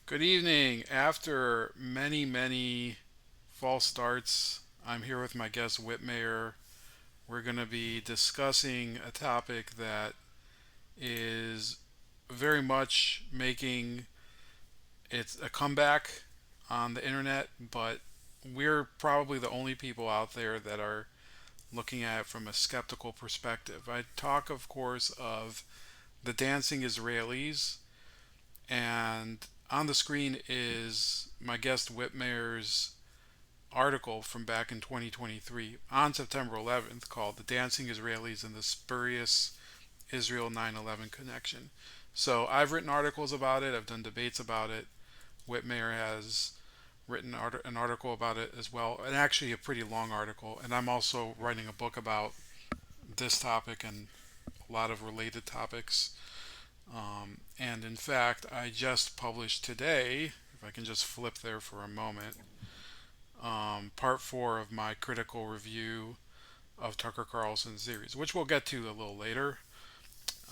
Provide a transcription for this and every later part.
Good evening. After many, many false starts, I'm here with my guest Wittmayer. We're going to be discussing a topic that is very much making it a comeback on the internet, but we're probably the only people out there that are looking at it from a skeptical perspective. I talk, of course, of the dancing Israelis, and on the screen is my guest Whitmeyer's article from back in 2023 on September 11th called The Dancing Israelis and the Spurious Israel 9/11 Connection. So I've written articles about it, I've done debates about it. Whitmeyer has written an article about it as well, and actually a pretty long article. And I'm also writing a book about this topic and a lot of related topics. And in fact, I just published today, if I can just flip there for a moment, part four of my critical review of Tucker Carlson's series, which we'll get to a little later.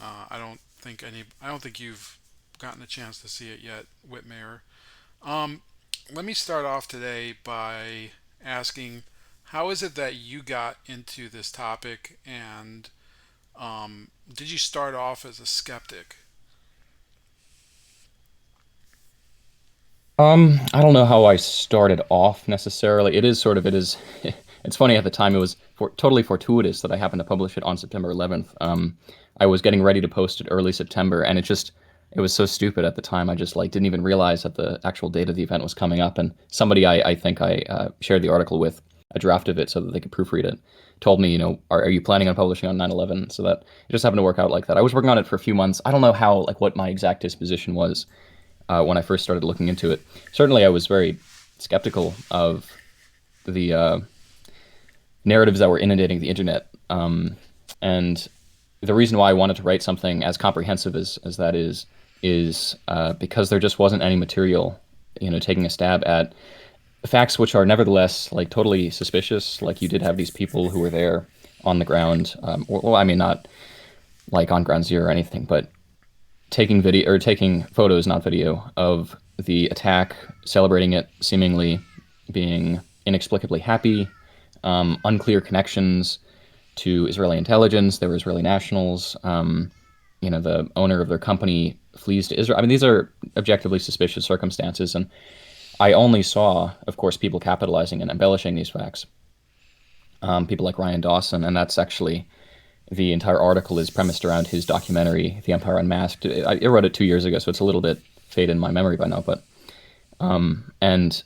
I don't think you've gotten a chance to see it yet, Whitmayer. Um, Let me start off today by asking, how is it that you got into this topic, and did you start off as a skeptic? I don't know how I started off necessarily. It is, it's funny at the time it was totally fortuitous that I happened to publish it on September 11th. I was getting ready to post it early September and it was so stupid at the time. I just like didn't even realize that the actual date of the event was coming up. And somebody I think I shared the article with, a draft of it so that they could proofread it, told me, are you planning on publishing on 9/11? So that it just happened to work out like that. I was working on it for a few months. I don't know how, like what my exact disposition was when I first started looking into it. Certainly, I was very skeptical of the narratives that were inundating the internet. And the reason why I wanted to write something as comprehensive as that is because there just wasn't any material, taking a stab at facts which are nevertheless like totally suspicious. Like you did have these people who were there on the ground, well, I mean, not like on ground zero or anything, but taking video or taking photos, not video, of the attack, celebrating it, seemingly being inexplicably happy, unclear connections to Israeli intelligence. There were Israeli nationals. The owner of their company flees to Israel. I mean, these are objectively suspicious circumstances, and I only saw, of course, people capitalizing and embellishing these facts. People like Ryan Dawson, and that's actually the entire article is premised around his documentary, The Empire Unmasked. I wrote it 2 years ago, so it's a little bit faded in my memory by now. But and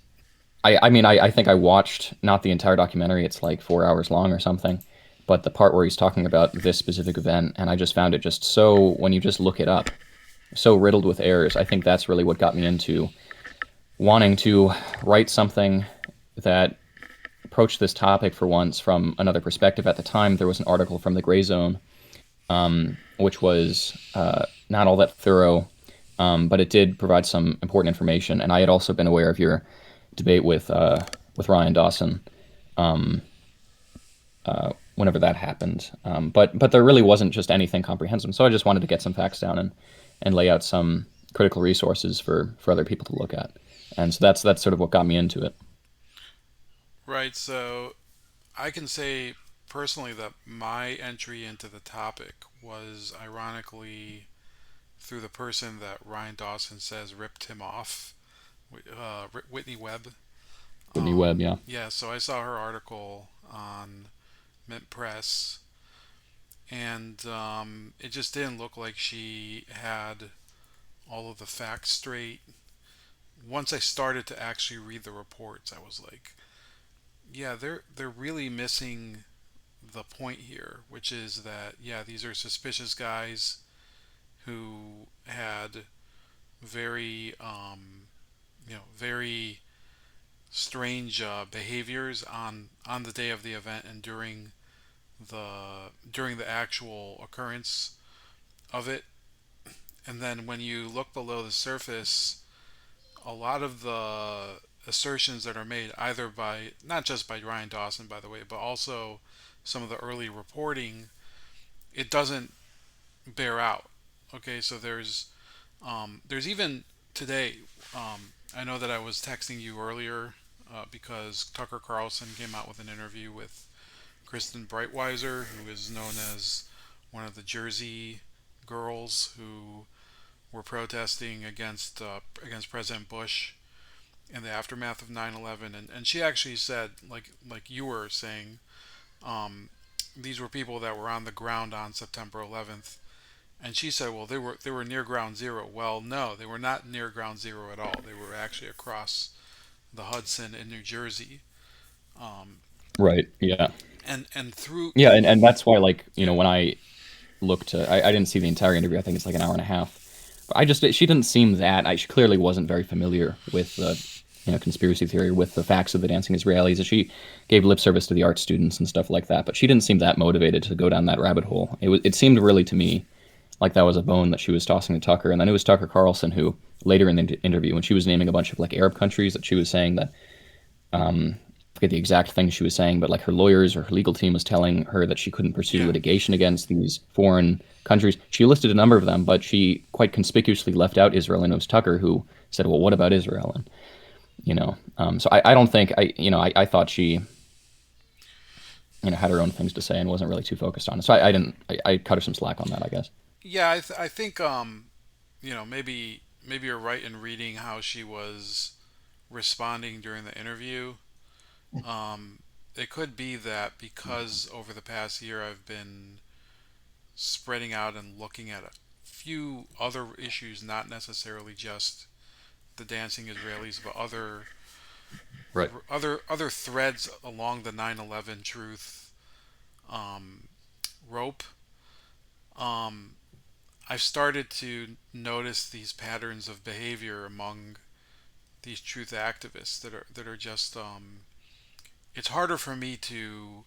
I think I watched not the entire documentary. It's like 4 hours long or something, but the part where he's talking about this specific event, and I just found it just so when you just look it up, so riddled with errors. I think that's really what got me into wanting to write something that approached this topic for once from another perspective. At the time, there was an article from the Gray Zone, which was not all that thorough, but it did provide some important information. And I had also been aware of your debate with Ryan Dawson whenever that happened. But there really wasn't just anything comprehensive. So I just wanted to get some facts down and lay out some critical resources for other people to look at. And so that's sort of what got me into it. Right, so I can say personally that my entry into the topic was ironically through the person that Ryan Dawson says ripped him off, Whitney Webb. Whitney Webb, yeah. Yeah, so I saw her article on Mint Press, and it just didn't look like she had all of the facts straight. Once I started to actually read the reports, I was like, yeah, they're really missing the point here, which is that yeah, these are suspicious guys who had very very strange behaviors on the day of the event and during the actual occurrence of it. And then when you look below the surface, a lot of the assertions that are made either by not just by Ryan Dawson, by the way, but also some of the early reporting, it doesn't bear out. Okay, so there's even today, I know that I was texting you earlier because Tucker Carlson came out with an interview with Kristen Breitweiser, who is known as one of the Jersey girls who were protesting against President Bush in the aftermath of 9/11, and she actually said, like you were saying, um, these were people that were on the ground on September 11th. And she said, "Well, they were near ground zero." Well, no, they were not near ground zero at all. They were actually across the Hudson in New Jersey. Um, Right. Yeah. and through Yeah, and that's why, like, yeah, when I looked I didn't see the entire interview. I think it's like an hour and a half. But she didn't seem that she clearly wasn't very familiar with the conspiracy theory, with the facts of the dancing Israelis. She gave lip service to the art students and stuff like that, but she didn't seem that motivated to go down that rabbit hole. It seemed really to me like that was a bone that she was tossing to Tucker, and then it was Tucker Carlson who later in the interview, when she was naming a bunch of like Arab countries, that she was saying that I forget the exact thing she was saying, but like her lawyers or her legal team was telling her that she couldn't pursue yeah, litigation against these foreign countries. She listed a number of them, but she quite conspicuously left out Israel, and it was Tucker who said, "Well, what about Israel?" And so I don't think I thought she had her own things to say and wasn't really too focused on it. So I didn't I cut her some slack on that, I guess. yeah. I think maybe you're right in reading how she was responding during the interview. Um, it could be that because over the past year I've been spreading out and looking at a few other issues, not necessarily just the dancing Israelis, but Right. other threads along the 9/11 truth um, rope. Um, I've started to notice these patterns of behavior among these truth activists that are just. It's harder for me to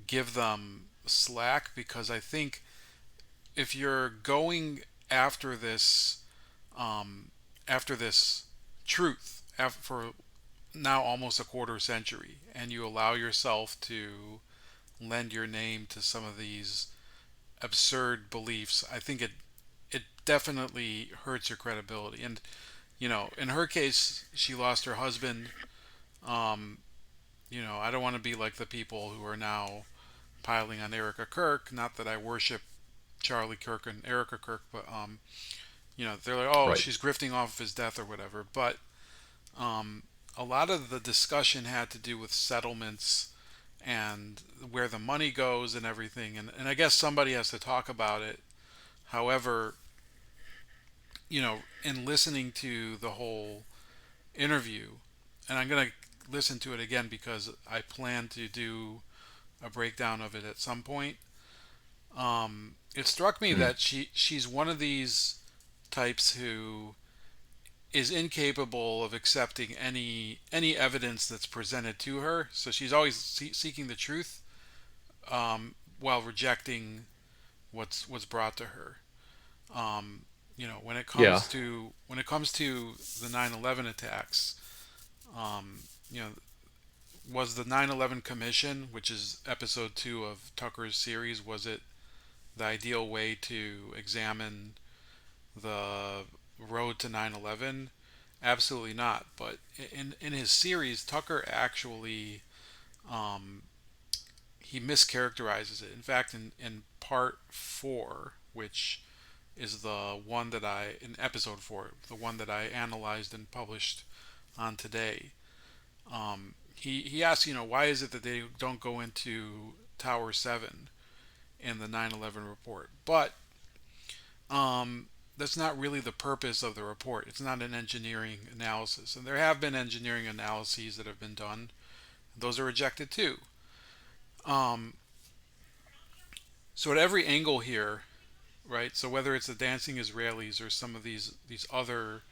give them slack because I think if you're going after this um, after this truth for now almost a quarter century, and you allow yourself to lend your name to some of these absurd beliefs, I think it definitely hurts your credibility. And in her case, she lost her husband. Um, I don't want to be like the people who are now piling on Erica Kirk. Not that I worship Charlie Kirk and Erica Kirk, but they're like, oh, Right. she's grifting off of his death or whatever. But um, a lot of the discussion had to do with settlements and where the money goes and everything. And I guess somebody has to talk about it. However, in listening to the whole interview, and I'm going to listen to it again because I plan to do a breakdown of it at some point. It struck me Mm. that she's one of these types who is incapable of accepting any evidence that's presented to her. So she's always seeking the truth, while rejecting what's brought to her. When it Yeah. comes to the 9/11 attacks, um, you know, was the 9/11 Commission, which is episode 2 of Tucker's series, was it the ideal way to examine the road to 9/11? Absolutely not. But in his series, Tucker actually um, he mischaracterizes it. In fact, in part 4, which is the one that in episode 4, the one that I analyzed and published on today, he asks, why is it that they don't go into Tower 7 in the 9/11 report? But um, that's not really the purpose of the report. It's not an engineering analysis. And there have been engineering analyses that have been done. Those are rejected too. Um, so at every angle here, right? So whether it's the dancing Israelis or some of these other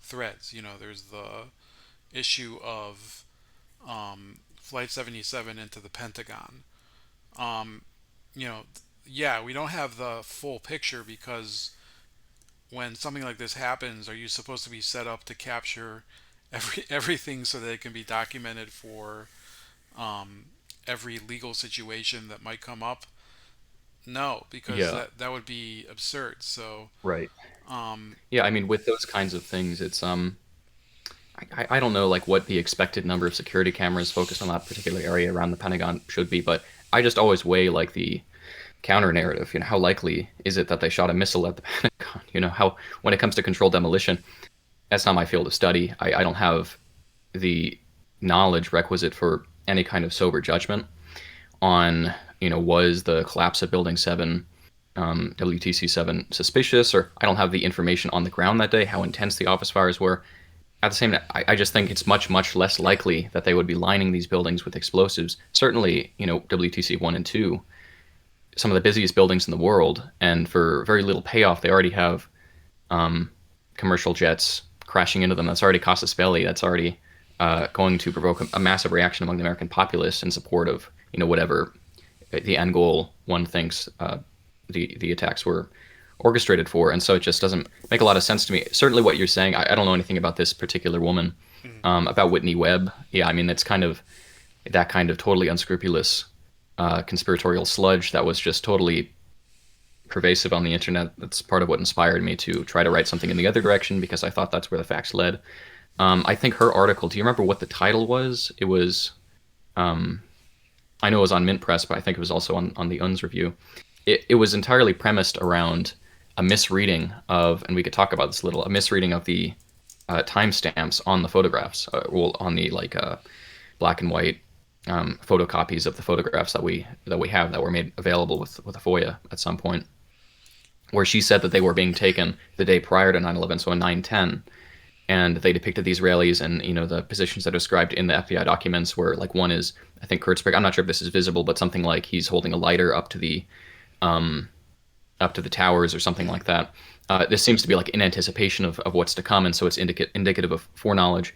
threads, there's the issue of Flight 77 into the Pentagon. Um, you know, yeah, we don't have the full picture because when something like this happens, are you supposed to be set up to capture everything so that it can be documented for um, every legal situation that might come up? No, because Yeah. that would be absurd. So Right. Yeah, I mean, with those kinds of things, it's I don't know like what the expected number of security cameras focused on that particular area around the Pentagon should be, but I just always weigh like the counter narrative. You know, how likely is it that they shot a missile at the Pentagon? You know, how when it comes to controlled demolition, that's not my field of study. I don't have the knowledge requisite for any kind of sober judgment on, you know, was the collapse of Building 7, WTC 7, suspicious, or I don't have the information on the ground that day, how intense the office fires were. At the same time, I just think it's much, much less likely that they would be lining these buildings with explosives. Certainly, you know, WTC 1 and 2, some of the busiest buildings in the world, and for very little payoff, they already have um, commercial jets crashing into them. That's already casus belli. That's already going to provoke a massive reaction among the American populace in support of, you know, whatever the end goal one thinks the attacks were orchestrated for. And so it just doesn't make a lot of sense to me. Certainly, what you're saying, I don't know anything about this particular woman, Mhm. about Whitney Webb. Yeah, I mean, it's kind of that kind of totally unscrupulous conspiratorial sludge that was just totally pervasive on the internet. That's part of what inspired me to try to write something in the other direction because I thought that's where the facts led. I think her article. Do you remember what the title was? It was. Um, I know it was on Mint Press, but I think it was also on the UN's review. It was entirely premised around a misreading of, and we could talk about this a little, a misreading of the timestamps on the photographs, well, on the like black and white photocopies of the photographs that we have that were made available with a FOIA at some point, where she said that they were being taken the day prior to 9/11, so on 9/10, and they depicted these rallies and, you know, the positions that are described in the FBI documents where like one is, I think Kurtzberg, I'm not sure if this is visible, but something like he's holding a lighter um, up to the towers or something Mhm. like that. This seems to be like in anticipation of what's to come, and so it's indicative of foreknowledge.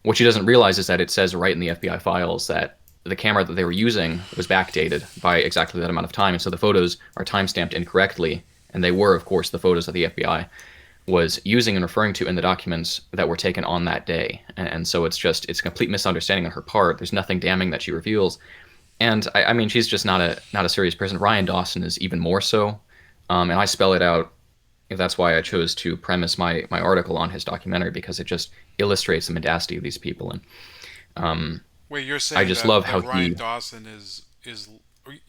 What she doesn't realize is that it says right in the FBI files that the camera that they were using was backdated by exactly that amount of time, and so the photos are timestamped incorrectly, and they were, of course, the photos that the FBI was using and referring to in the documents that were taken on that day. And so it's a complete misunderstanding on her part. There's nothing damning that she reveals, and I mean she's just not a serious person. Ryan Dawson is even more so, and I spell it out. That's why I chose to premise my article on his documentary because it just illustrates the mendacity of these people, and Wait, you're I saying just love that how Ryan he. Dawson is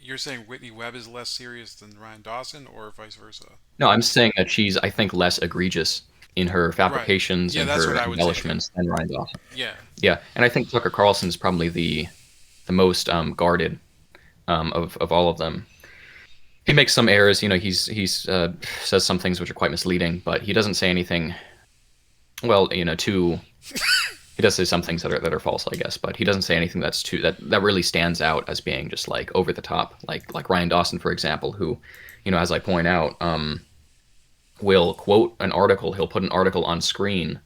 you're saying Whitney Webb is less serious than Ryan Dawson, or vice versa? No, I'm saying that she's, I think, less egregious in her Right. fabrications Yeah, and that's her what I would say too. embellishments than Ryan Dawson. Yeah. Yeah, and I think Tucker Carlson is probably the most guarded of all of them. He makes some errors, you know. He's says some things which are quite misleading, but he doesn't say anything. Well, you know, too. He does say some things that are false, I guess, but he doesn't say anything that's too that really stands out as being just like over the top, like Ryan Dawson, for example, who, you know, as I point out, will quote an article. He'll put an article on screen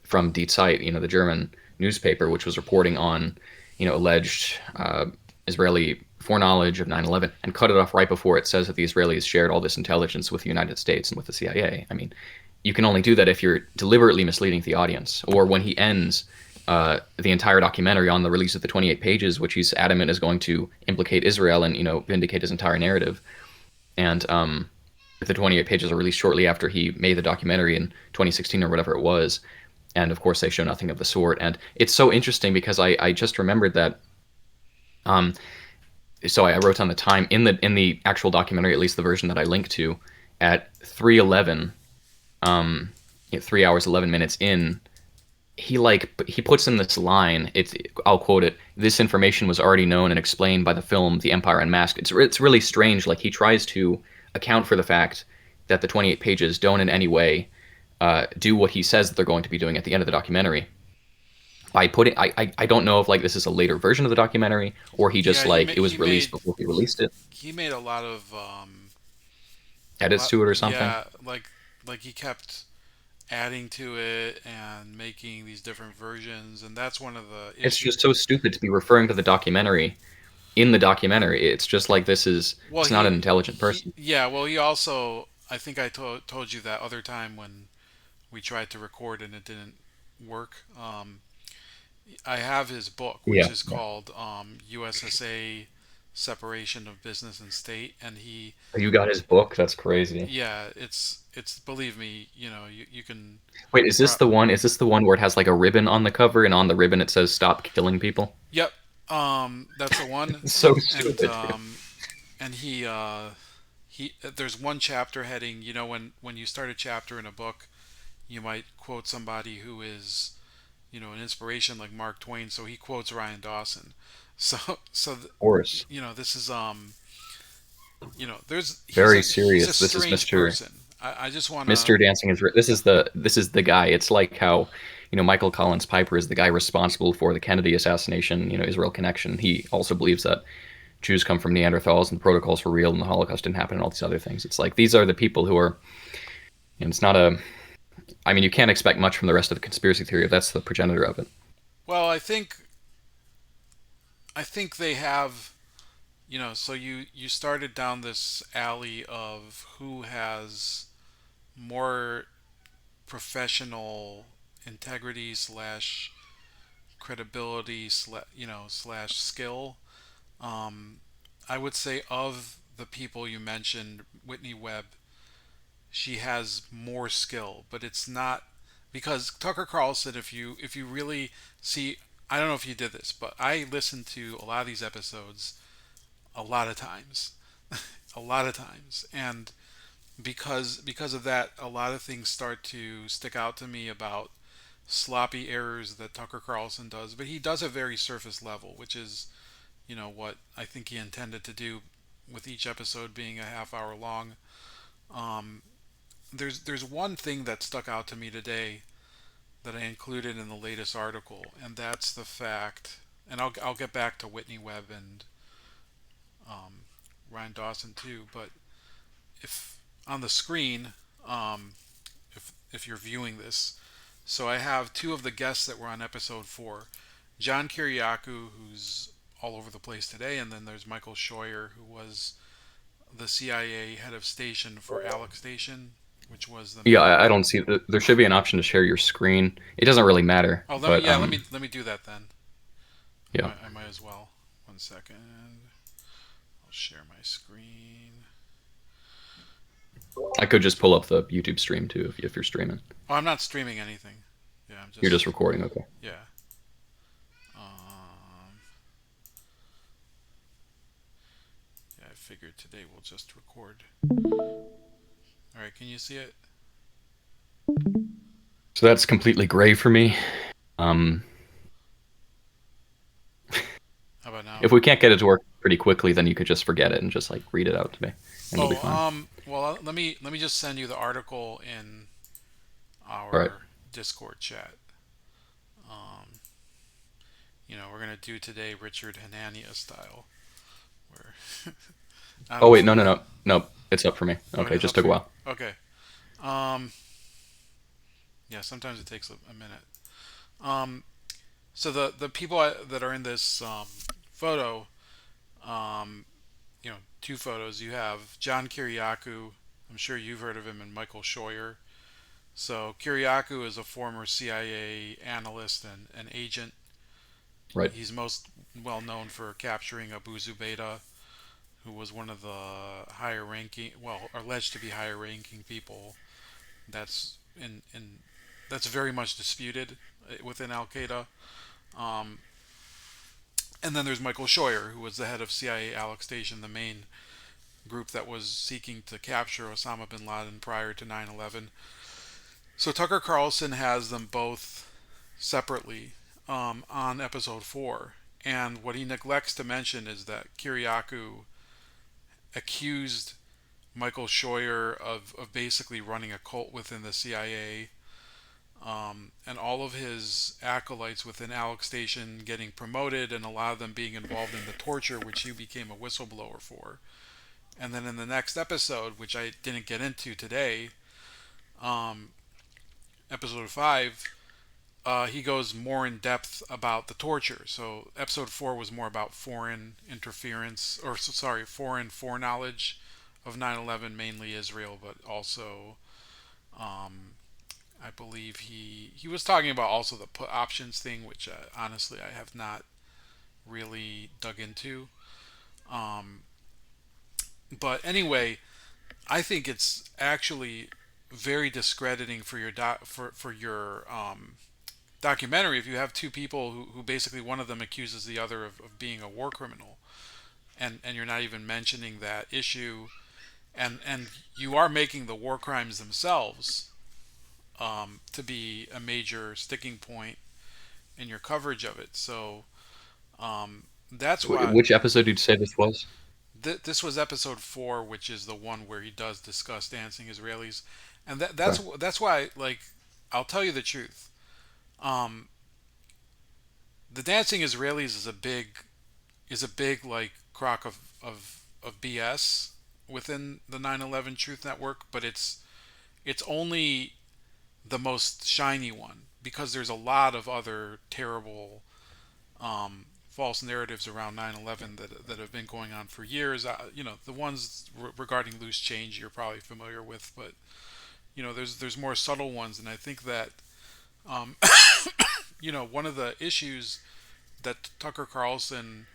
from Die Zeit, you know, the German newspaper, which was reporting on, you know, alleged Israeli foreknowledge of 9/11, and cut it off right before it says that the Israelis shared all this intelligence with the United States and with the CIA. I mean, you can only do that if you're deliberately misleading the audience, or when he ends the entire documentary on the release of the 28 pages, which he's adamant is going to implicate Israel and, you know, vindicate his entire narrative. And the 28 pages are released shortly after he made the documentary in 2016 or whatever it was, and of course they show nothing of the sort. And it's so interesting because I just remembered that. Um, so I wrote on the time in the actual documentary, at least the version that I linked to, at 3:11, 3 hours 11 minutes in, he puts in this line. I'll quote it. This information was already known and explained by the film The Empire Unmasked. It's really strange. Like he tries to account for the fact that the 28 pages don't in any way do what he says that they're going to be doing at the end of the documentary. By putting, I don't know if like this is a later version of the documentary or he Yeah, just like it was released before he released it, he made a edits lot to it or something. yeah, like he kept adding to it and making these different versions, and that's one of the It's issue. just so stupid to be referring to the documentary in the documentary. It's just like this is Well, it's not an intelligent he person. yeah, well, he also, I think I told you that other time when we tried to record and it didn't work. I have his book, which Yeah, is yeah. called USSA separation of business and state, and he, You got his book? That's crazy. yeah, it's believe me, you can. Wait, is this Pro- the one? Is this the one where it has like a ribbon on the cover, and on the ribbon it says "Stop killing people"? yep, that's the one, It's so and stupid, dude. he there's one chapter heading. When you start a chapter in a book, you might quote somebody who is an inspiration like Mark Twain. So he quotes Ryan Dawson. Of course. This is there's Very he's a serious. This is strange person. I just want to. Mr. Dancing is this is the guy. It's like how, Michael Collins Piper is the guy responsible for the Kennedy assassination, Israel connection. He also believes that Jews come from Neanderthals and the protocols were real and the Holocaust didn't happen and all these other things. It's like these are the people who are, it's not a, I mean, you can't expect much from the rest of the conspiracy theory if that's the progenitor of it. Well, I think they have. So you started down this alley of who has more professional integrity slash credibility slash skill. Um, I would say of the people you mentioned, Whitney Webb, she has more skill, but it's not because Tucker Carlson. If you really see, I don't know if you did this, but I listened to a lot of these episodes a lot of times, a lot of times, and because of that, a lot of things start to stick out to me about sloppy errors that Tucker Carlson does. But he does a very surface level, which is what I think he intended to do with each episode being a half hour long. Um, there's one thing that stuck out to me today that I included in the latest article, and that's the fact. And I'll get back to Whitney Webb and um, Ryan Dawson too. But if on the screen, um, if you're viewing this, so I have two of the guests that were on episode 4, John Kiriakou, who's all over the place today, and then there's Michael Scheuer, who was the CIA head of station for Alex Station, which was the Yeah, main. I don't see, there should be an option to share your screen. It doesn't really matter, Oh, let me but, yeah, let me do that then. I yeah. might I might as well. 1 second. I'll share my screen. I could just pull up the YouTube stream too if you're streaming. Oh, I'm not streaming anything. Yeah, I'm You're just just recording, okay. yeah. Um, yeah, I figured today we'll just record. All right, can you see it? So that's completely gray for me. Um, How about now? if we can't get it to work pretty quickly, then you could just forget it and just like read it out to me, and it'll be Oh, fine. well, let me just send you the article in All right. our Discord chat. Um, we're gonna do today Richard Hanania style, where I don't Oh know wait, if no, you. no, no, no. It's up for me. Oh, it Okay, is just up took for a you. while. Okay. Um, yeah, sometimes it takes a minute. Um, so the people that are in this photo, um, two photos. You have John Kiriakou. I'm sure you've heard of him, and Michael Scheuer. So Kiriakou is a former CIA analyst and agent. Right. He's most well known for capturing Abu Zubaydah, who was one of the higher ranking, well, alleged to be higher ranking people. That's in that's very much disputed within Al Qaeda. Um, and then there's Michael Scheuer, who was the head of CIA Alex Station, the main group that was seeking to capture Osama bin Laden prior to 9/11. So Tucker Carlson has them both separately on episode 4. And what he neglects to mention is that Kiriakou accused Michael Scheuer of basically running a cult within the CIA, and all of his acolytes within Alex Station getting promoted, and a lot of them being involved in the torture, which he became a whistleblower for. And then in the next episode, which I didn't get into today, um, episode 5, he goes more in depth about the torture. So episode 4 was more about foreign interference, or sorry, foreign foreknowledge of 9/11, mainly Israel, but also I believe he was talking about also the put options thing, which honestly I have not really dug into. Um, but anyway, I think it's actually very discrediting for your for your documentary if you have two people who basically one of them accuses the other of being a war criminal, and you're not even mentioning that issue, and you are making the war crimes themselves to be a major sticking point in your coverage of it. So that's why Which episode did you say this was? this was episode 4, which is the one where he does discuss dancing Israelis, and Okay. that's why, like, I'll tell you the truth. Um, the dancing Israelis is a big like crock of BS within the 9/11 Truth Network, but it's only the most shiny one because there's a lot of other terrible false narratives around 9/11 that have been going on for years. The ones regarding loose change you're probably familiar with, but there's more subtle ones, and I think that um, one of the issues that Tucker Carlson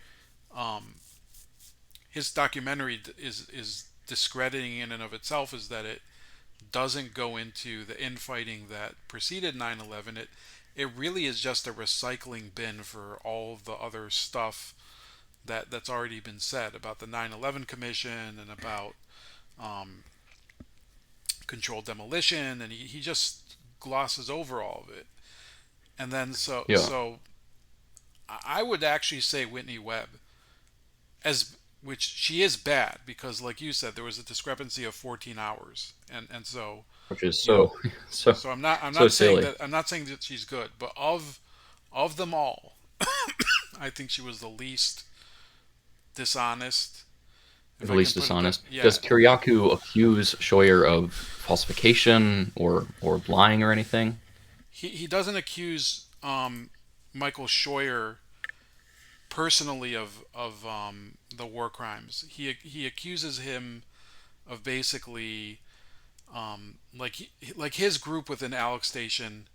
his documentary is discrediting in and of itself is that it doesn't go into the infighting that preceded 9/11. It really is just a recycling bin for all of the other stuff that's already been said about the 9/11 Commission and about um, controlled demolition, and he just glosses over all of it. And then Yeah, I would actually say Whitney Webb as which she is bad because, like you said, there was a discrepancy of 14 hours, and so which is you know so so so I'm so not saying silly. that she's good, but of them all, I think she was the least dishonest, if At I can least put it that. dishonest. Yeah, Does Kiriakou accuse Scheuer of falsification or lying or anything? he doesn't accuse Michael Scheuer personally of the war crimes. He accuses him of basically like his group within Alex Station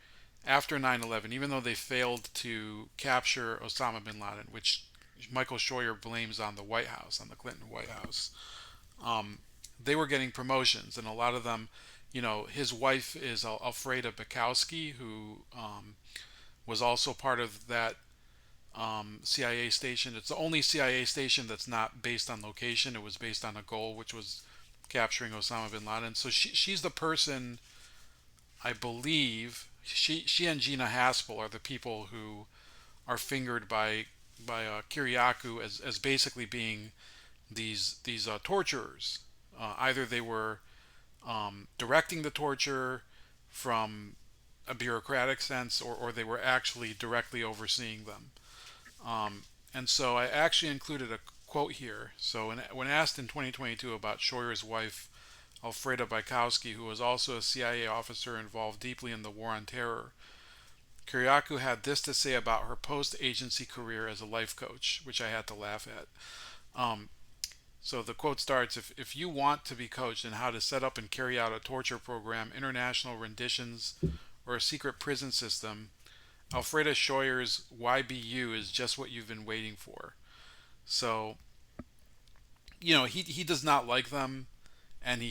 after 9/11, even though they failed to capture Osama bin Laden, which Michael Scheuer blames on the White House, on the Clinton White House. Um, they were getting promotions, and a lot of them, his wife is Alfreda Bukowski, who was also part of that CIA station. It's the only CIA station that's not based on location. It was based on a goal, which was capturing Osama bin Laden. So she's the person, I believe. She and Gina Haspel are the people who are fingered by Kiriakou as basically being these torturers. Either they were directing the torture from a bureaucratic sense, or they were actually directly overseeing them. Um, and so I actually included a quote here. So when asked in 2022 about Scheuer's wife, Alfreda Bykowski, who was also a CIA officer involved deeply in the war on terror, Kiriakou had this to say about her post-agency career as a life coach, which I had to laugh at. Um, so the quote starts, if you want to be coached in how to set up and carry out a torture program, international renditions, or a secret prison system, Alfreda Scheuer's YBU is just what you've been waiting for. So, he does not like them, and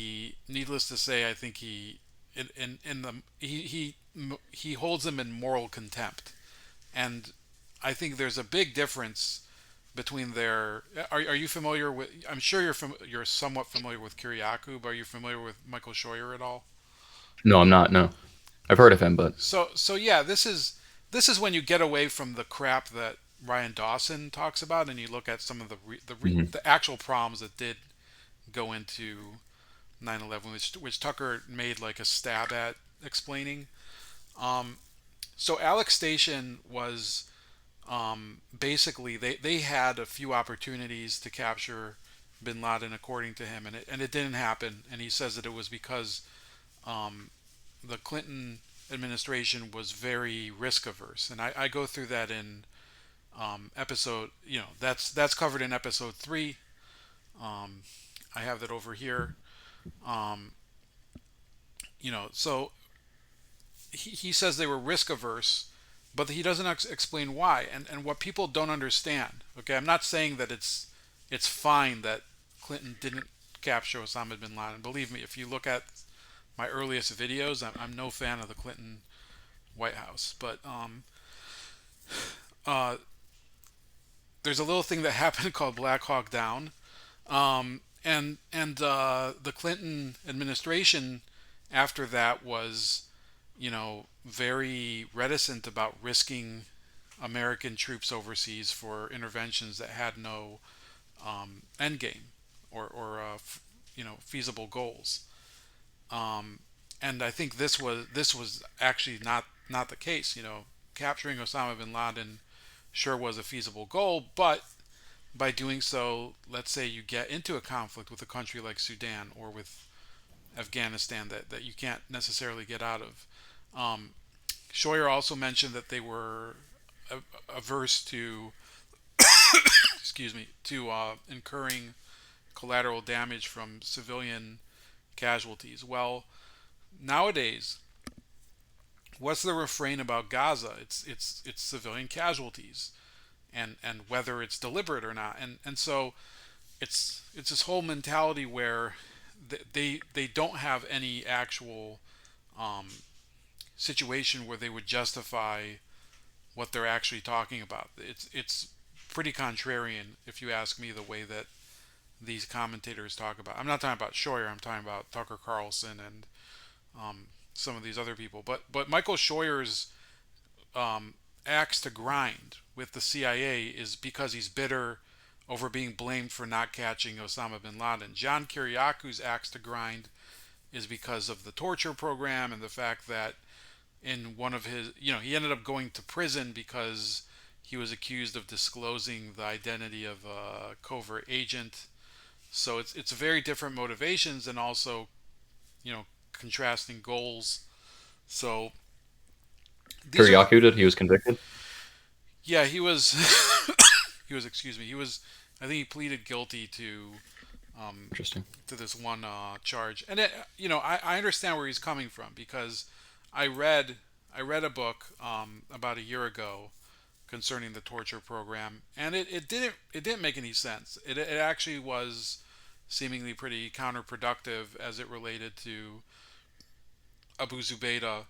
needless to say, I think in the he holds them in moral contempt, and I think there's a big difference between their. Are you familiar with? I'm sure you're somewhat familiar with Kiriakou, but are you familiar with Michael Scheuer at all? No, I'm not. No, I've heard of him, but So yeah, this is when you get away from the crap that Ryan Dawson talks about, and you look at some of mhm. the actual problems that did go into 9/11, which Tucker made like a stab at explaining. Um, so Alex Station was basically they had a few opportunities to capture Bin Laden, according to him, and it didn't happen. And he says that it was because um, the Clinton administration was very risk averse, and I go through that in episode. That's covered in episode 3. Um, I have that over here. Um, so he says they were risk averse, but he doesn't explain why. And what people don't understand. Okay, I'm not saying that it's it's fine that Clinton didn't capture Osama bin Laden. Believe me, if you look at my earliest videos, I'm no fan of the Clinton White House. But uh, there's a little thing that happened called Black Hawk Down, and the Clinton administration after that was, very reticent about risking American troops overseas for interventions that had no end game or feasible goals. And I think this was actually not the case. Capturing Osama bin Laden sure was a feasible goal, but by doing so, let's say you get into a conflict with a country like Sudan or with Afghanistan that you can't necessarily get out of. Um, Scheuer also mentioned that they were averse to, excuse me, to incurring collateral damage from civilian casualties. Well, nowadays, what's the refrain about Gaza? It's civilian casualties, and whether it's deliberate or not. And so it's this whole mentality where they don't have any actual um, situation where they would justify what they're actually talking about. It's pretty contrarian, if you ask me, the way that these commentators talk about. I'm not talking about Scheuer. I'm talking about Tucker Carlson and some of these other people. But Michael Scheuer's axe to grind with the CIA is because he's bitter over being blamed for not catching Osama bin Laden. John Kiriaku's axe to grind is because of the torture program and the fact that in one of his, he ended up going to prison because he was accused of disclosing the identity of a covert agent. So it's very different motivations and also, contrasting goals. So these are, Kiriakou did. He was convicted. yeah, he was, he was, excuse me, he was, I think he pleaded guilty um, Interesting. to this one charge. And I understand where he's coming from because I read I read a book about a year ago concerning the torture program, and it didn't make any sense. It actually was seemingly pretty counterproductive as it related to Abu Zubaydah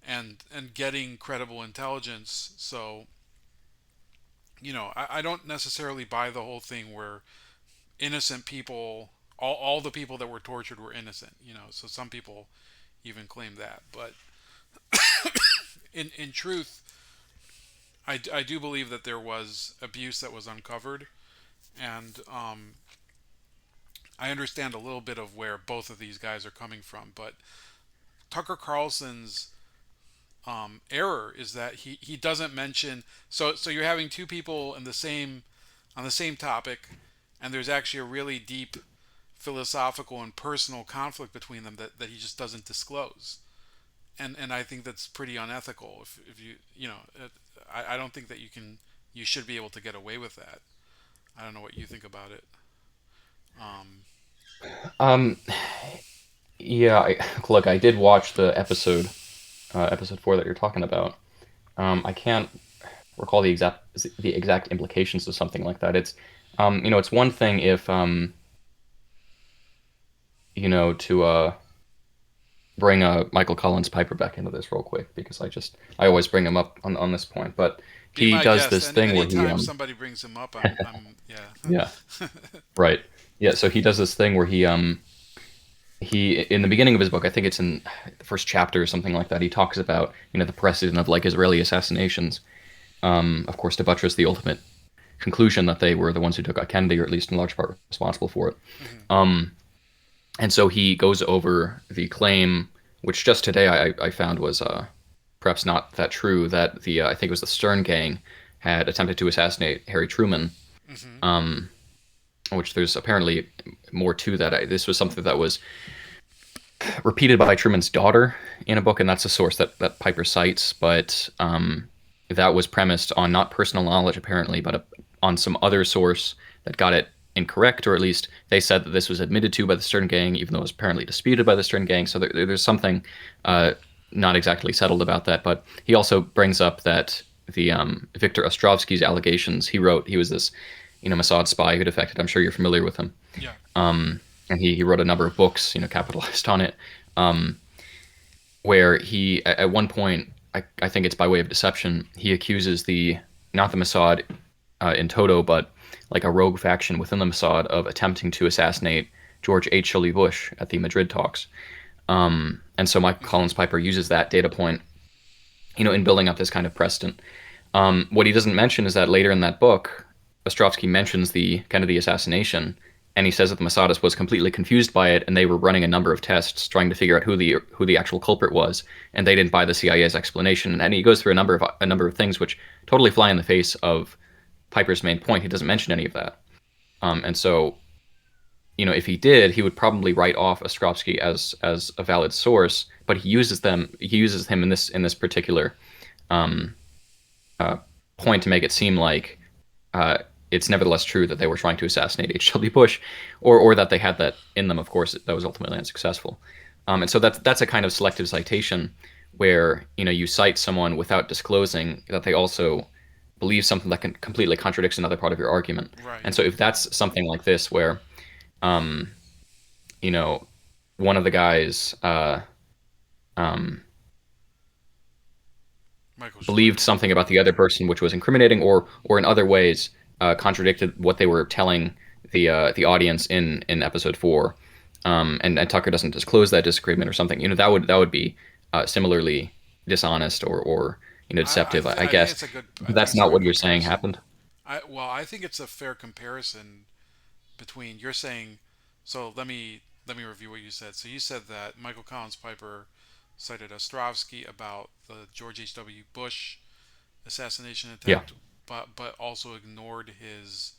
and getting credible intelligence. So I don't necessarily buy the whole thing where innocent people, all the people that were tortured were innocent. So some people even claim that, but in truth, I do believe that there was abuse that was uncovered, and I understand a little bit of where both of these guys are coming from. But Tucker Carlson's error is that he doesn't mention. So you're having two people in the same on the same topic, and there's actually a really deep philosophical and personal conflict between them that he just doesn't disclose. And I think that's pretty unethical. If I don't think that you should be able to get away with that. I don't know what you think about it. Um, Um, yeah, look, I did watch the episode 4 that you're talking about. I can't recall the exact implications of something like that. It's one thing if to bring Michael Collins Piper back into this real quick because I always bring him up on this point, but be he my does guest. this thing where he Anytime somebody brings him up, I'm yeah. yeah, right. Yeah, so he does this thing where he in the beginning of his book, I think it's in the first chapter or something like that, he talks about, the precedent of like Israeli assassinations, of course to buttress the ultimate conclusion that they were the ones who took out Kennedy, or at least in large part responsible for it. Hmm. Um, and so he goes over the claim, which just today I found was perhaps not that true, that I think it was the Stern Gang had attempted to assassinate Harry Truman, Hmm. um, which there's apparently more to that. This was something that was repeated by Truman's daughter in a book, and that's a source that Piper cites, but that was premised on not personal knowledge, apparently, but on some other source that got it incorrect, or at least they said that this was admitted to by the Stern Gang, even though it was apparently disputed by the Stern Gang. So there's something uh, not exactly settled about that. But he also brings up that the Viktor Ostrovsky's allegations, he wrote he was this Mossad spy who defected. I'm sure you're familiar with him. Yeah. And he wrote a number of books, capitalized on it. Um, where he at one point, I think it's by way of deception, he accuses the not the Mossad in toto, but like a rogue faction within the Mossad of attempting to assassinate George H. W. Bush at the Madrid talks. And so Mike Mm-hmm. Collins Piper uses that data point, in building up this kind of precedent. What he doesn't mention is that later in that book, Ostrovsky mentions the Kennedy assassination, and he says that the Mossad was completely confused by it, and they were running a number of tests trying to figure out who the actual culprit was, and they didn't buy the CIA's explanation. And he goes through a number of things which totally fly in the face of Piper's main point. He doesn't mention any of that, and so if he did, he would probably write off Ostrovsky as a valid source, but he uses him in this particular um, uh, point to make it seem like uh, it's nevertheless true that they were trying to assassinate H.W. Bush, or that they had that in them. Of course, that was ultimately unsuccessful. And so that's a kind of selective citation where you cite someone without disclosing that they also believe something that completely contradicts another part of your argument. Right. And so if that's something like this, where um, you know one of the guys um, Michael believed Scheuer. something about the other person which was incriminating, or in other ways contradicted what they were telling the audience in episode 4, and Tucker doesn't disclose that disagreement or something, that would be similarly dishonest or deceptive, I I think guess. it's a good. I But think that's it's a not good what you're saying comparison. happened. I think it's a fair comparison between you're saying. So let me review what you said. So you said that Michael Collins Piper cited Ostrovsky about the George H.W. Bush assassination Yeah. attempt, but also ignored his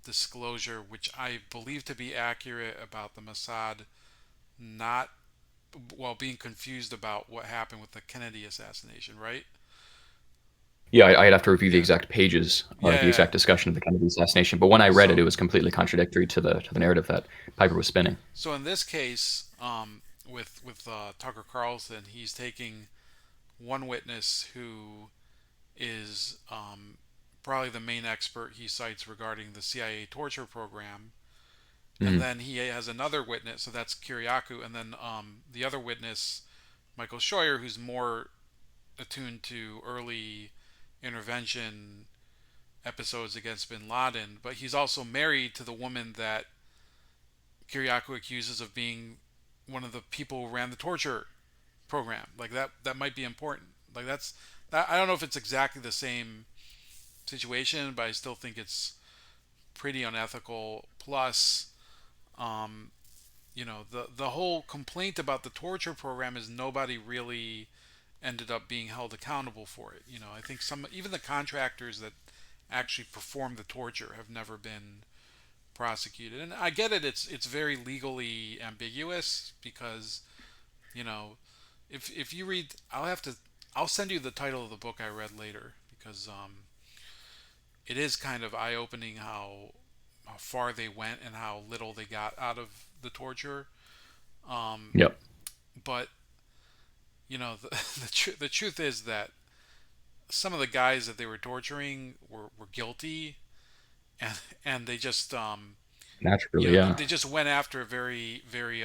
disclosure, which I believe to be accurate, about the Mossad not being confused about what happened with the Kennedy assassination, right? Yeah, I'd have to review the Yeah, exact pages, yeah, the yeah. exact discussion of the Kennedy assassination. But when I read it, So it was completely contradictory to the narrative that Piper was spinning. so in this case, with Tucker Carlson, he's taking one witness who is probably the main expert he cites regarding the CIA torture program, and Mm. then he has another witness, so that's Kiriakou, and then the other witness, Michael Scheuer, who's more attuned to early intervention episodes against Bin Laden, but he's also married to the woman that Kiriakou accuses of being one of the people who ran the torture program. Like that might be important. Like that. I don't know if it's exactly the same situation, but I still think it's pretty unethical. Plus, um, the whole complaint about the torture program is nobody really ended up being held accountable for it. I think even the contractors that actually performed the torture have never been prosecuted. And I get it; it's very legally ambiguous because you know if you read, I'll send you the title of the book I read later because it is kind of eye opening how far they went and how little they got out of the torture. Um, Yep. but the truth is that some of the guys that they were torturing were guilty, and they just Naturally, yeah. they just went after a very very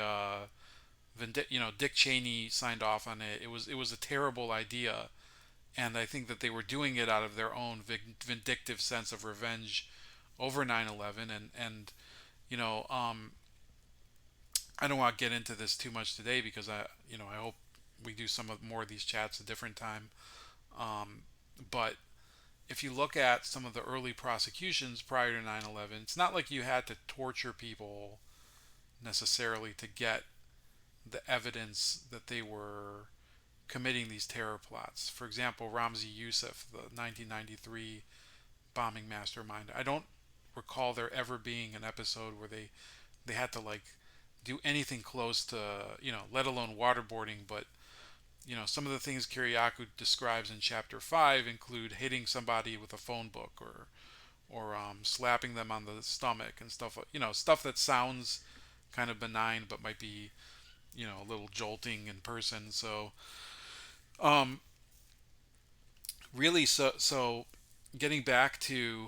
Dick Cheney signed off on it. It was a terrible idea, and I think that they were doing it out of their own vindictive sense of revenge over 9/11. And you know I don't want to get into this too much today because I hope we do more of these chats a different time. But if you look at some of the early prosecutions prior to 9/11, it's not like you had to torture people necessarily to get the evidence that they were committing these terror plots. For example, Ramzi Youssef, the 1993 bombing mastermind. I don't recall there ever being an episode where they had to like do anything close to let alone waterboarding. But some of the things Kiriakou describes in chapter 5 include hitting somebody with a phone book or slapping them on the stomach and stuff. Stuff that sounds kind of benign but might be a little jolting in person. So um, really, so getting back to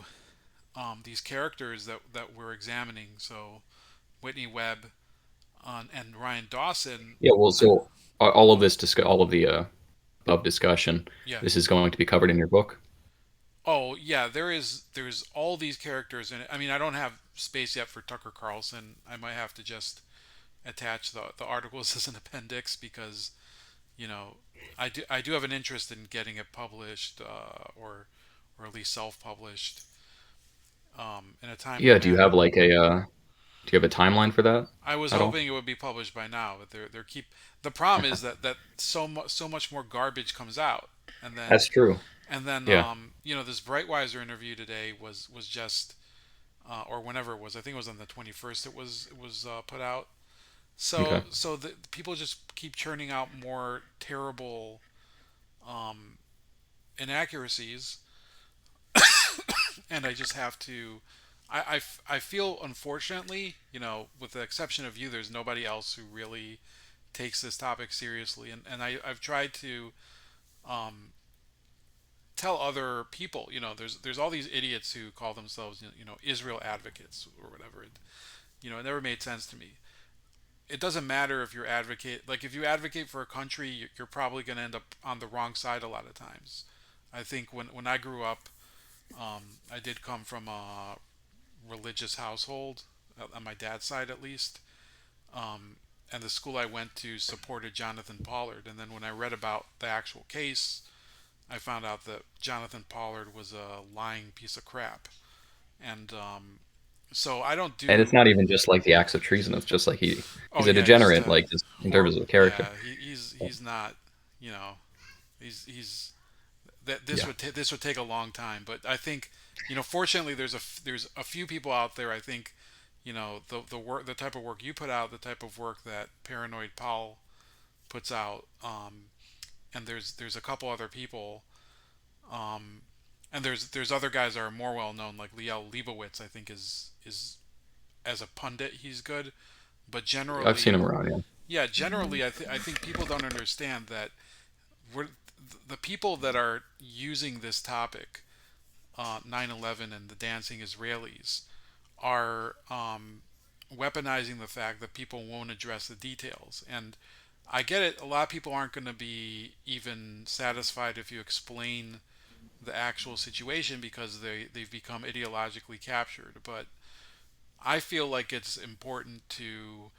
these characters that we're examining. So Whitney Webb and Ryan Dawson. Yeah, well, I, so all of this all of the above discussion, yeah. this is going to be covered in your book. Oh yeah, there's all these characters in it. I mean, I don't have space yet for Tucker Carlson. I might have to just attach the articles as an appendix because you know I do have an interest in getting it published or at least self-published in a timely Yeah, do you have manner. like a do you have a timeline for that I was at all? hoping it would be published by now, but they're keep the problem is that so much more garbage comes out, and That's then true. Yeah. this Brightweiser interview today was just or whenever it was. I think it was on the 21st. It was put out. Okay. So the people just keep churning out more terrible um, inaccuracies, and I just have to. I feel unfortunately, with the exception of you, there's nobody else who really takes this topic seriously, and I've tried to um, tell other people, there's all these idiots who call themselves, Israel advocates or whatever. It never made sense to me. It doesn't matter if you're advocate like if you advocate for a country, you're probably going to end up on the wrong side a lot of times. I think when I grew up, I did come from a religious household on my dad's side at least, and the school I went to supported Jonathan Pollard. And then when I read about the actual case, I found out that Jonathan Pollard was a lying piece of crap. And so I don't And it's do. not even just like the acts of treason. It's just like Oh he's a yeah, he's just degenerate, a like just in terms horrible. of character. Yeah, he's not. You know, he's that Yeah. this would take a long time. But I think, fortunately, there's a few people out there. I think, the work, the type of work you put out, the type of work that Paranoid Paul puts out, and there's a couple other people, um, and there's other guys that are more well known, like Liel Leibovitz. I think is as a pundit he's good, but I've seen generally, him around, yeah. yeah, generally I think people don't understand that we're the people that are using this topic, 9/11 and the dancing Israelis, are weaponizing the fact that people won't address the details. And I get it. A lot of people aren't going to be even satisfied if you explain the actual situation because they've become ideologically captured. But I feel like it's important to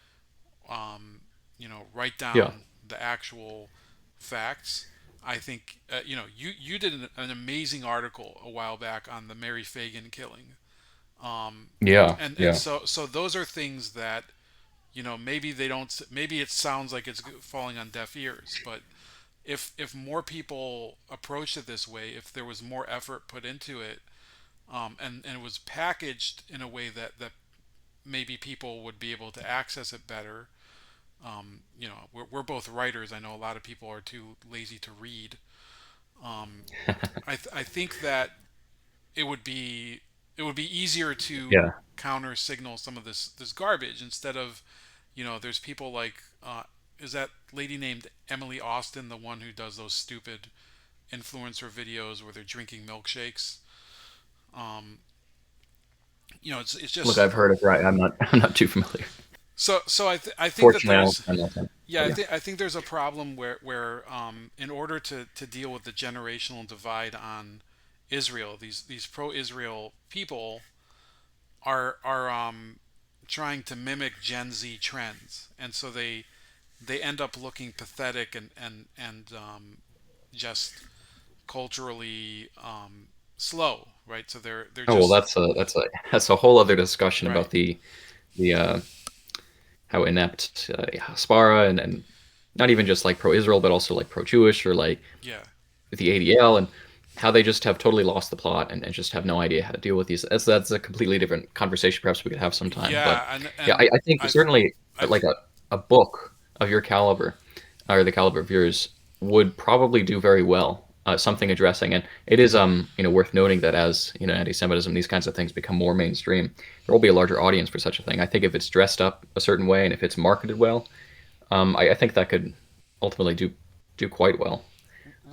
write Yeah. down the actual facts. I think you did an amazing article a while back on the Mary Fagan killing, Yeah. and Yeah. so those are things that maybe they don't. Maybe it sounds like it's falling on deaf ears, but if more people approached it this way, if there was more effort put into it, and it was packaged in a way that maybe people would be able to access it better. We're both writers. I know a lot of people are too lazy to read. Um, I think that it would be it would be easier to Yeah. counter signal some of this garbage instead of there's people like is that lady named Emily Austin the one who does those stupid influencer videos where they're drinking milkshakes. Um, it's Look, just I've heard of right. I'm not too familiar. so I think that Fortunately, I don't there's spend that time. yeah, But I yeah. think there's a problem where in order to deal with the generational divide on Israel, these pro-Israel people are trying to mimic Gen Z trends, and so they end up looking pathetic and just culturally slow, right? So they're Oh well, just that's a whole other discussion right, about the how inept Hasbara and not even just like pro-Israel, but also like pro-Jewish or like yeah, the ADL and how they just have totally lost the plot and just have no idea how to deal with these. That's a completely different conversation. Perhaps we could have sometime. But yeah, and yeah, and I think I certainly I like a book of your caliber or the caliber of yours would probably do very well. Something addressing and it is worth noting that as anti-Semitism these kinds of things become more mainstream, there will be a larger audience for such a thing. I think if it's dressed up a certain way and if it's marketed well, I think that could ultimately do quite well.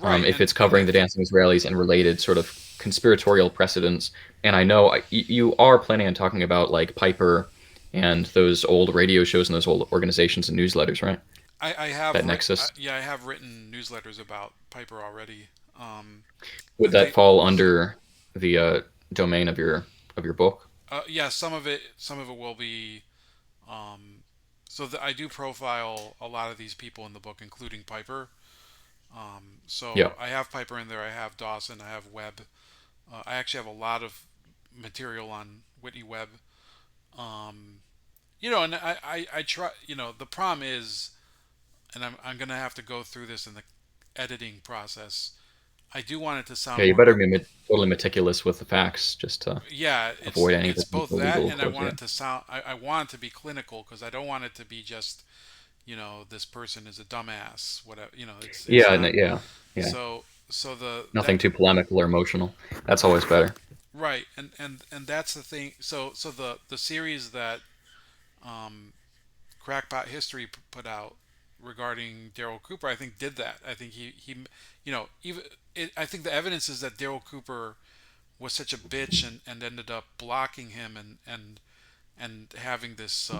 Right, if it's and covering the dancing Israelis and related sort of conspiratorial precedents. And I know you are planning on talking about like Piper and those old radio shows and those old organizations and newsletters, right? I have That written nexus. yeah, I have written newsletters about Piper already. Um, Would and that they fall under the domain of your book? yeah, some of it will be um, I do profile a lot of these people in the book, including Piper. Yeah. So I have Piper in there. I have Dawson. I have Webb. I actually have a lot of material on Whitney Webb. Um, and I try. The problem is, and I'm gonna have to go through this in the editing process. I do want it to Yeah, sound you more. better be totally meticulous with the facts just to Yeah, avoid any it's both potential that, legal and I clips. want Yeah. it to sound. I want it to be clinical because I don't want it to be just this person is a dumbass. Whatever. It's Yeah, not. yeah, yeah. So the that Nothing too polemical or emotional. That's always better. right, and that's the thing. So the series that um, Crackpot History put out regarding Daryl Cooper, I think did that. I think he even I think the evidence is that Daryl Cooper was such a bitch and ended up blocking him and having this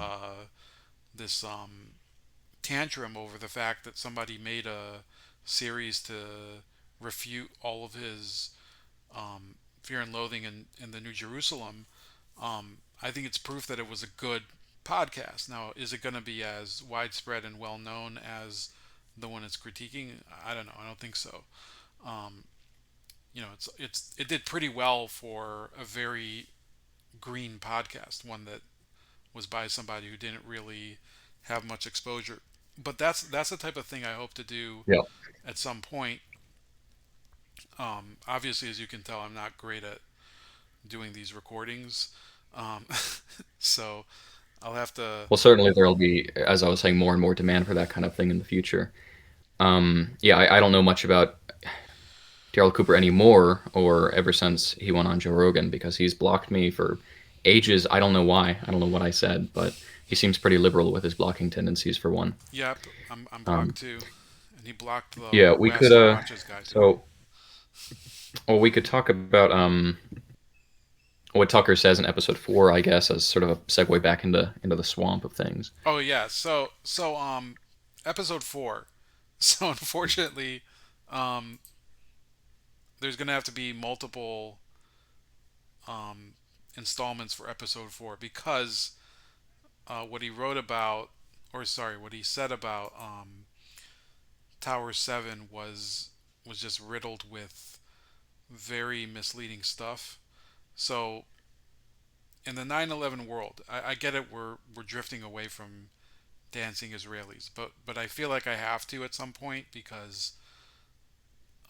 tantrum over the fact that somebody made a series to refute all of his Fear and Loathing in the New Jerusalem. I think it's proof that it was a good podcast. Now, is it going to be as widespread and well known as the one it's critiquing? I don't know. I don't think so. Um, it did pretty well for a very green podcast, one that was by somebody who didn't really have much exposure. But that's the type of thing I hope to do Yeah. at some point. Obviously, as you can tell, I'm not great at doing these recordings. Um, so I'll have to. Well, certainly there'll be, as I was saying, more and more demand for that kind of thing in the future. Yeah, I don't know much about Daryl Cooper anymore, or ever since he went on Joe Rogan, because he's blocked me for ages. I don't know why. I don't know what I said, but he seems pretty liberal with his blocking tendencies, for one. Yep, I'm blocked Um, too, and he blocked the yeah, we could. West Watches guy too. So, well, we could talk about what Tucker says in episode 4, I guess, as sort of a segue back into the swamp of things. Oh yeah, episode 4. So unfortunately, um, there's gonna have to be multiple um, installments for episode 4 because what he wrote about, or sorry, what he said about Tower 7 was just riddled with very misleading stuff. So in the 9/11 world, I get it. We're drifting away from dancing Israelis, but I feel like I have to at some point because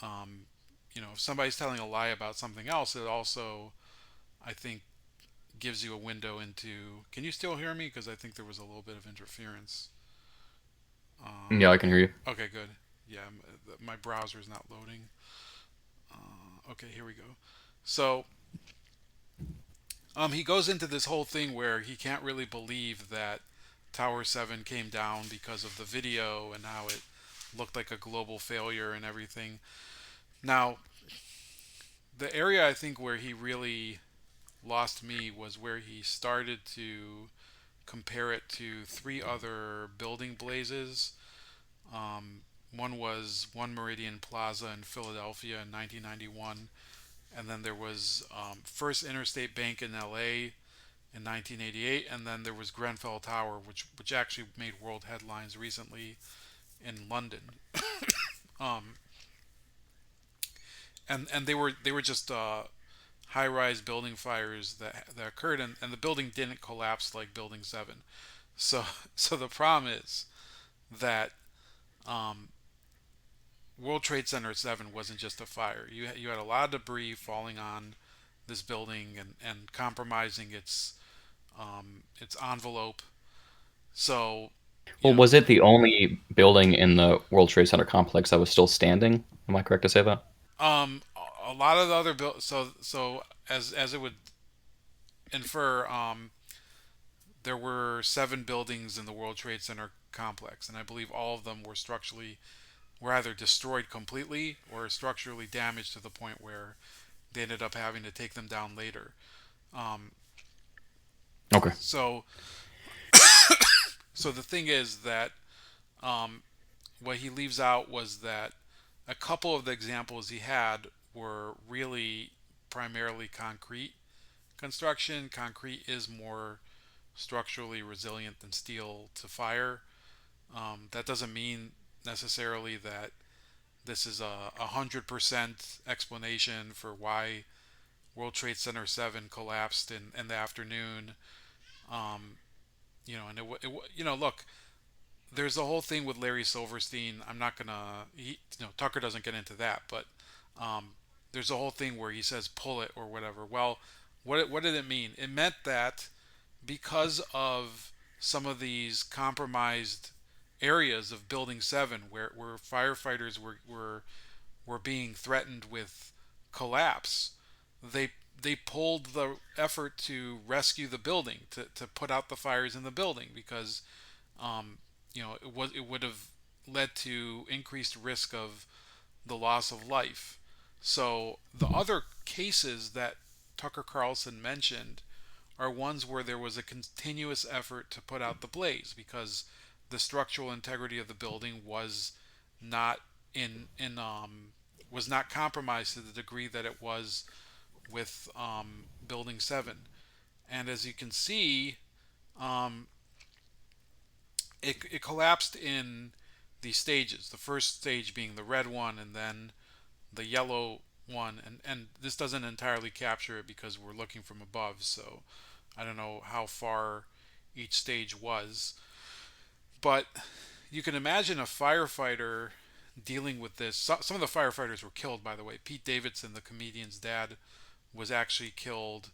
um, if somebody's telling a lie about something else, it also I think gives you a window into. Can you still hear me? Because I think there was a little bit of interference. Yeah, I can hear you. Okay, good. Yeah, my browser is not loading. Okay, here we go. So he goes into this whole thing where he can't really believe that Tower 7 came down because of the video and how it looked like a global failure and everything. Now, the area I think where he really lost me was where he started to compare it to three other building blazes. Um, One was One Meridian Plaza in Philadelphia in 1991, and then there was First Interstate Bank in LA in 1988, and then there was Grenfell Tower, which actually made world headlines recently in London. Um, and they were just high-rise building fires that occurred, and the building didn't collapse like Building 7. So so the problem is that um, World Trade Center 7 wasn't just a fire. You had a lot of debris falling on this building and compromising its envelope. So, you Well, know, was it the only building in the World Trade Center complex that was still standing? Am I correct to say that? a lot of the other so as it would infer, there were 7 buildings in the World Trade Center complex, and I believe all of them were either destroyed completely or structurally damaged to the point where they ended up having to take them down later. Um, Okay. so so the thing is that um, what he leaves out was that a couple of the examples he had were really primarily concrete construction. Concrete is more structurally resilient than steel to fire. That doesn't mean necessarily that this is a 100% explanation for why World Trade Center 7 collapsed in the afternoon. Um, and look, there's the whole thing with Larry Silverstein. I'm not gonna, Tucker doesn't get into that, but um, there's a whole thing where he says pull it or whatever. Well, what did it mean? It meant that because of some of these compromised areas of Building 7 where firefighters were being threatened with collapse, they they pulled the effort to rescue the building, to put out the fires in the building because um, it would have led to increased risk of the loss of life. So the other cases that Tucker Carlson mentioned are ones where there was a continuous effort to put out the blaze because the structural integrity of the building not in was not compromised to the degree that it was with Building 7. And as you can see, um, it collapsed in these stages. The first stage being the red one, and then the yellow one. And this doesn't entirely capture it because we're looking from above. So I don't know how far each stage was. But you can imagine a firefighter dealing with this. Some of the firefighters were killed, by the way. Pete Davidson, the comedian's dad, was actually killed.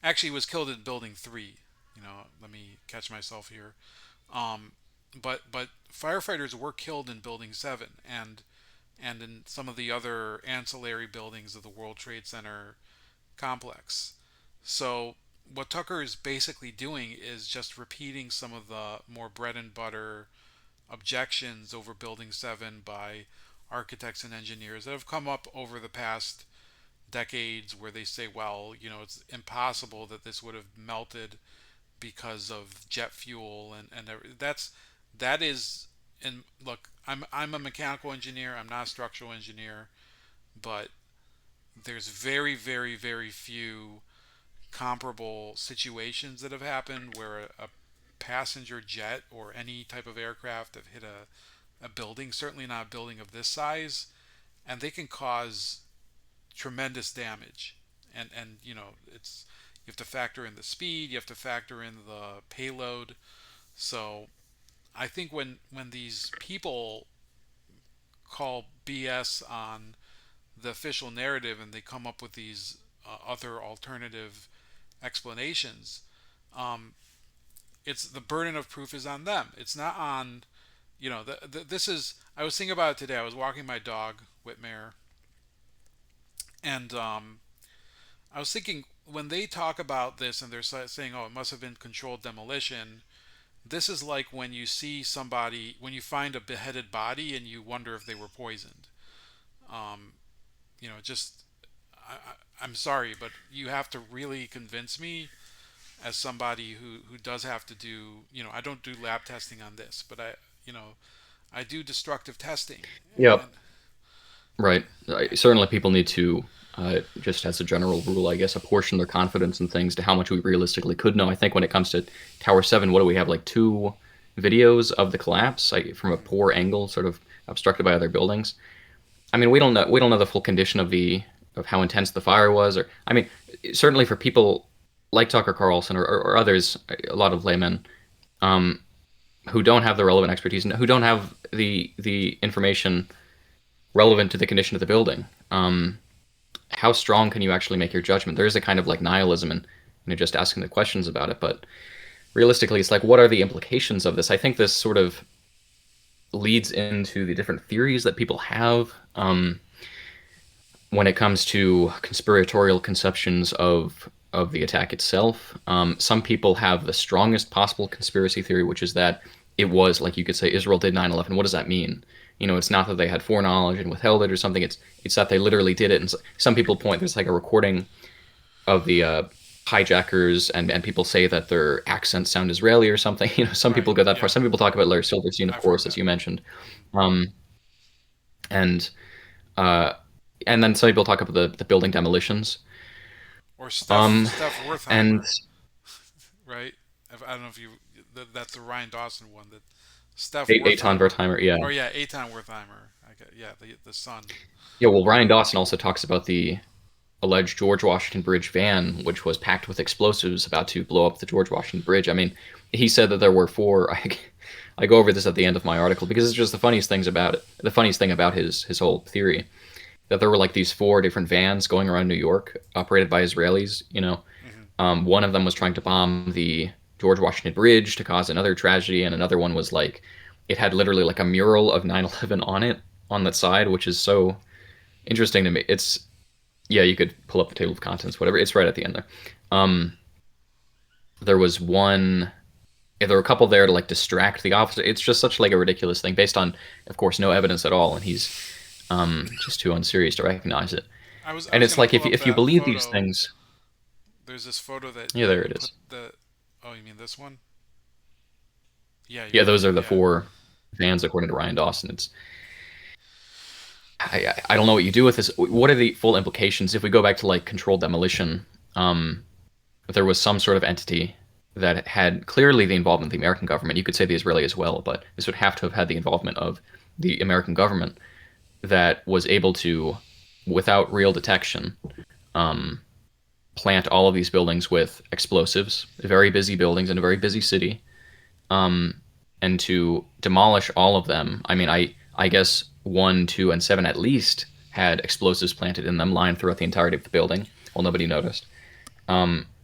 Actually, he was killed in Building 3. Let me catch myself here. Um, but firefighters were killed in Building 7 and in some of the other ancillary buildings of the World Trade Center complex. So what Tucker is basically doing is just repeating some of the more bread and butter objections over Building 7 by architects and engineers that have come up over the past decades where they say, well, it's impossible that this would have melted because of jet fuel and that is. And look, I'm a mechanical engineer. I'm not a structural engineer, but there's very, very, very few comparable situations that have happened where a passenger jet or any type of aircraft have hit a building, certainly not a building of this size, and they can cause tremendous damage. And it's, you have to factor in the speed, you have to factor in the payload. So I think when these people call BS on the official narrative and they come up with these other alternative explanations, um, it's the burden of proof is on them. It's not on, this is. I was thinking about it today. I was walking my dog, Wittmayer, and I was thinking when they talk about this and they're saying, "Oh, it must have been controlled demolition." This is like when you see somebody, when you find a beheaded body and you wonder if they were poisoned. Um, just I'm sorry, but you have to really convince me as somebody who does have to do. I don't do lab testing on this, but I do destructive testing, Yep. and Right. Certainly, people need to, just as a general rule, I guess, apportion their confidence in things to how much we realistically could know. I think when it comes to Tower 7, what do we have? Like two videos of the collapse from a poor angle, sort of obstructed by other buildings. I mean, we don't know the full condition of how intense the fire was, or I mean, certainly for people like Tucker Carlson or others, a lot of laymen, um, who don't have the relevant expertise and who don't have the information relevant to the condition of the building. How strong can you actually make your judgment? There is a kind of like nihilism in just asking the questions about it, but realistically, it's like, what are the implications of this? I think this sort of leads into the different theories that people have when it comes to conspiratorial conceptions of the attack itself. Some people have the strongest possible conspiracy theory, which is that it was, like you could say, Israel did 9/11. What does that mean? it's not that they had foreknowledge and withheld it or something. It's that they literally did it. And some people point there's like a recording of the hijackers, and people say that their accents sound Israeli or something. Some Right. people go that far. Yeah. Some people talk about Larry Silverstein, of I've heard course, as that. you mentioned, Hmm. um, and uh, and then some people talk about the building demolitions. Or Um, Steph and Wertheimer, right? I don't know if you that's the Ryan Dawson one. That Steph Eitan Wertheimer, Wertheimer, yeah, or yeah, Eitan Wertheimer. I get, yeah, the son. yeah. Well, Ryan Dawson also talks about the alleged George Washington Bridge van, which was packed with explosives about to blow up the George Washington Bridge. I mean, he said that there were four. I go over this at the end of my article because it's just the funniest things about it. The funniest thing about his whole theory that there were like these four different vans going around New York, operated by Israelis. Hmm. One of them was trying to bomb the George Washington Bridge to cause another tragedy, and another one was like it had literally like a mural of 9/11 on it on that side, which is so interesting to me. It's Yeah, you could pull up the table of contents, whatever. It's right at the end there. Um, there was one. Yeah, there were a couple there to like distract the officer. It's just such like a ridiculous thing based on, of course, no evidence at all, and he's just too unserious to recognize it. I And was it's gonna like pull up if you that believe these photo. things, There's this photo yeah, that there you it put is. the. Oh, you mean this one? Yeah, you're Yeah, those right. are the Yeah. four vans according to Ryan Dawson. I don't know what you do with this. What are the full implications if we go back to like controlled demolition? Um, there was some sort of entity that had clearly the involvement of the American government. You could say the Israeli as well, but this would have to have had the involvement of the American government that was able to, without real detection, um, plant all of these buildings with explosives, very busy buildings in a very busy city, um, and to demolish all of them. I mean, I guess one, two, and seven at least had explosives planted in them, lined throughout the entirety of the building. Well, nobody noticed.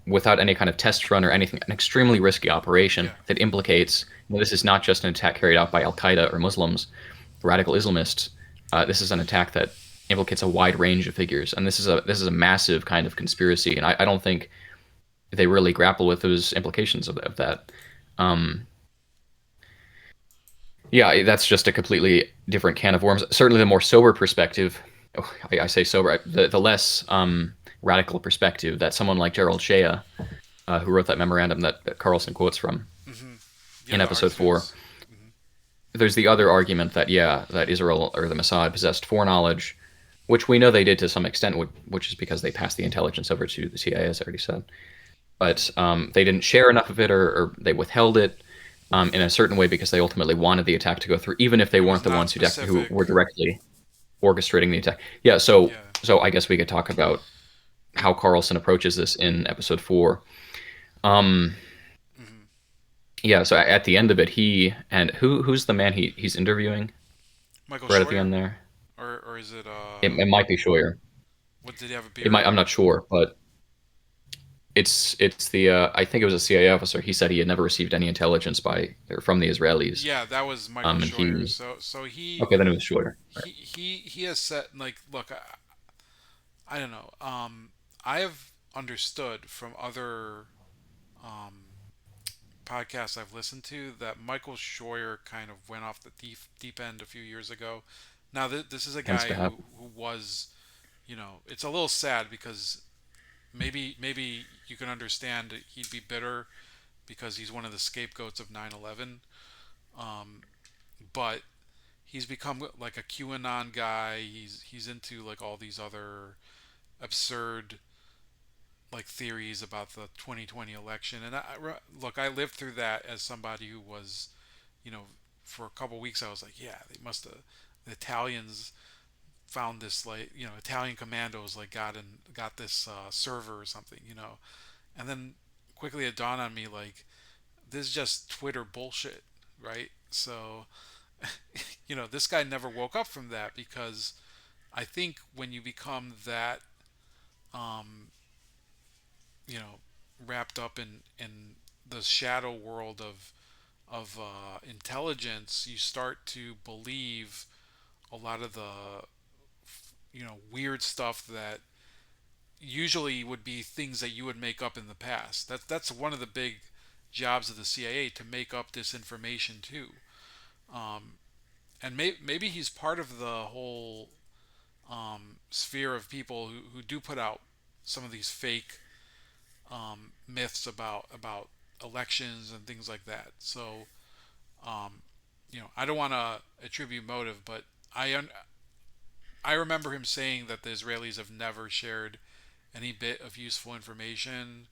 Without any kind of test run or anything, an extremely risky operation Yeah. that implicates this is not just an attack carried out by Al Qaeda or Muslims, radical Islamists. This is an attack that implicates a wide range of figures, and this is a massive kind of conspiracy. And I don't think they really grapple with those implications of that. Um, yeah, that's just a completely different can of worms. Certainly, the more sober perspective, I say sober, the less radical perspective that someone like Gerald Shea, who wrote that memorandum that Carlson quotes from Hmm. Yeah, in the episode four. R2s. Hmm. There's the other argument that yeah, that Israel or the Mossad possessed foreknowledge, which we know they did to some extent, which is because they passed the intelligence over to the CIA, as I already said. But Hmm. they didn't share enough of it, or they withheld it in a certain way because they ultimately wanted the attack to go through, even if they It was weren't the not ones who specific. were directly orchestrating the attack. Yeah, Yeah. so I guess we could talk about how Carlson approaches this in episode four. Um, Hmm. yeah, so at the end of it, he and who's the man he's interviewing Michael right at the Scheuer, end there. or is it It might be Scheuer. what, did he have a It might. beard? I'm not sure, but it's the I think it was a CIA officer. He said he had never received any intelligence by or from the Israelis. Yeah, that was Michael And Scheuer. he So okay, then it was Scheuer. he has said, like, look, I don't know. I have understood from other um podcasts I've listened to that Michael Scheuer kind of went off the deep end a few years ago. Now this is a Tends guy to happen. who was, it's a little sad because maybe you can understand he'd be bitter because he's one of the scapegoats of 9/11. Um, but he's become like a QAnon guy. He's into like all these other absurd like theories about the 2020 election. And look, I lived through that as somebody who was, you know, for a couple weeks I was like, yeah, they must have the Italians found this, like, Italian commandos like got this server or something, and then quickly it dawned on me like this is just Twitter bullshit, right? So this guy never woke up from that because I think when you become that, um, you know, wrapped up in the shadow world of intelligence, you start to believe a lot of the weird stuff that usually would be things that you would make up in the past. That's one of the big jobs of the CIA, to make up this information too. Um, and maybe he's part of the whole sphere of people who do put out some of these fake myths about elections and things like that. So um, I don't want to attribute motive, but I remember him saying that the Israelis have never shared any bit of useful information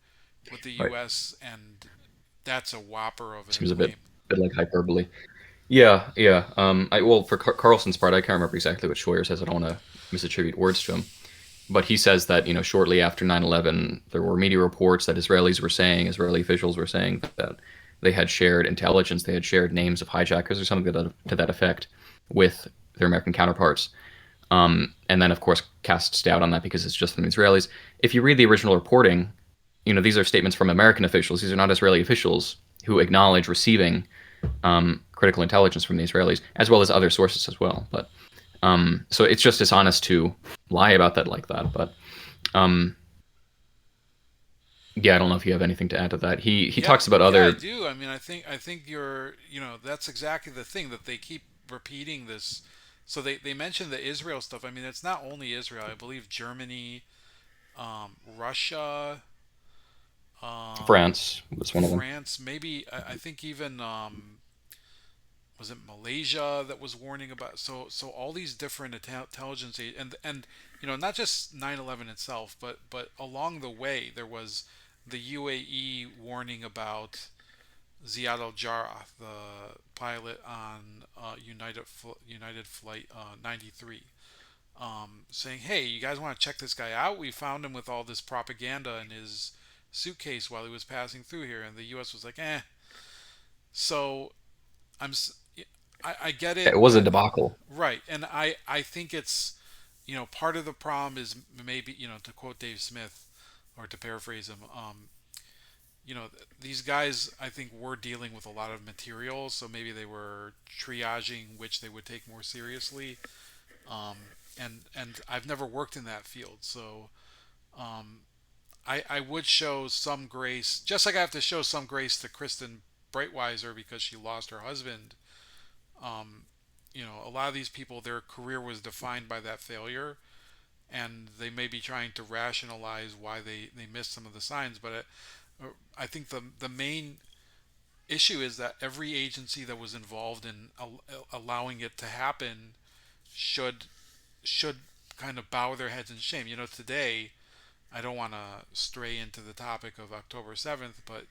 with the Right. U.S., and that's a whopper of a Seems a claim. bit like hyperbole. Yeah, yeah. Well, for Carlson's part, I can't remember exactly what Scheuer says. I don't want to misattribute words to him, but he says that shortly after 9/11, there were media reports that Israeli officials were saying that they had shared intelligence, they had shared names of hijackers or something to that effect with their American counterparts. And then, of course, casts doubt on that because it's just from the Israelis. If you read the original reporting, these are statements from American officials. These are not Israeli officials who acknowledge receiving critical intelligence from the Israelis, as well as other sources as well. But so it's just dishonest to lie about that like that. But um, yeah, I don't know if you have anything to add to that. He Yeah, talks about yeah, I other do. I mean, I think you're, that's exactly the thing that they keep repeating this. So they mention the Israel stuff. I mean, it's not only Israel. I believe Germany, Russia, France was one of them. France, maybe I think even was it Malaysia that was warning about. So all these different intelligence and not just 9/11 itself, but along the way there was the UAE warning about Ziad Al Jarrah, the pilot on United Flight 93, saying, "Hey, you guys want to check this guy out? We found him with all this propaganda in his suitcase while he was passing through here." And the U.S. was like, "Eh." So I'm, I get It it was a with debacle. right, and I think it's part of the problem is maybe to quote Dave Smith or to paraphrase him, these guys I think were dealing with a lot of material, so maybe they were triaging which they would take more seriously. Um, and I've never worked in that field, so um, I would show some grace, just like I have to show some grace to Kristen Breitweiser because she lost her husband. Um, a lot of these people, their career was defined by that failure, and they may be trying to rationalize why they missed some of the signs. But I think the main issue is that every agency that was involved in allowing it to happen should should kind of bow their heads in shame. Today I don't want to stray into the topic of October 7th, but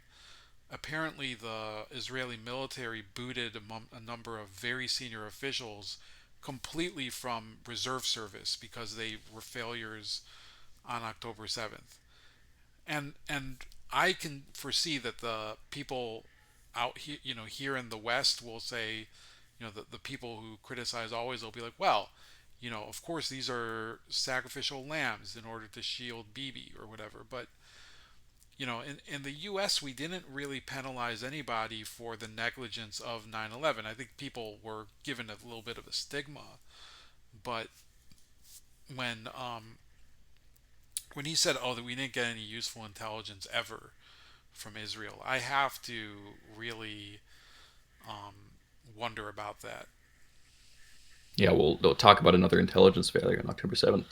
apparently the Israeli military booted a number of very senior officials completely from reserve service because they were failures on October 7th. And I can foresee that the people out here, here in the West will say, the people who criticize always will be like, well, of course these are sacrificial lambs in order to shield Bibi or whatever. But in the U.S., we didn't really penalize anybody for the negligence of 9/11. I think people were given a little bit of a stigma, but when um, when he said, "Oh, that we didn't get any useful intelligence ever from Israel," I have to really um, wonder about that. Yeah, we'll talk about another intelligence failure on October 7th.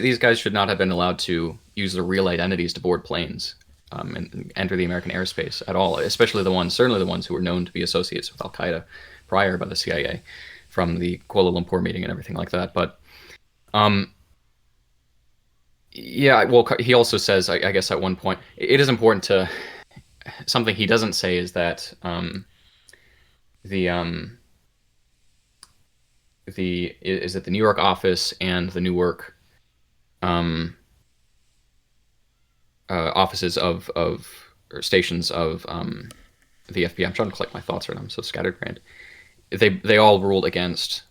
These guys should not have been allowed to use their real identities to board planes and enter the American airspace at all, especially certainly the ones who were known to be associates with Al Qaeda prior by the CIA from the Kuala Lumpur meeting and everything like that. But um, yeah, well, he also says, I guess at one point, it is important to something he doesn't say is that the the New York office and the Newark um, offices of or stations of the FBI. I'm trying to collect my thoughts right now. I'm so scatterbrained. They all ruled against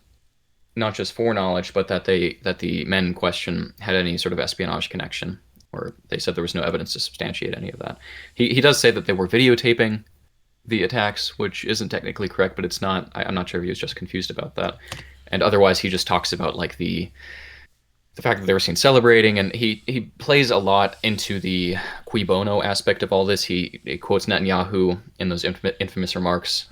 not just foreknowledge, but that the men in question had any sort of espionage connection, or they said there was no evidence to substantiate any of that. He does say that they were videotaping the attacks, which isn't technically correct, but it's not. I'm not sure if he was just confused about that. And otherwise, he just talks about like the fact that they were seen celebrating, and he plays a lot into the cui bono aspect of all this. He quotes Netanyahu in those infamous remarks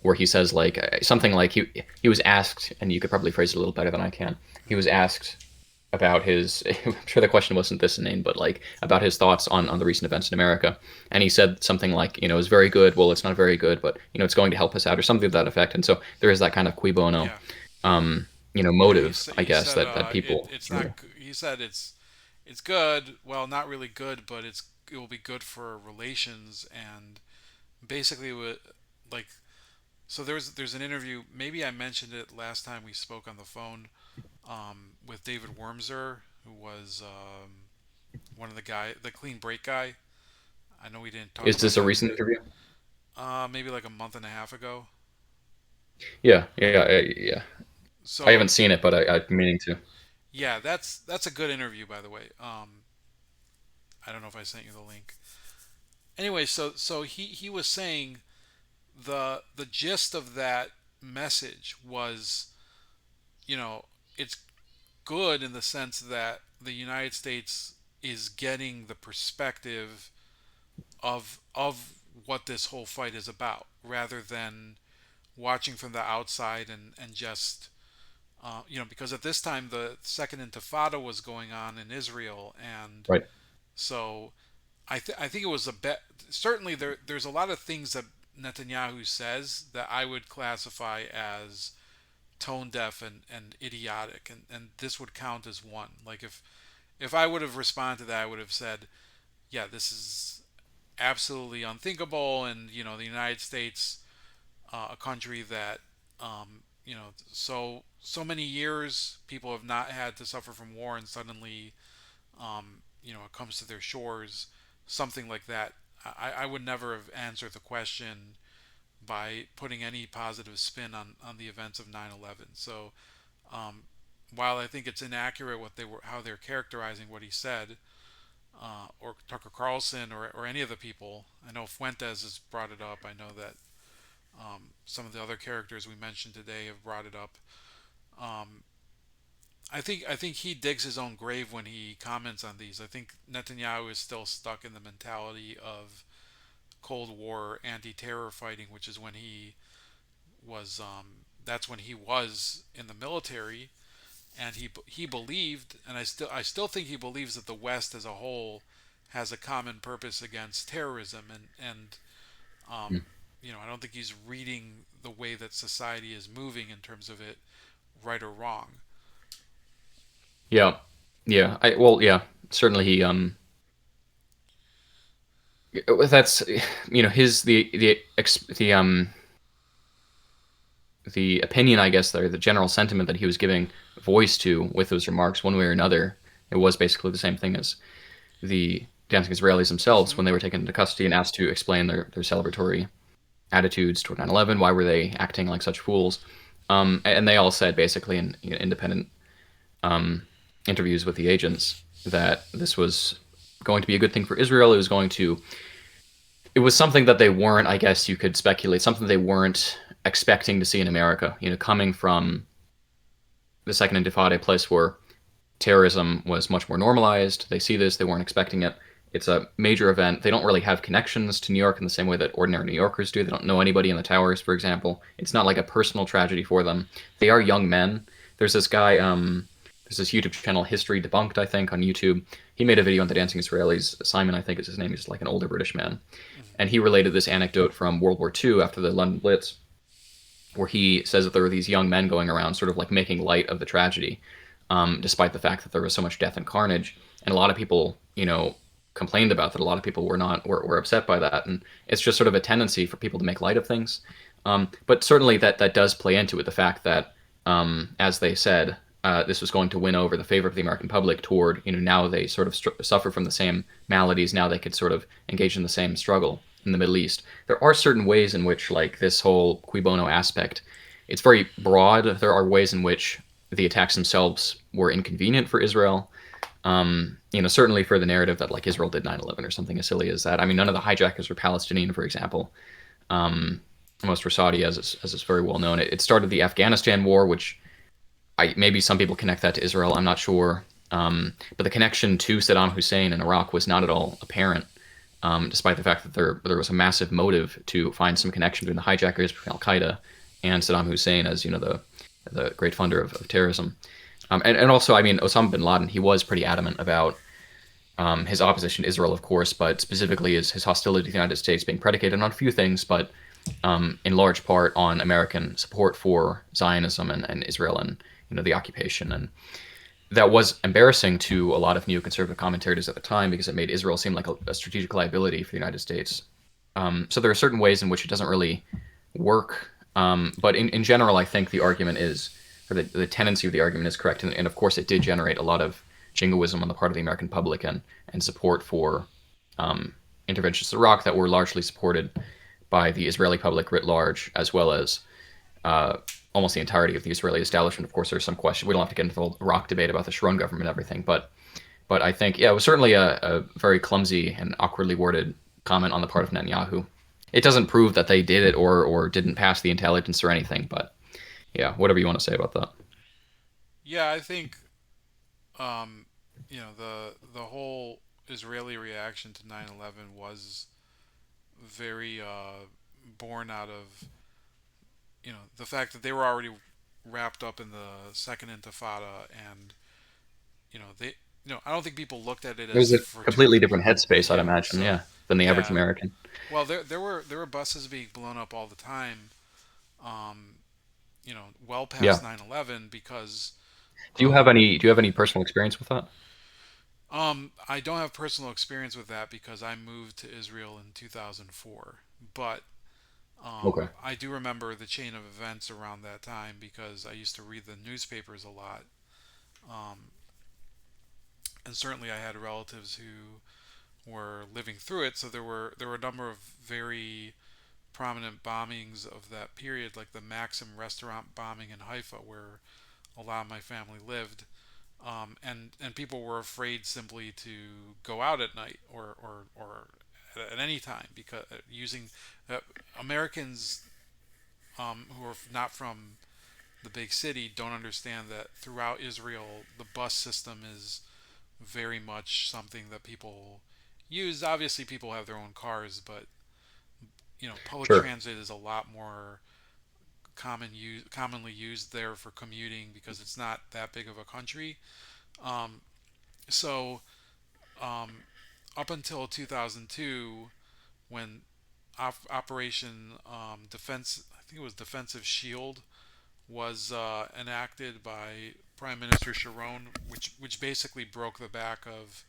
where he says like something like he was asked, and you could probably phrase it a little better than I can. He was asked about his I'm sure the question wasn't this inane, but like about his thoughts on the recent events in America. And he said something like, it's very good. Well, it's not very good, but it's going to help us out or something to that effect. And so there is that kind of cui bono, Yeah. Yeah, motive, I he guess, said that people. it's not. He said it's good. Well, not really good, but it will be good for relations. And basically, what like so there's an interview. Maybe I mentioned it last time we spoke on the phone with David Wormser, who was one of the clean break guy. I know we didn't talk Is about this a that. recent interview? Maybe like a month and a half ago. Yeah, yeah. I So haven't seen it, but I'm meaning to. yeah, that's a good interview, by the way. I don't know if I sent you the link. Anyway, so he was saying the gist of that message was, you know, it's good in the sense that the United States is getting the perspective of what this whole fight is about, rather than watching from the outside and just because at this time the second Intifada was going on in Israel, and Right. so I think it was a bet. Certainly, there's a lot of things that Netanyahu says that I would classify as tone deaf and idiotic, and this would count as one. Like if I would have responded to that, I would have said, yeah, this is absolutely unthinkable, and the United States, a country that so many years people have not had to suffer from war, and suddenly it comes to their shores, something like that. I would never have answered the question by putting any positive spin on the events of 9/11. So um, while I think it's inaccurate how they're characterizing what he said, or Tucker Carlson, or any of the people, I know Fuentes has brought it up. I know that some of the other characters we mentioned today have brought it up. Um, I think he digs his own grave when he comments on these. I think Netanyahu is still stuck in the mentality of Cold War anti-terror fighting, which is when he was. That's when he was in the military, and he believed, and I still think he believes that the West as a whole has a common purpose against terrorism, and Mm. um, I don't think he's reading the way that society is moving in terms of it right or wrong. Yeah, yeah. Well, yeah. Certainly, he that's his the opinion, I guess, there, the general sentiment that he was giving voice to with those remarks, one way or another, it was basically the same thing as the dancing Israelis themselves Mm-hmm. when they were taken into custody and asked to explain their celebratory attitudes toward 9/11. Why were they acting like such fools? And they all said basically in independent um, interviews with the agents that this was going to be a good thing for Israel. It was something that they weren't, I guess you could speculate, something they weren't expecting to see in America. Coming from the Second Intifada, a place where terrorism was much more normalized. They see this, they weren't expecting it. It's a major event. They don't really have connections to New York in the same way that ordinary New Yorkers do. They don't know anybody in the towers, for example. It's not like a personal tragedy for them. They are young men. There's this guy, there's this YouTube channel, History Debunked, I think, on YouTube. He made a video on the Dancing Israelis. Simon, I think is his name. He's like an older British man. Mm-hmm. And he related this anecdote from World War II after the London Blitz, where he says that there were these young men going around sort of like making light of the tragedy, despite the fact that there was so much death and carnage. And a lot of people, complained about that. A lot of people were upset by that. And it's just sort of a tendency for people to make light of things. But certainly that does play into it, the fact that, as they said, this was going to win over the favor of the American public toward, now they sort of suffer from the same maladies. Now they could sort of engage in the same struggle in the Middle East. There are certain ways in which, like, this whole cui bono aspect, it's very broad. There are ways in which the attacks themselves were inconvenient for Israel. Certainly for the narrative that like Israel did 9/11 or something as silly as that. I mean, none of the hijackers were Palestinian, for example. Most were Saudi, as is very well known. It started the Afghanistan war, which maybe some people connect that to Israel. I'm not sure. But the connection to Saddam Hussein in Iraq was not at all apparent. despite the fact that there was a massive motive to find some connection between the hijackers, between Al Qaeda, and Saddam Hussein as the great funder of terrorism. And also, I mean, Osama bin Laden, he was pretty adamant about his opposition to Israel, of course, but specifically his hostility to the United States being predicated on a few things, but in large part on American support for Zionism and Israel and the occupation. And that was embarrassing to a lot of neoconservative commentators at the time because it made Israel seem like a strategic liability for the United States. So there are certain ways in which it doesn't really work. But in general, I think the argument is, or the tendency of the argument is correct. And of course, it did generate a lot of jingoism on the part of the American public and support for interventions in Iraq that were largely supported by the Israeli public writ large, as well as almost the entirety of the Israeli establishment. Of course, there's some question. We don't have to get into the whole Iraq debate about the Sharon government and everything, but I think yeah, it was certainly a very clumsy and awkwardly worded comment on the part of Netanyahu. It doesn't prove that they did it or didn't pass the intelligence or anything, but yeah, whatever you want to say about that. Yeah, I think um, the whole Israeli reaction to 9/11 was very born out of the fact that they were already wrapped up in the second Intifada, and they I don't think people looked at it It as was a completely fortuitous. different headspace, I'd Yeah, imagine, so yeah, than the average yeah, American. well there were buses being blown up all the time, um, well Yeah. past 9/11 because um, Do you have any personal experience with that? I don't have personal experience with that because I moved to Israel in 2004, but Okay. I do remember the chain of events around that time because I used to read the newspapers a lot. Um, and certainly I had relatives who were living through it, so there were a number of very prominent bombings of that period, like the Maxim restaurant bombing in Haifa, where a lot of my family lived, and people were afraid simply to go out at night or at any time because using uh, Americans who are not from the big city don't understand that throughout Israel the bus system is very much something that people use. Obviously, people have their own cars, but public Sure. transit is a lot more commonly used there for commuting because it's not that big of a country. Um, so um, up until 2002, when Operation Defense, I think it was Defensive Shield, was enacted by Prime Minister Sharon, which basically broke the back of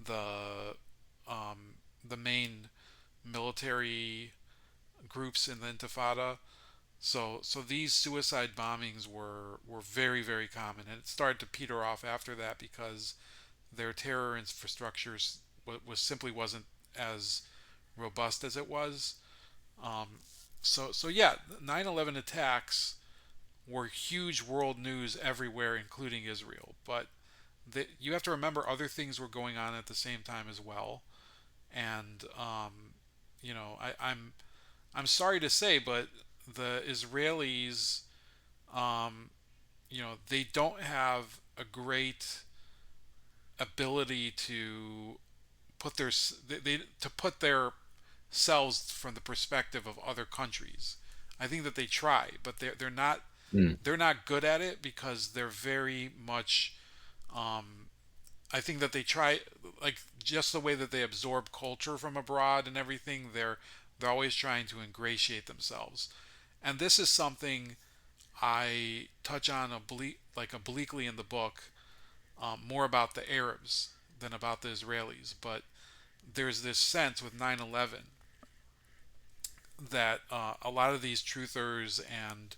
the the main military groups in the Intifada. So these suicide bombings were very very common, and it started to peter off after that because their terror infrastructures was simply wasn't as robust as it was. Um, so yeah, 9/11 attacks were huge world news everywhere, including Israel. But you have to remember other things were going on at the same time as well. And I'm sorry to say, but the Israelis, they don't have a great ability to put to put their selves from the perspective of other countries. I think that they try, but Mm, they're not good at it because they're very much. I think that they try, like, just the way that they absorb culture from abroad and everything. They're always trying to ingratiate themselves, and this is something I touch on obliquely in the book, more about the Arabs than about the Israelis. But there's this sense with 9/11 that a lot of these truthers and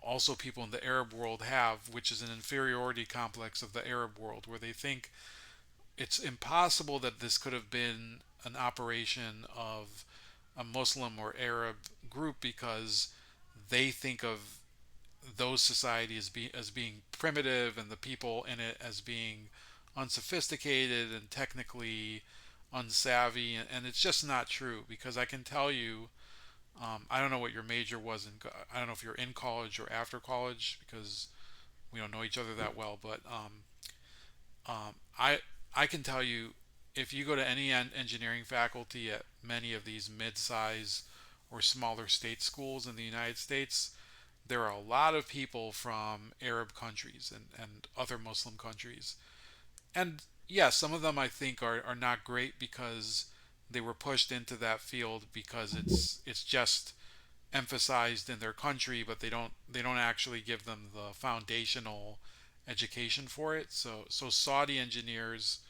also people in the Arab world have, which is an inferiority complex of the Arab world, where they think it's impossible that this could have been an operation of a Muslim or Arab group because they think of those societies as being primitive and the people in it as being unsophisticated and technically unsavvy, and it's just not true because I can tell you, I don't know what your major was I don't know if you're in college or after college because we don't know each other that well, but I can tell you if you go to any engineering faculty at many of these mid-size or smaller state schools in the United States, there are a lot of people from Arab countries and other Muslim countries. And yeah, some of them I think are not great because they were pushed into that field because it's just emphasized in their country, but they don't actually give them the foundational education for it. So Saudi engineers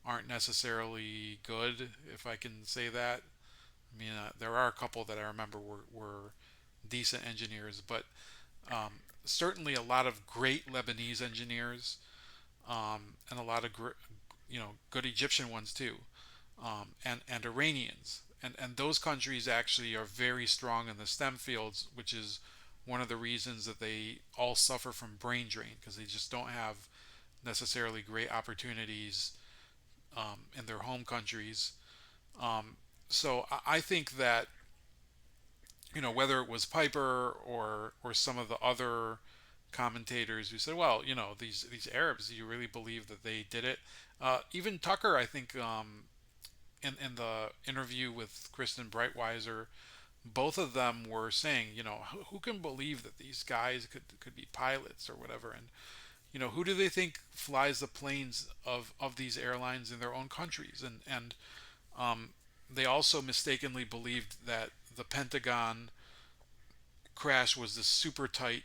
aren't necessarily good, if I can say that. I mean, there are a couple that I remember were decent engineers, but certainly a lot of great Lebanese engineers, and a lot of good Egyptian ones too, and Iranians, and those countries actually are very strong in the STEM fields, which is one of the reasons that they all suffer from brain drain because they just don't have necessarily great opportunities in their home countries. Um, so I think that whether it was Piper or some of the other commentators who said, well, these Arabs, do you really believe that they did it? Even Tucker, I think, in the interview with Kristen Breitweiser, both of them were saying, who can believe that these guys could be pilots or whatever, and who do they think flies the planes of these airlines in their own countries, and um, they also mistakenly believed that the Pentagon crash was this super tight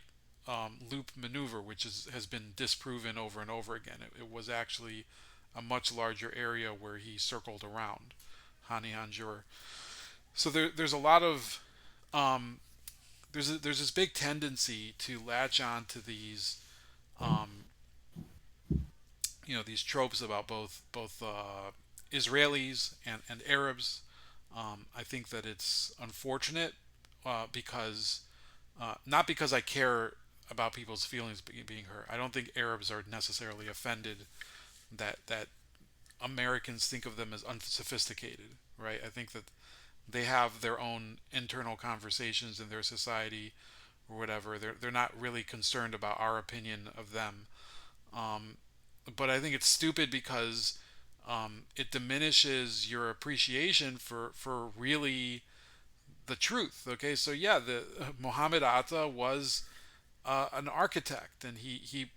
loop maneuver, which has been disproven over and over again. It was actually a much larger area where he circled around Hani Hanjour. So there's a lot of there's this big tendency to latch on to these um, these tropes about both Israelis and Arabs. I think that it's unfortunate because not because I care about people's feelings being hurt. I don't think Arabs are necessarily offended that Americans think of them as unsophisticated, right? I think that they have their own internal conversations in their society or whatever. They're not really concerned about our opinion of them. Um, but I think it's stupid because it diminishes your appreciation for really the truth. Okay, so yeah, the Mohammed Atta was an architect, and he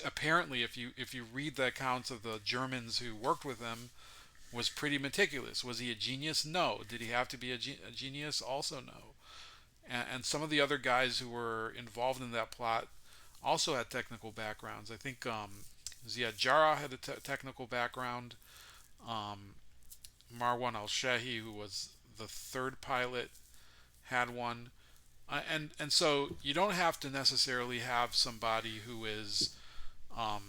apparently, if you read the accounts of the Germans who worked with him, was pretty meticulous. Was he a genius? No. Did he have to be a genius? Also no. And some of the other guys who were involved in that plot also had technical backgrounds. I think Ziad Jarrah had a technical background. Um, Marwan Al Shehi, who was the third pilot, had one. And so you don't have to necessarily have somebody who is a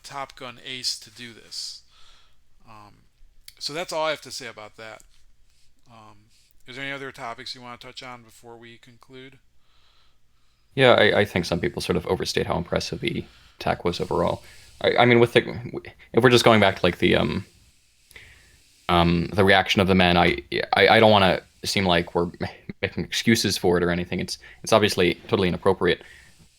Top Gun ace to do this. Um, so that's all I have to say about that. Is there any other topics you want to touch on before we conclude? Yeah, I think some people sort of overstate how impressive the attack was overall. I mean, with the if we're just going back to like the reaction of the men, I don't want to seem like we're making excuses for it or anything. It's obviously totally inappropriate,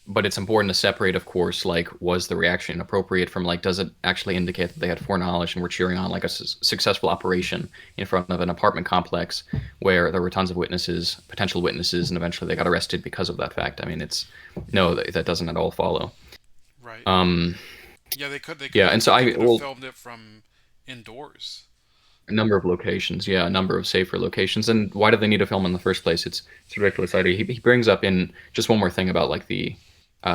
but it's important to separate, of course, like was the reaction inappropriate from like does it actually indicate that they had foreknowledge and were cheering on like a successful operation in front of an apartment complex where there were tons of witnesses, potential witnesses, and eventually they got arrested because of that fact. I mean, it's no, that doesn't at all follow. Right. Um, Yeah, they could yeah, have and so they I could have well, filmed it from indoors. a number of locations, yeah, a number of safer locations. And why do they need to film in the first place? It's a ridiculous idea. He brings up in just one more thing about like the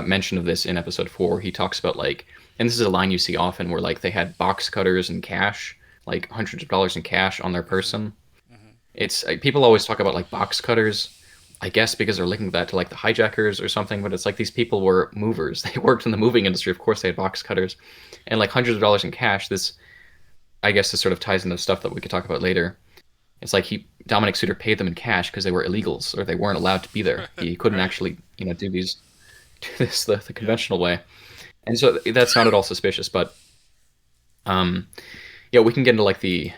mention of this in episode 4. He talks about like, and this is a line you see often where like they had box cutters and cash, like hundreds of dollars in cash on their Hmm. person. Hmm. It's people always talk about like box cutters. I guess because they're linking that to like the hijackers or something, but it's like these people were movers. They worked in the moving industry. Of course, they had box cutters, and like hundreds of dollars in cash. This I guess this sort of ties into stuff that we could talk about later. It's like Dominic Suter paid them in cash because they were illegals or they weren't allowed to be there. He couldn't Right. actually, do this the Yeah. conventional way. And so that's not at all suspicious. But yeah, we can get into like the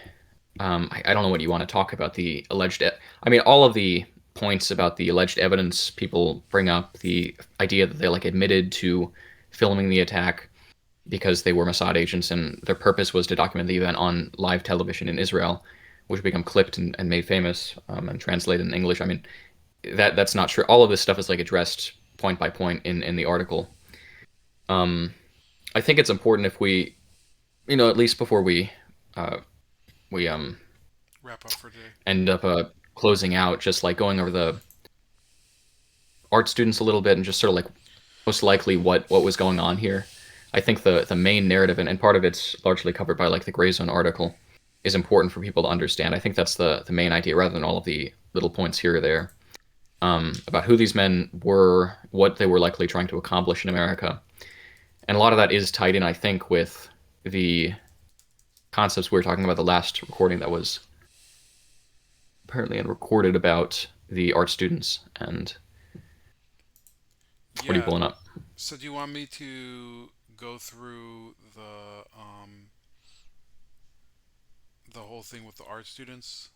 I don't know what you want to talk about the alleged. I mean, all of the points about the alleged evidence people bring up, the idea that they like admitted to filming the attack. because they were Mossad agents and their purpose was to document the event on live television in Israel, which become clipped and made famous and translated in English. I mean, that's not true. All of this stuff is like addressed point by point in the article. Um, I think it's important if we, at least before uh, we Wrap up for today. end up closing out, just like going over the art students a little bit and just sort of like most likely what was going on here. I think the main narrative and part of it's largely covered by like the Gray Zone article is important for people to understand. I think that's the main idea rather than all of the little points here or there about who these men were, what they were likely trying to accomplish in America, and a lot of that is tied in, I think, with the concepts we were talking about the last recording that was apparently unrecorded about the art students and what are you Yeah. pulling up? So do you want me to go through the whole thing with the art students?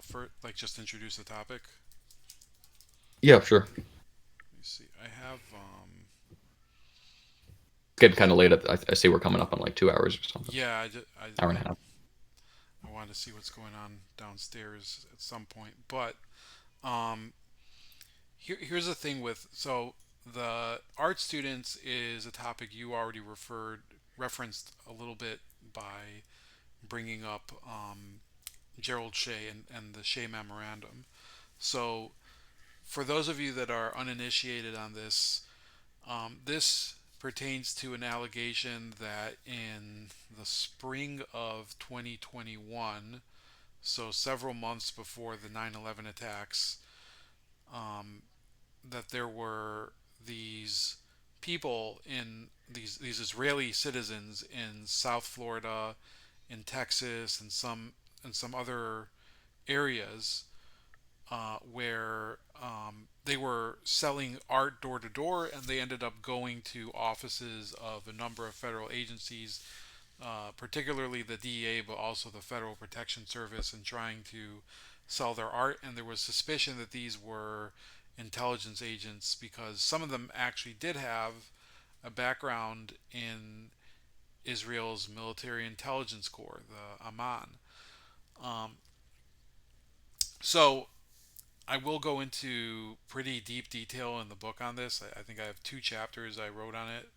For like just introduce the topic. Yeah, sure. Let me see. I have It's getting kind of late. I see we're coming up on like 2 hours or something, yeah, hour and a half. I wanted to see what's going on downstairs at some point. But um, here's the thing with so the art students is a topic you already referenced a little bit by bringing up Gerald Shea and the Shea Memorandum. So for those of you that are uninitiated on this, this pertains to an allegation that in the spring of 2021, so several months before the 9/11 attacks, um, that there were these people in these Israeli citizens in South Florida, in Texas, and some other areas where they were selling art door to door, and they ended up going to offices of a number of federal agencies, particularly the DEA, but also the Federal Protection Service, and trying to sell their art. And there was suspicion that these were intelligence agents because some of them actually did have a background in Israel's military intelligence corps, the Aman. Um, so I will go into pretty deep detail in the book on this. I think I have 2 chapters I wrote on it.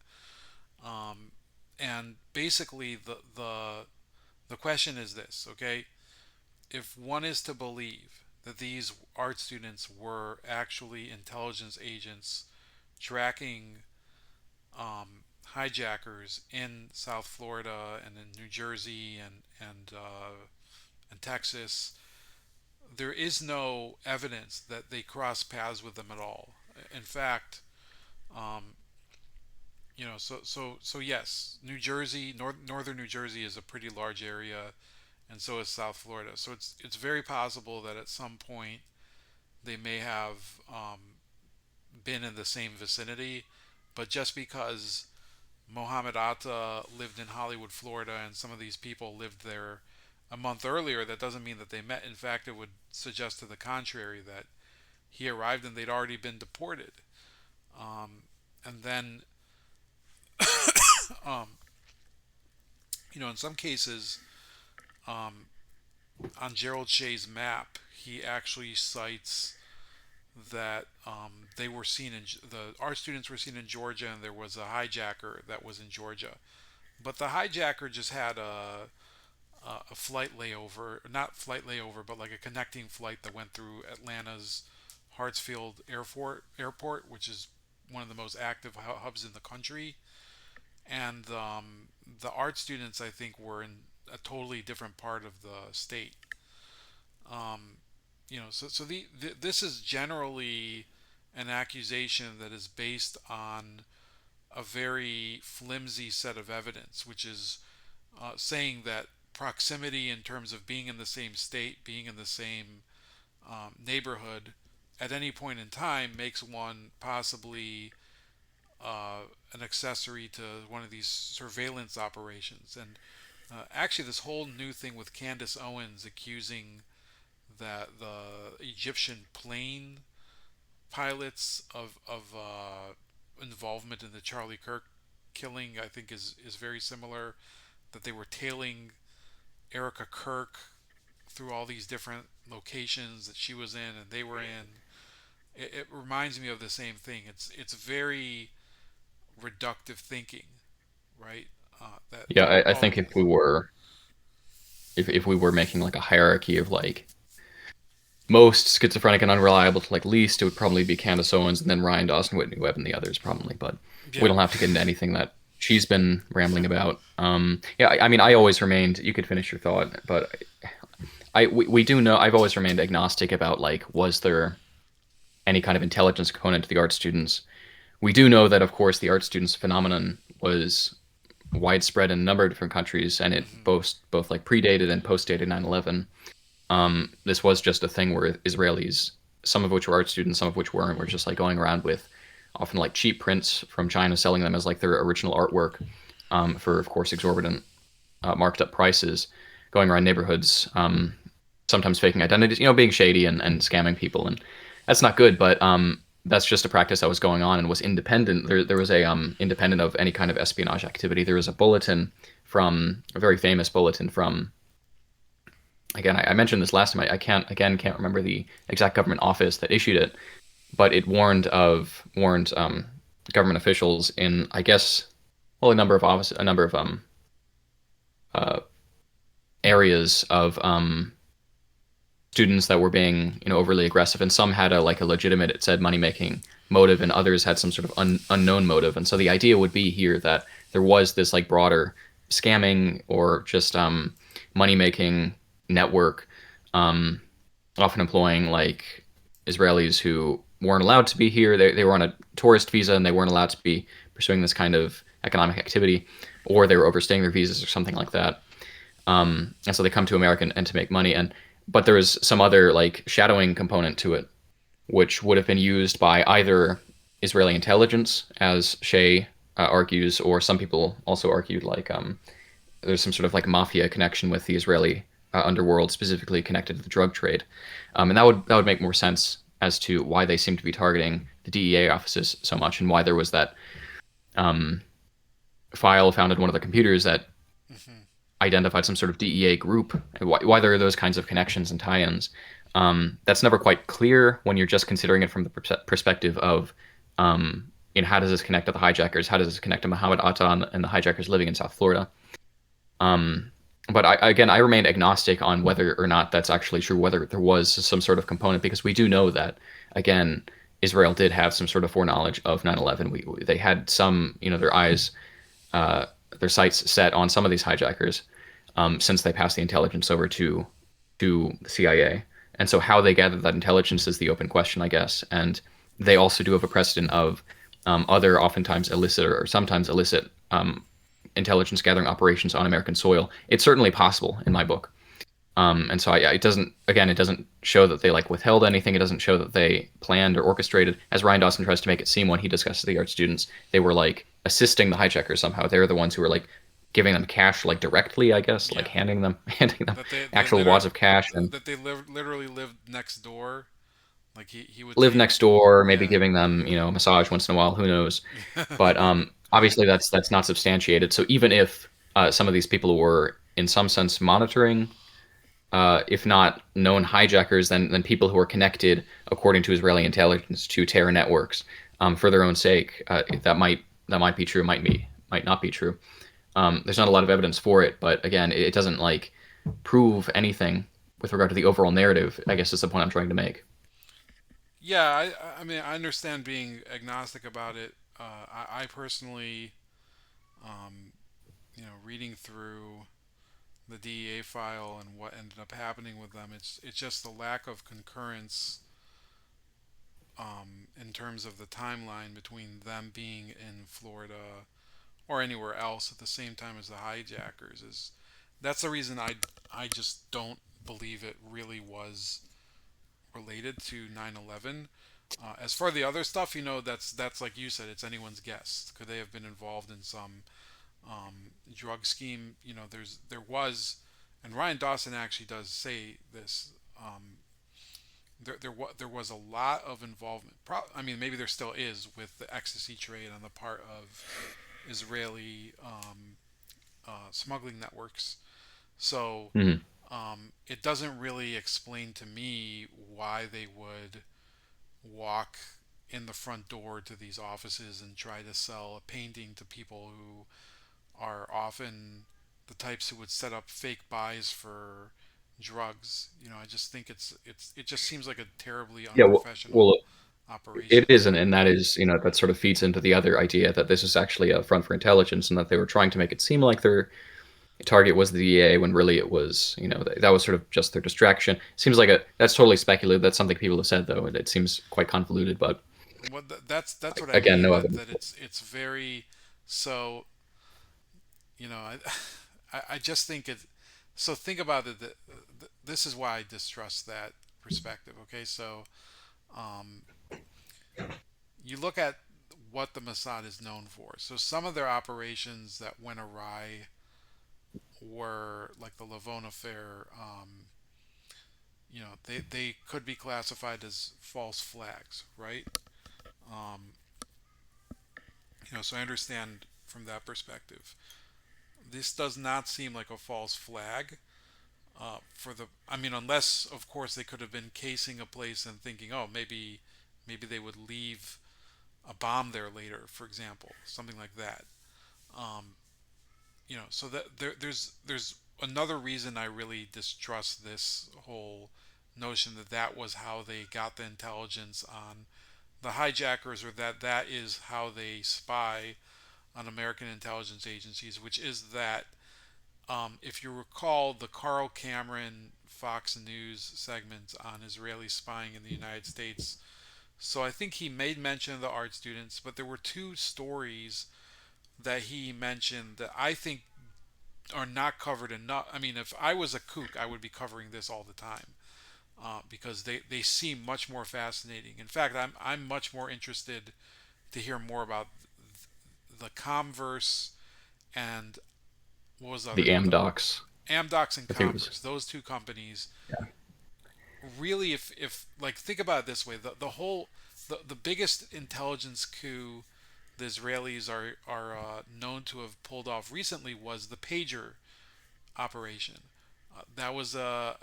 Um, and basically, the question is this, okay? If one is to believe that these art students were actually intelligence agents tracking hijackers in South Florida and in New Jersey and Texas, there is no evidence that they cross paths with them at all. In fact, um, so yes, New Jersey, northern New Jersey is a pretty large area, and so is South Florida. So it's very possible that at some point they may have been in the same vicinity, but just because Mohammed Atta lived in Hollywood, Florida, and some of these people lived there a month earlier, that doesn't mean that they met. In fact, it would suggest to the contrary that he arrived and they'd already been deported. And then, um, in some cases, um, on Gerald Shea's map, he actually cites that they were seen in the art students were seen in Georgia, and there was a hijacker that was in Georgia. But the hijacker just had a flight layover, not flight layover, but like a connecting flight that went through Atlanta's Hartsfield Airport, which is one of the most active hubs in the country. And the art students, I think, were in a totally different part of the state. Um, this is generally an accusation that is based on a very flimsy set of evidence, which is saying that proximity in terms of being in the same state, being in the same neighborhood at any point in time makes one possibly an accessory to one of these surveillance operations. And actually, this whole new thing with Candace Owens accusing that the Egyptian plane pilots of involvement in the Charlie Kirk killing, I think, is very similar. That they were tailing Erica Kirk through all these different locations that she was in and they were in. It reminds me of the same thing. It's very reductive thinking, right? Yeah, That I all think if we were making like a hierarchy of like most schizophrenic and unreliable to like least, it would probably be Candace Owens and then Ryan Dawson, Whitney Webb, and the others probably. But we yeah. don't have to get into anything that she's been rambling about. Yeah, I mean, I always remained. You could finish your thought, but we do know. I've always remained agnostic about like was there any kind of intelligence component to the art students. We do know that, of course, the art students phenomenon was widespread in a number of different countries, and it Hmm. both like predated and postdated 9/11. This was just a thing where Israelis, some of which were art students, some of which weren't, were just like going around with often like cheap prints from China, selling them as like their original artwork for, of course, exorbitant marked up prices, going around neighborhoods, sometimes faking identities, being shady and scamming people, and that's not good. But that's just a practice that was going on and was independent. There was a independent of any kind of espionage activity. There was a bulletin from a very famous bulletin from again, I mentioned this last time. I can't remember the exact government office that issued it, but it warned government officials in I guess a number of a number of uh, areas of students that were being overly aggressive, and some had a like a legitimate, it said, money making motive, and others had some sort of unknown motive. And so the idea would be here that there was this like broader scamming or just money making network, um, often employing like Israelis who weren't allowed to be here. They were on a tourist visa and they weren't allowed to be pursuing this kind of economic activity, or they were overstaying their visas or something like that. And so they come to America and to make money. And but there was some other like shadowing component to it, which would have been used by either Israeli intelligence, as Shea argues, or some people also argued like there's some sort of like mafia connection with the Israeli underworld, specifically connected to the drug trade, and that would make more sense as to why they seem to be targeting the DEA offices so much, and why there was that um, file found in one of the computers that Hmm. identified some sort of DEA group, and why there are those kinds of connections and tie-ins. That's never quite clear when you're just considering it from the perspective of, how does this connect to the hijackers? How does this connect to Muhammad Atta and the hijackers living in South Florida? Um, but again, I remain agnostic on whether or not that's actually true, whether there was some sort of component, because we do know that, again, Israel did have some sort of foreknowledge of 9/11. They had some, their eyes, uh, their sights set on some of these hijackers, since they passed the intelligence over to the CIA. And so how they gathered that intelligence is the open question, I guess. And they also do have a precedent of other, oftentimes illicit or sometimes illicit, intelligence gathering operations on American soil. It's certainly possible in my book. And so it doesn't, again, it doesn't show that they like withheld anything. It doesn't show that they planned or orchestrated, as Ryan Dawson tries to make it seem when he discusses the art students. They were like assisting the hijackers somehow. They're the ones who were like giving them cash, like directly, I guess, like Yeah. handing them That they actual wads of cash, and that they literally lived next door. Like he would live take. next door, maybe Yeah. giving them, a massage once in a while. Who knows? But Yeah. obviously that's not substantiated. So even if some of these people were in some sense monitoring, if not known hijackers, then people who are connected, according to Israeli intelligence, to terror networks for their own sake. That might be true, might not be true. There's not a lot of evidence for it, but again, it doesn't like prove anything with regard to the overall narrative. I guess is the point I'm trying to make. Yeah, I mean, I understand being agnostic about it. I personally, um, reading through the DEA file and what ended up happening with them, it's just the lack of concurrence, in terms of the timeline between them being in Florida or anywhere else at the same time as the hijackers. That's the reason I just don't believe it really was related to 9/11. As for the other stuff, that's like you said, it's anyone's guess. Could they have been involved in some drug scheme? There was, and Ryan Dawson actually does say this. There was a lot of involvement. I mean, maybe there still is with the ecstasy trade on the part of Israeli smuggling networks. So Mhm. it doesn't really explain to me why they would walk in the front door to these offices and try to sell a painting to people who are often the types who would set up fake buys for drugs. I just think it just seems like a terribly Yeah, unprofessional it operation. isn't, and that is, that sort of feeds into the other idea that this is actually a front for intelligence, and that they were trying to make it seem like their target was the DEA when really it was, that was sort of just their distraction. Seems like that's totally speculative. That's something people have said though, and it seems quite convoluted. But That's what I again, mean. no That evidence. that it's very so. You know, I I just think it. So think about it. This is why I distrust that perspective. Okay, so um, you look at what the Mossad is known for. So some of their operations that went awry were like the Lavon affair. They could be classified as false flags, right? Um, so I understand from that perspective. This does not seem like a false flag for the. I mean, unless of course they could have been casing a place and thinking, oh, maybe they would leave a bomb there later, for example, something like that. Um, so that there's another reason I really distrust this whole notion that that was how they got the intelligence on the hijackers, or that is how they spy on American intelligence agencies, which is that if you recall the Carl Cameron Fox News segment on Israeli spying in the United States. So I think he made mention of the art students, but there were two stories that he mentioned that I think are not covered enough. I mean, if I was a kook, I would be covering this all the time because they seem much more fascinating. In fact, I'm much more interested to hear more about the Comverse and what was the other The the Amdocs, Amdocs and I think it was. Converse, those two companies. Yeah. Really, if like think about it this way, the biggest intelligence coup the Israelis are known to have pulled off recently was the pager operation. That was a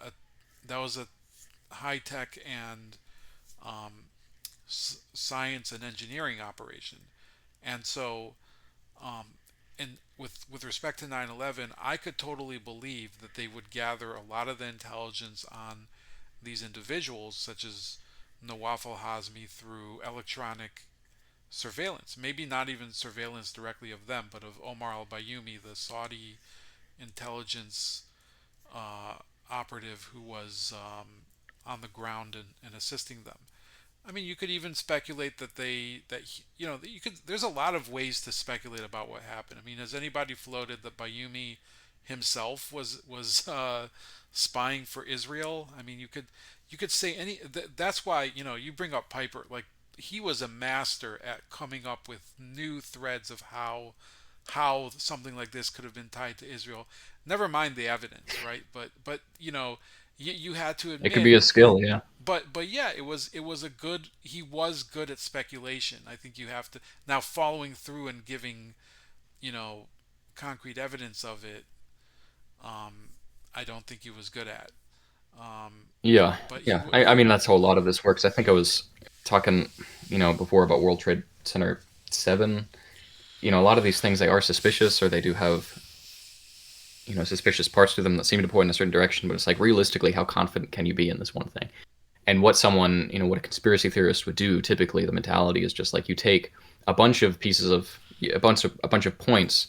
high tech and science and engineering operation, and so and with respect to 9/11, I could totally believe that they would gather a lot of the intelligence on these individuals, such as Nawaf al-Hazmi, through electronic surveillance. Maybe not even surveillance directly of them, but of Omar al-Bayoumi, the Saudi intelligence uh, operative who was on the ground and assisting them. I mean, you could even speculate that you could. There's a lot of ways to speculate about what happened. I mean, has anybody floated that Bayumi himself was spying for Israel? I mean, you could say that's why you bring up Piper. Like he was a master at coming up with new threads of how something like this could have been tied to Israel. Never mind the evidence, right? But you had to It could admit be a skill, yeah. but yeah, it was a good he was good at speculation. I think you have to now following through and giving, you know, concrete evidence of it. Um, I don't think he was good at. Yeah, But yeah. I mean, that's how a lot of this works. I think I was talking, before about World Trade Center 7. A lot of these things, they are suspicious, or they do have, suspicious parts to them that seem to point in a certain direction, but it's like, realistically, how confident can you be in this one thing? And what someone, what a conspiracy theorist would do, typically the mentality is just like, you take a bunch of pieces of a bunch of points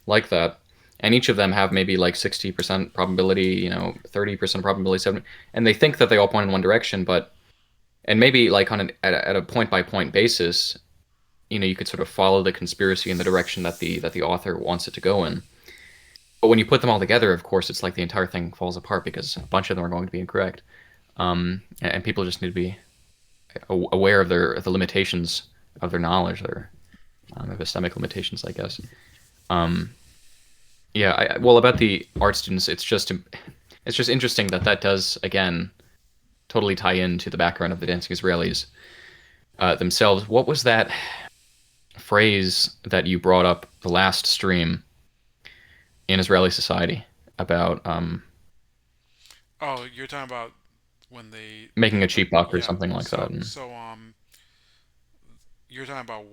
like that, and each of them have maybe like 60% probability, 30% probability, 70, and they think that they all point in one direction, but and maybe like at a point by point basis, you could sort of follow the conspiracy in the direction that the author wants it to go in. But when you put them all together, of course, it's like the entire thing falls apart because a bunch of them are going to be incorrect. And people just need to be aware of the limitations of their knowledge, their epistemic limitations, I guess. Um, yeah, well, about the art students, it's just interesting that does again totally tie into the background of the dancing Israelis themselves. What was that phrase that you brought up the last stream in Israeli society about Oh, you're talking about when they making a the cheap buck or yeah. something like that. And You're talking about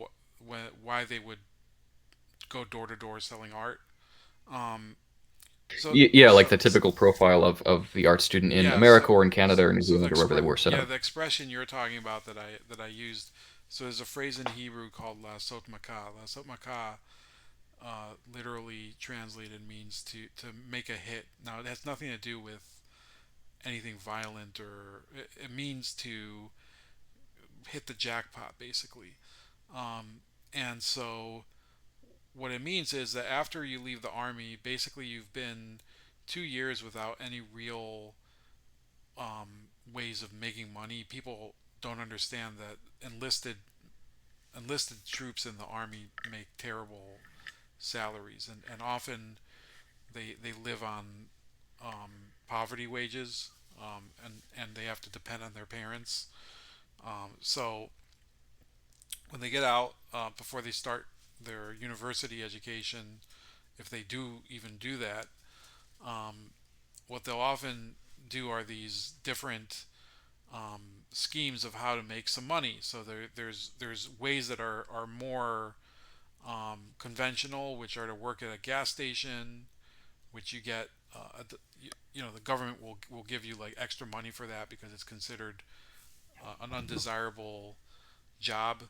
why they would go door to door selling art. Um, so yeah, like so the typical profile of the art student in yeah. America or in Canada or New So Zealand or wherever they were set yeah, up. the expression you're talking about that I used. So there's a phrase in Hebrew called lasot makah. Lasot makah literally translated means to make a hit. Now it has nothing to do with anything violent, or it means to hit the jackpot basically. And so what it means is that after you leave the army, basically you've been 2 years without any real ways of making money. People don't understand that enlisted troops in the army make terrible salaries, and often they live on poverty wages, and they have to depend on their parents. So when they get out, before they start their university education, if they do even do that, what they'll often do are these different schemes of how to make some money. So there's ways that are more conventional, which are to work at a gas station, which you get. The government will give you like extra money for that because it's considered an undesirable job.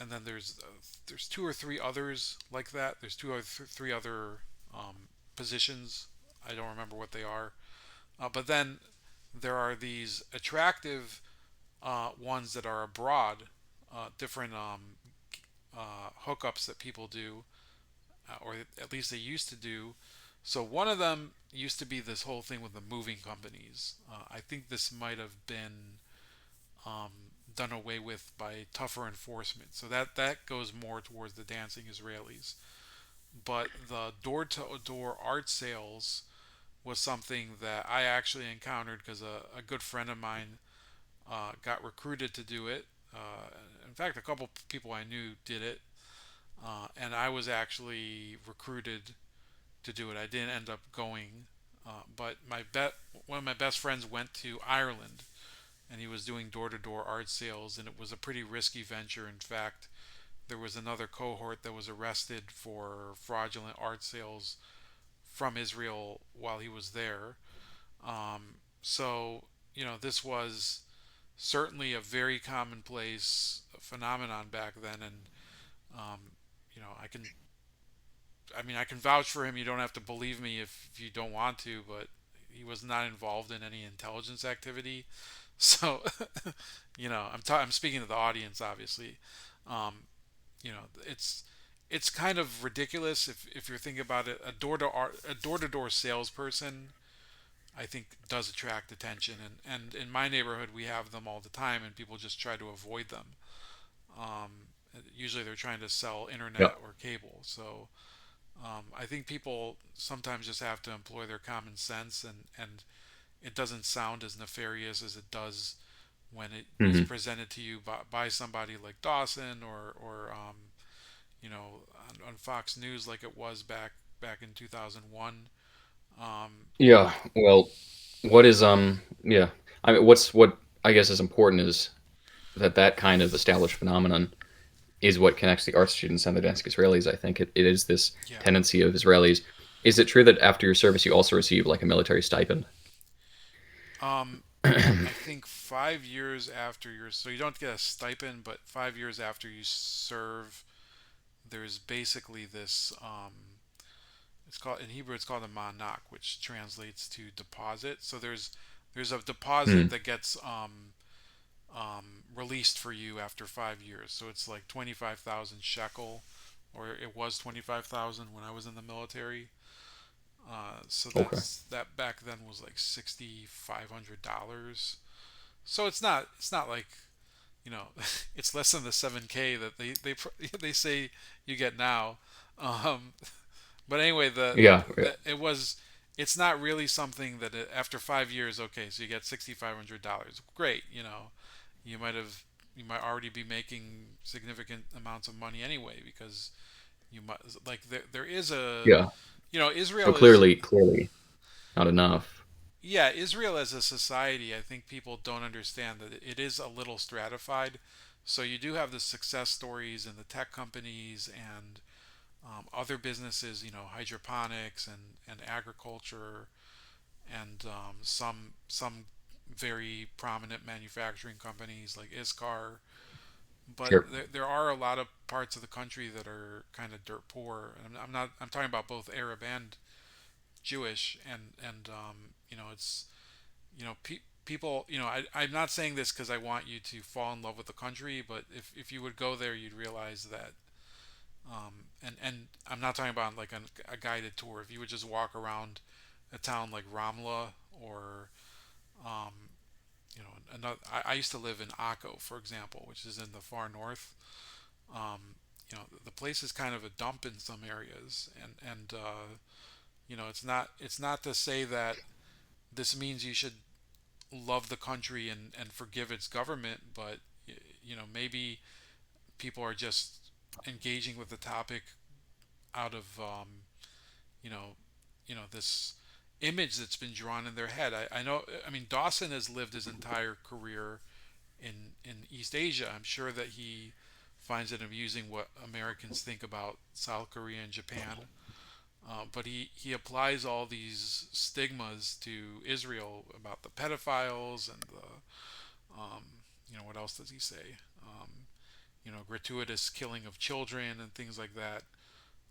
And then there's two or three others like that. There's two or three other positions. I don't remember what they are. But then there are these attractive ones that are abroad, different hookups that people do, or at least they used to do. So one of them used to be this whole thing with the moving companies. I think this might have been um, done away with by tougher enforcement. So that goes more towards the dancing Israelis. But the door-to-door art sales was something that I actually encountered because a good friend of mine got recruited to do it. In fact, a couple people I knew did it, and I was actually recruited to do it. I didn't end up going, but one of my best friends went to Ireland, and he was doing door-to-door art sales, and it was a pretty risky venture. In fact, there was another cohort that was arrested for fraudulent art sales from Israel while he was there. So this was certainly a very commonplace phenomenon back then, and um, you know, I can vouch for him. You don't have to believe me if you don't want to, but he was not involved in any intelligence activity. So, I'm speaking to the audience, obviously. Um, it's kind of ridiculous if you're thinking about it. A door to door salesperson, I think, does attract attention, and in my neighborhood we have them all the time, and people just try to avoid them. Usually they're trying to sell Yeah. internet or cable, so I think people sometimes just have to employ their common sense, and it doesn't sound as nefarious as it does when it is Hmm. presented to you by somebody like Dawson, or on Fox News like it was back in 2001. Um, Yeah. Well, what is yeah. I mean, what I guess is important is that kind of established phenomenon is what connects the art students and the dancing Israelis. I think it is this yeah. tendency of Israelis. Is it true that after your service you also receive like a military stipend? Um, I think 5 years after so you don't get a stipend, but 5 years after you serve, there's basically this. It's called in Hebrew. It's called a manak, which translates to deposit. So there's a deposit Hmm. that gets released for you after 5 years. So it's like 25,000 shekel, or it was 25,000 when I was in the military. So Okay. that back then was like $6,500. So it's not like it's less than the 7K that they say you get now. Um, but anyway, Yeah. Yeah. it was it's not really something after 5 years. Okay, so you get $6,500. Great, you might have. you might already be making significant amounts of money anyway, because you might, like, there is a, Yeah. So Israel is, clearly not enough. yeah, Israel as a society, I think people don't understand that it is a little stratified. So you do have the success stories in the tech companies and other businesses, hydroponics and agriculture, and some very prominent manufacturing companies like Iscar. But Sure. there are a lot of parts of the country that are kind of dirt poor. And I'm not. I'm talking about both Arab and Jewish, and it's people. I'm not saying this because I want you to fall in love with the country, but if you would go there, you'd realize that. And I'm not talking about like a guided tour. If you would just walk around a town like Ramla, or um, another. I used to live in Akko, for example, which is in the far north. The place is kind of a dump in some areas, and it's not to say that this means you should love the country and forgive its government, but maybe people are just engaging with the topic out of you know this image that's been drawn in their head. I know. I mean, Dawson has lived his entire career in East Asia. I'm sure that he finds it amusing what Americans think about South Korea and Japan. But he applies all these stigmas to Israel about the pedophiles and what else does he say? Gratuitous killing of children and things like that.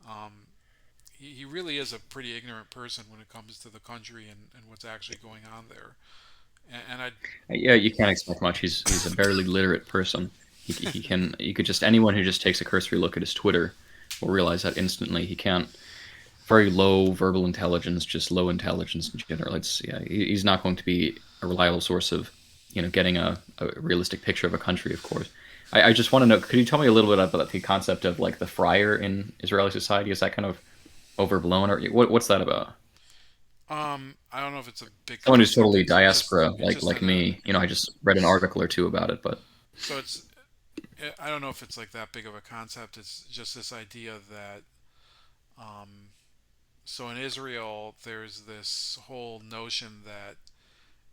Um, he really is a pretty ignorant person when it comes to the country and what's actually going on there. And I, Yeah, you can't expect much. He's a barely literate person. He can you could just anyone who just takes a cursory look at his Twitter will realize that instantly. He can't very low verbal intelligence, just low intelligence in general. It's yeah, he's not going to be a reliable source of getting a realistic picture of a country. Of course, I just want to know. Could you tell me a little bit about the concept of like the friar in Israeli society? Is that kind of overblown, or what's that about? I don't know if it's a big Someone who's concept. totally It's just diaspora, it's just like an me. I just read an article or two about it, but so it's I don't know if it's like that big of a concept. It's just this idea that um, so in Israel there's this whole notion that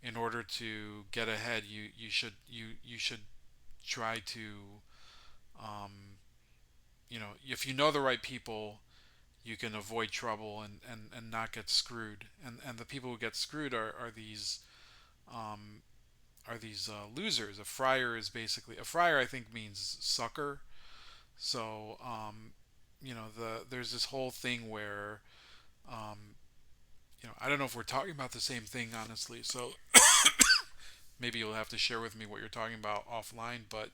in order to get ahead, you should try to if you know the right people, you can avoid trouble and not get screwed. And the people who get screwed um, are these losers. A friar. I think means sucker. So there's this whole thing where I don't know if we're talking about the same thing, honestly. So maybe you'll have to share with me what you're talking about offline. But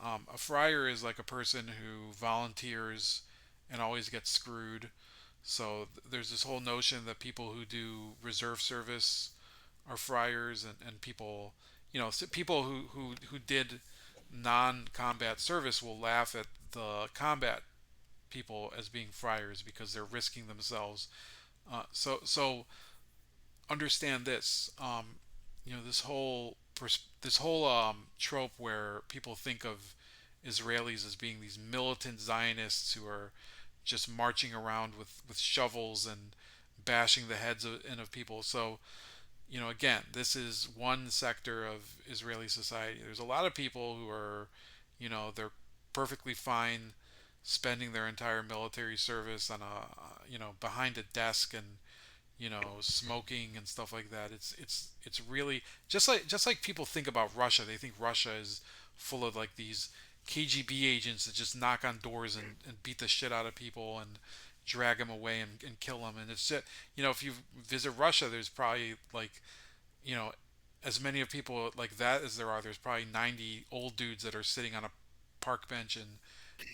a friar is like a person who volunteers and always gets screwed. So there's this whole notion that people who do reserve service are friars, and people, people who did non-combat service will laugh at the combat people as being friars because they're risking themselves. So understand this. This whole trope where people think of Israelis as being these militant Zionists who are just marching around with shovels and bashing the heads of people. So again, this is one sector of Israeli society. There's a lot of people who are, they're perfectly fine spending their entire military service on behind a desk and smoking and stuff like that. It's really just like people think about Russia. They think Russia is full of like these KGB agents that just knock on doors and beat the shit out of people and drag them away and kill them. And it's just, if you visit Russia, there's probably like you know as many of people like that as there are. There's probably 90 old dudes that are sitting on a park bench and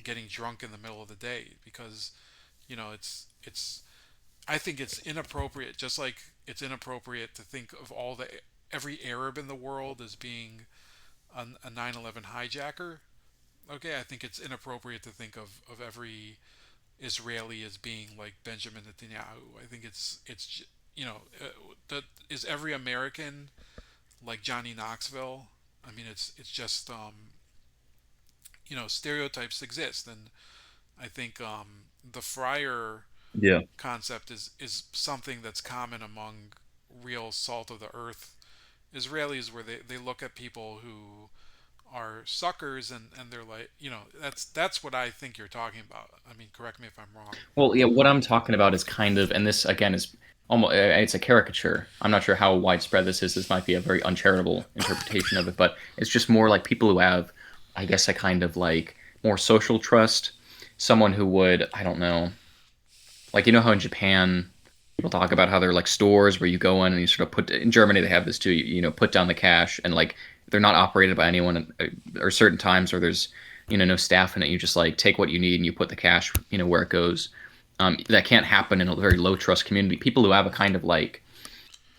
getting drunk in the middle of the day because it's I think it's inappropriate, just like it's inappropriate to think of every Arab in the world as being a 9/11 hijacker. Okay, I think it's inappropriate to think of every Israeli as being like Benjamin Netanyahu. I think it's that is every American like Johnny Knoxville. I mean, it's just stereotypes exist, and I think the friar Yeah. concept is something that's common among real salt of the earth Israelis, where they look at people who are suckers, and they're like, that's what I think you're talking about. I mean, correct me if I'm wrong. Well, yeah, what I'm talking about is kind of, and this again is almost, it's a caricature. I'm not sure how widespread this is. This might be a very uncharitable interpretation of it, but it's just more like people who have, I guess, a kind of like more social trust. Someone who would, I don't know, like you know how in Japan people talk about how they're like stores where you go in and you sort of put in Germany they have this too. You know, put down the cash and like they're not operated by anyone or certain times where there's no staff in it. You just like take what you need and you put the cash where it goes. That can't happen in a very low trust community. People who have a kind of like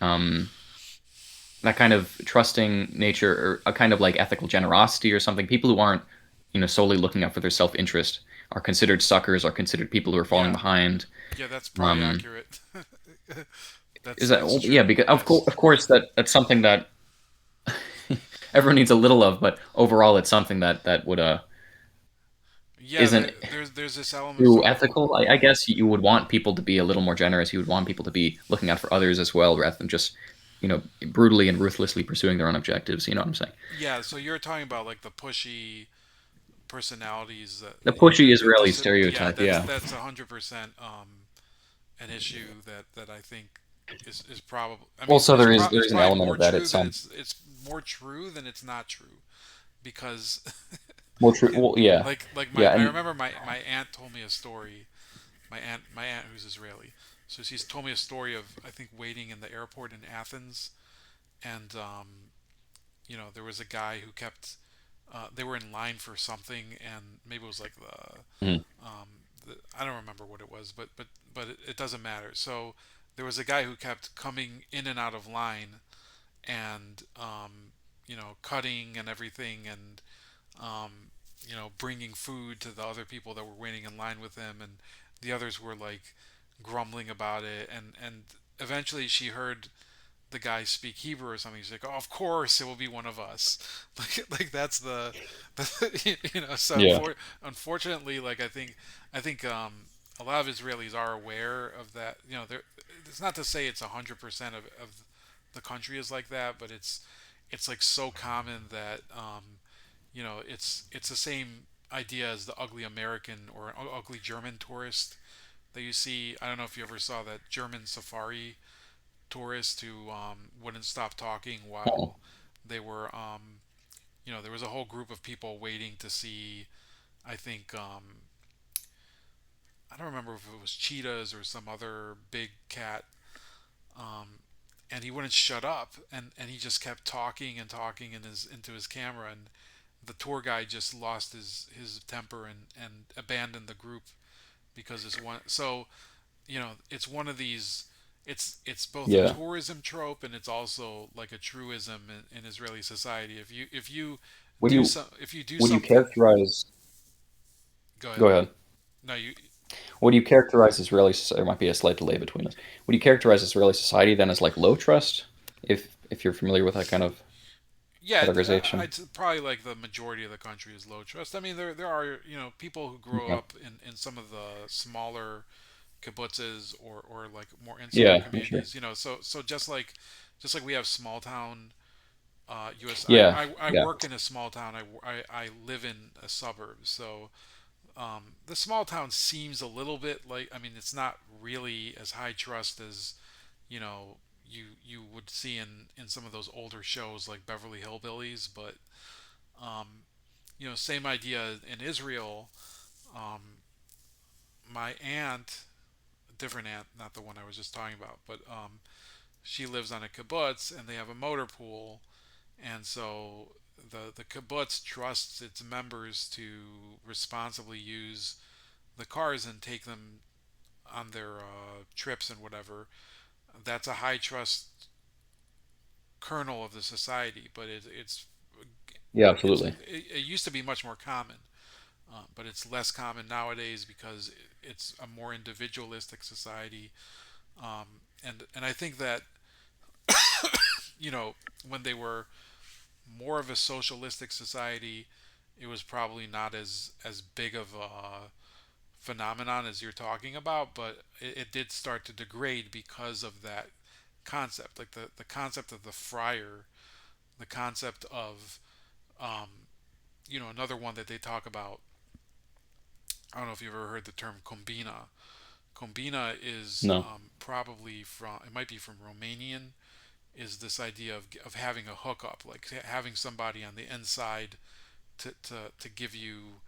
um, that kind of trusting nature or a kind of like ethical generosity or something. People who aren't solely looking out for their self interest are considered suckers. Are considered people who are falling Yeah, behind. yeah, that's probably Um, accurate. Is that That's yeah? true. Because Yes. of course that's something that everyone needs a little of, but overall it's something that would Yeah, isn't there's this element. too So ethical. I guess you would want people to be a little more generous. You would want people to be looking out for others as well, rather than just brutally and ruthlessly pursuing their own objectives. You know what I'm saying? yeah, so you're talking about like the pushy personalities that The pushy that Israeli yeah, stereotype. Yeah. that's 100% an issue that I think is probably, I Well, mean, so it's there's an probably element more of that. true It's than some it's more true than it's not true, because more true. Well, yeah, like yeah, I and remember my aunt told me a story. My aunt who's Israeli, so she's told me a story of, I think, waiting in the airport in Athens, and there was a guy who kept, they were in line for something, and maybe it was like mhm, I don't remember what it was, but it doesn't matter. So there was a guy who kept coming in and out of line, and cutting and everything, and bringing food to the other people that were waiting in line with him, and the others were like grumbling about it, and eventually she heard the guy speak Hebrew or something. She's like, "Oh, of course it will be one of us." Like that's So yeah, unfortunately, like I think a lot of Israelis are aware of that. It's not to say it's 100% of the country is like that, but it's like so common that it's the same idea as the ugly American or ugly German tourist that you see. I don't know if you ever saw that German safari tourist who wouldn't stop talking oh, while they were, there was a whole group of people waiting to see, I think, I don't remember if it was cheetahs or some other big cat, and he wouldn't shut up, and he just kept talking and talking into his camera, and the tour guide just lost his temper and abandoned the group because this one. So it's one of these. It's both a yeah. tourism trope, and it's also like a truism in Israeli society. Would you If you do would you something, characterize? go ahead. Go ahead. No, you. Would you characterize Israeli society? There might be a slight delay between us. Would you characterize Israeli society then as like low trust? If you're familiar with that kind of Yeah, categorization. I'd probably like the majority of the country is low trust. I mean, there are people who grow Okay. up in some of the smaller kibbutzes or like more insular Yeah, for sure. communities. So just like we have small town U.S. Yeah, I yeah, work in a small town. I live in a suburb. So the small town seems a little bit like, I mean, it's not really as high trust as you know you would see in some of those older shows like Beverly Hillbillies, but same idea in Israel. Um, my aunt, a different aunt, not the one I was just talking about, but she lives on a kibbutz and they have a motor pool, and so the kibbutz trusts its members to responsibly use the cars and take them on their trips and whatever. That's a high trust kernel of the society, but yeah, it's absolutely. it used to be much more common, but it's less common nowadays because it's a more individualistic society, and I think that when they were more of a socialistic society, it was probably not as big of a phenomenon as you're talking about, but it did start to degrade because of that concept, like the concept of the friar, the concept of another one that they talk about. I don't know if you've ever heard the term combina. Combina is No. probably from, it might be from Romanian, is this idea of having a hookup, like having somebody on the inside to give you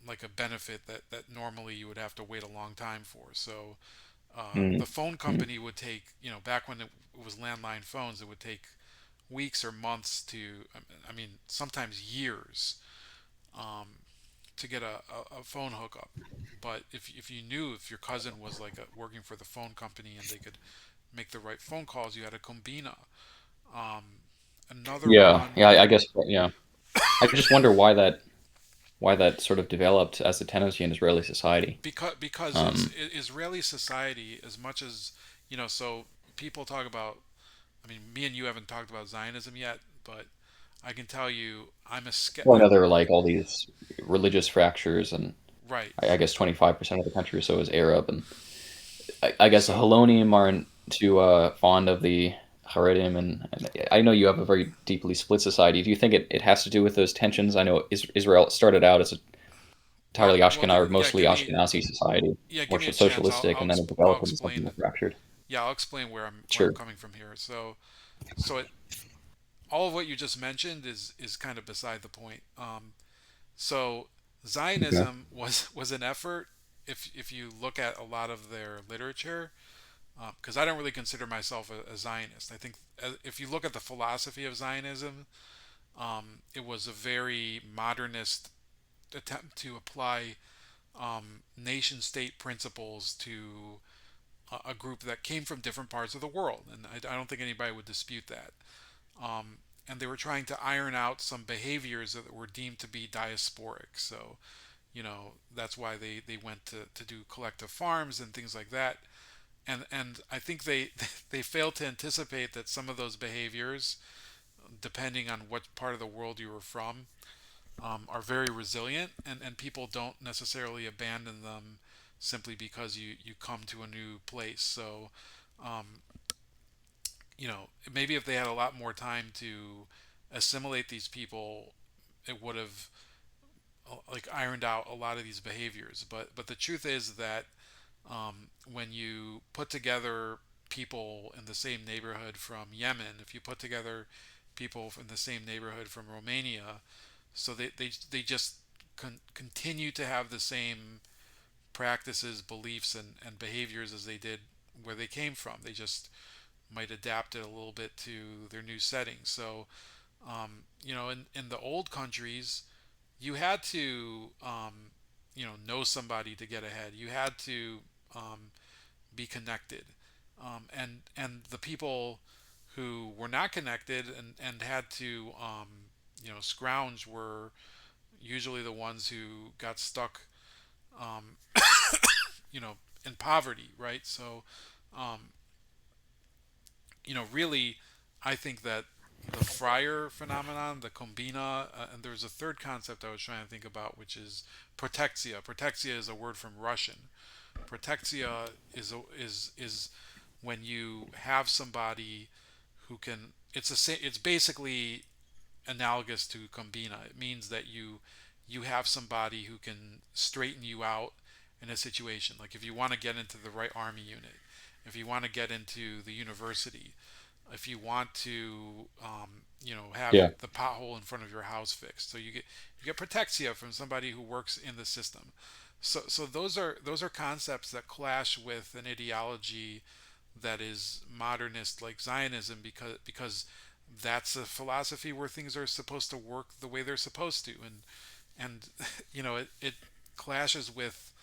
like a benefit that normally you would have to wait a long time for. So the Mm. phone Mm. company would take, back when it was landline phones, it would take weeks or months to, I mean, sometimes years um, to get a phone hookup. But if you knew if your cousin was like working for the phone company and they could make the right phone calls, you had a combina. Um, Another Yeah, one, yeah. I guess. Yeah. I just wonder why that sort of developed as a tendency in Israeli society. because Um, Israeli society, as much as so people talk about. I mean, me and you haven't talked about Zionism yet, but I can tell you, well, I know there are like all these religious fractures, and right. I guess 25% of the country or so is Arab, and I guess the So Halonim aren't too fond of the Haredim, and I know you have a very deeply split society. Do you think it has to do with those tensions? I know Israel started out as a entirely well, Ashkenazi, or yeah, mostly Ashkenazi society, more give me a chance. socialistic, and then it I'll developed into something explain. more fractured. Yeah, I'll explain where I'm Sure. coming from here. So all of what you just mentioned is kind of beside the point. So Okay. Zionism was an effort. If you look at a lot of their literature, because I don't really consider myself a Zionist. I think if you look at the philosophy of Zionism, it was a very modernist attempt to apply nation state principles to a group that came from different parts of the world. And I don't think anybody would dispute that. And they were trying to iron out some behaviors that were deemed to be diasporic. So, that's why they went to do collective farms and things like that. And I think they they failed to anticipate that some of those behaviors, depending on what part of the world you were from, are very resilient, and people don't necessarily abandon them simply because you come to a new place. So, um, maybe if they had a lot more time to assimilate these people, it would have like ironed out a lot of these behaviors. But the truth is that when you put together people in the same neighborhood from Yemen, if you put together people in the same neighborhood from Romania, so they just continue to have the same practices, beliefs, and behaviors as they did where they came from. They just might adapt it a little bit to their new setting. So, in the old countries, you had to, know somebody to get ahead. You had to be connected, and the people who were not connected and had to, scrounge were usually the ones who got stuck, um, you know, in poverty, right? So, um, really, I think that the friar phenomenon, the combina, and there's a third concept I was trying to think about, which is protexia. Protexia is a word from Russian. Protexia is when you have somebody who can. It's basically analogous to combina. It means that you have somebody who can straighten you out in a situation. Like if you want to get into the right army unit, if you want to get into the university, if you want to, have Yeah. the pothole in front of your house fixed. So you get protexia from somebody who works in the system. So those are concepts that clash with an ideology that is modernist like Zionism, because that's a philosophy where things are supposed to work the way they're supposed to, and it clashes with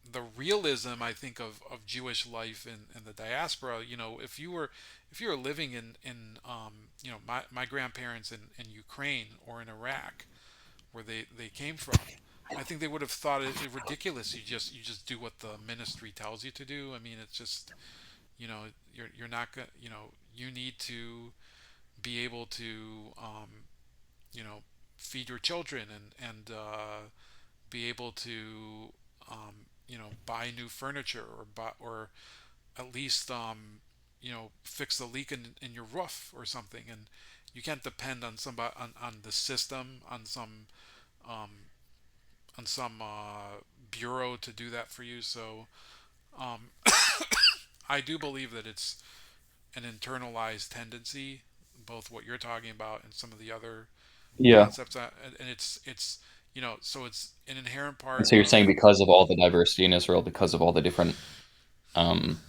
the realism, I think, of Jewish life in the diaspora. If you were living in my grandparents in Ukraine or in Iraq, where they came from, I think they would have thought it ridiculous. You just do what the ministry tells you to do. I mean, it's just, you're not gonna, you need to be able to, you know feed your children and be able to buy new furniture or at least fix the leak in your roof or something. And you can't depend on somebody on the system um, on some bureau to do that for you. So um, I do believe that it's an internalized tendency, both what you're talking about and some of the other Yeah. concepts. And it's so it's an inherent And part so you're saying of. because of all the diversity in Israel, because of all the different, um,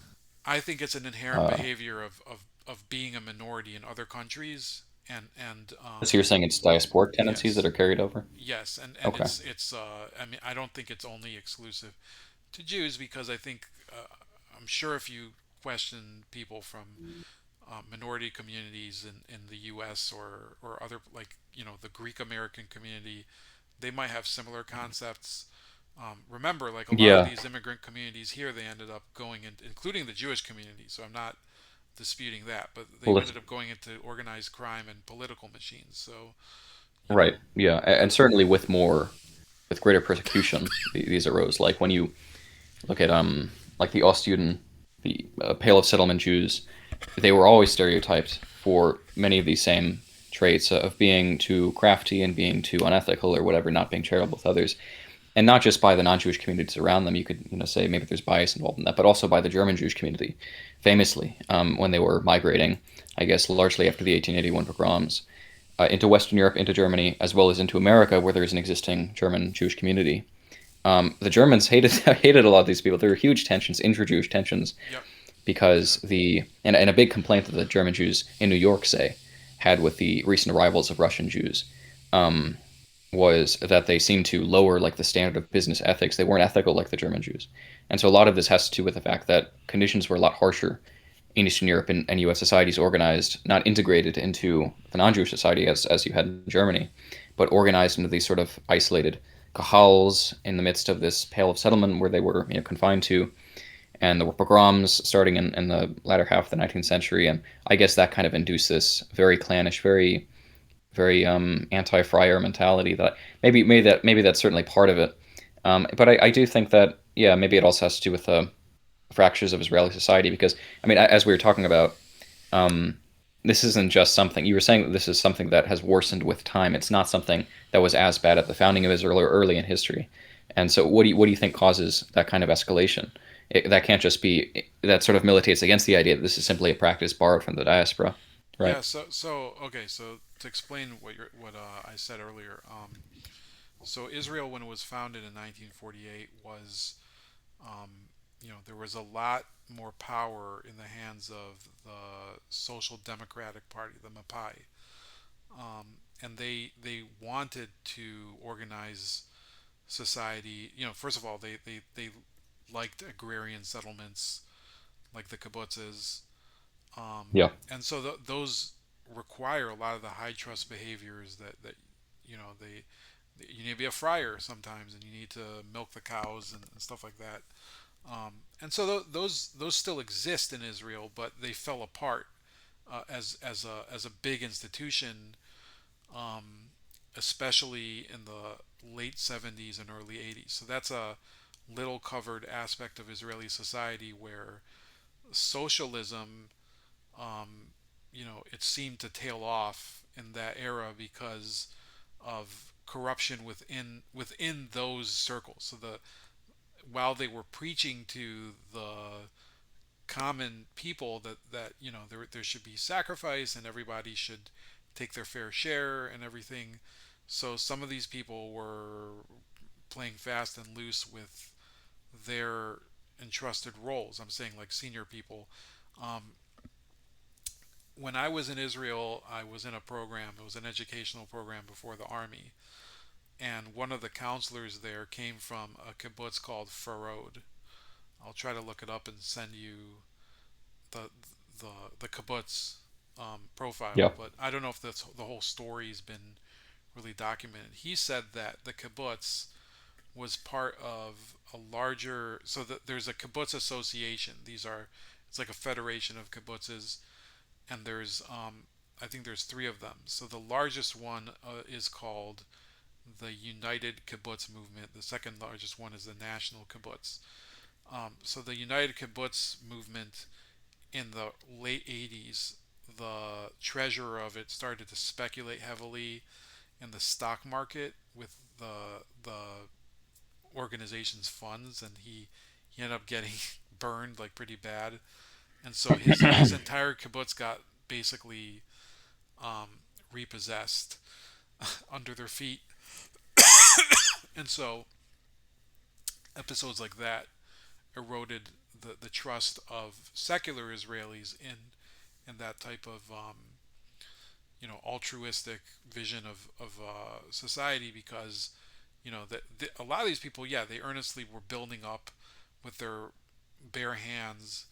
I think it's an inherent uh, behavior of being a minority in other countries and so you're saying it's diasporic tendencies that yes, are carried over? yes, and Okay. it's I mean I don't think it's only exclusive to Jews because I think I'm sure if you question people from minority communities in the U.S. or other like the Greek American community, they might have similar concepts. Remember, like a lot of Yeah. these immigrant communities here, they ended up going in, including the Jewish community. So I'm not disputing that, but they Well, ended up going into organized crime and political machines. So you right. know, Yeah. And certainly with more, with greater persecution, these arose. Like when you look at like the Ostjuden, the Pale of Settlement Jews, they were always stereotyped for many of these same traits of being too crafty and being too unethical or whatever, not being charitable with others, and not just by the non-Jewish communities around them. You could say maybe there's bias involved in that, but also by the German Jewish community, famously when they were migrating, I guess largely after the 1881 pogroms. Into Western Europe, into Germany, as well as into America, where there's an existing German Jewish community. The Germans hated hated a lot of these people. There were huge tensions, intra-Jewish tensions, yep, because yeah, and a big complaint that the German Jews in New York say had with the recent arrivals of Russian Jews was that they seemed to lower like the standard of business ethics. They weren't ethical like the German Jews, and so a lot of this has to do with the fact that conditions were a lot harsher in Eastern Europe and U.S. societies organized, not integrated into the non-Jewish society as you had in Germany, but organized into these sort of isolated kahals in the midst of this pale of settlement where they were confined to, and there were pogroms starting in the latter half of the 19th century, and I guess that kind of induced this very clannish, very anti-friar mentality. That maybe that's certainly part of it, but I do think that yeah, maybe it also has to do with the fractures of Israeli society because I mean, as we were talking about, um, this isn't just something you were saying that this is something that has worsened with time. It's not something that was as bad at the founding of Israel or early in history. And so, what do you think causes that kind of escalation? That can't just be that sort of militates against the idea that this is simply a practice borrowed from the diaspora, right? yeah. So okay. So to explain what I said earlier, so Israel when it was founded in 1948 was there was a lot more power in the hands of the Social Democratic Party, the Mapai, and they wanted to organize society. First of all, they liked agrarian settlements like the kibbutzes, Yeah, and so those require a lot of the high trust behaviors that they you need to be a friar sometimes, and you need to milk the cows and stuff like that. And so those still exist in Israel, but they fell apart as a big institution, um, especially in the late 70s and early 80s. So that's a little covered aspect of Israeli society where socialism, it seemed to tail off in that era because of corruption within those circles. So while they were preaching to the common people that there should be sacrifice and everybody should take their fair share and everything. So some of these people were playing fast and loose with their entrusted roles. I'm saying like senior people. Um, when I was in Israel, I was in a program. It was an educational program before the army, and one of the counselors there came from a kibbutz called Farod. I'll try to look it up and send you the the the kibbutz profile, yeah, but I don't know if the whole story's been really documented. He said that the kibbutz was part of a larger, so that there's a kibbutz association. It's like a federation of kibbutzes, and there's I think there's three of them. So the largest one is called the United Kibbutz Movement. The second largest one is the National Kibbutz. So the United Kibbutz Movement in the late 80s, the treasurer of it started to speculate heavily in the stock market with the organization's funds, and he ended up getting burned like pretty bad, and so his entire kibbutz got basically repossessed under their feet, and so episodes like that eroded the trust of secular Israelis in that type of altruistic vision of society, because a lot of these people, yeah, they earnestly were building up with their bare hands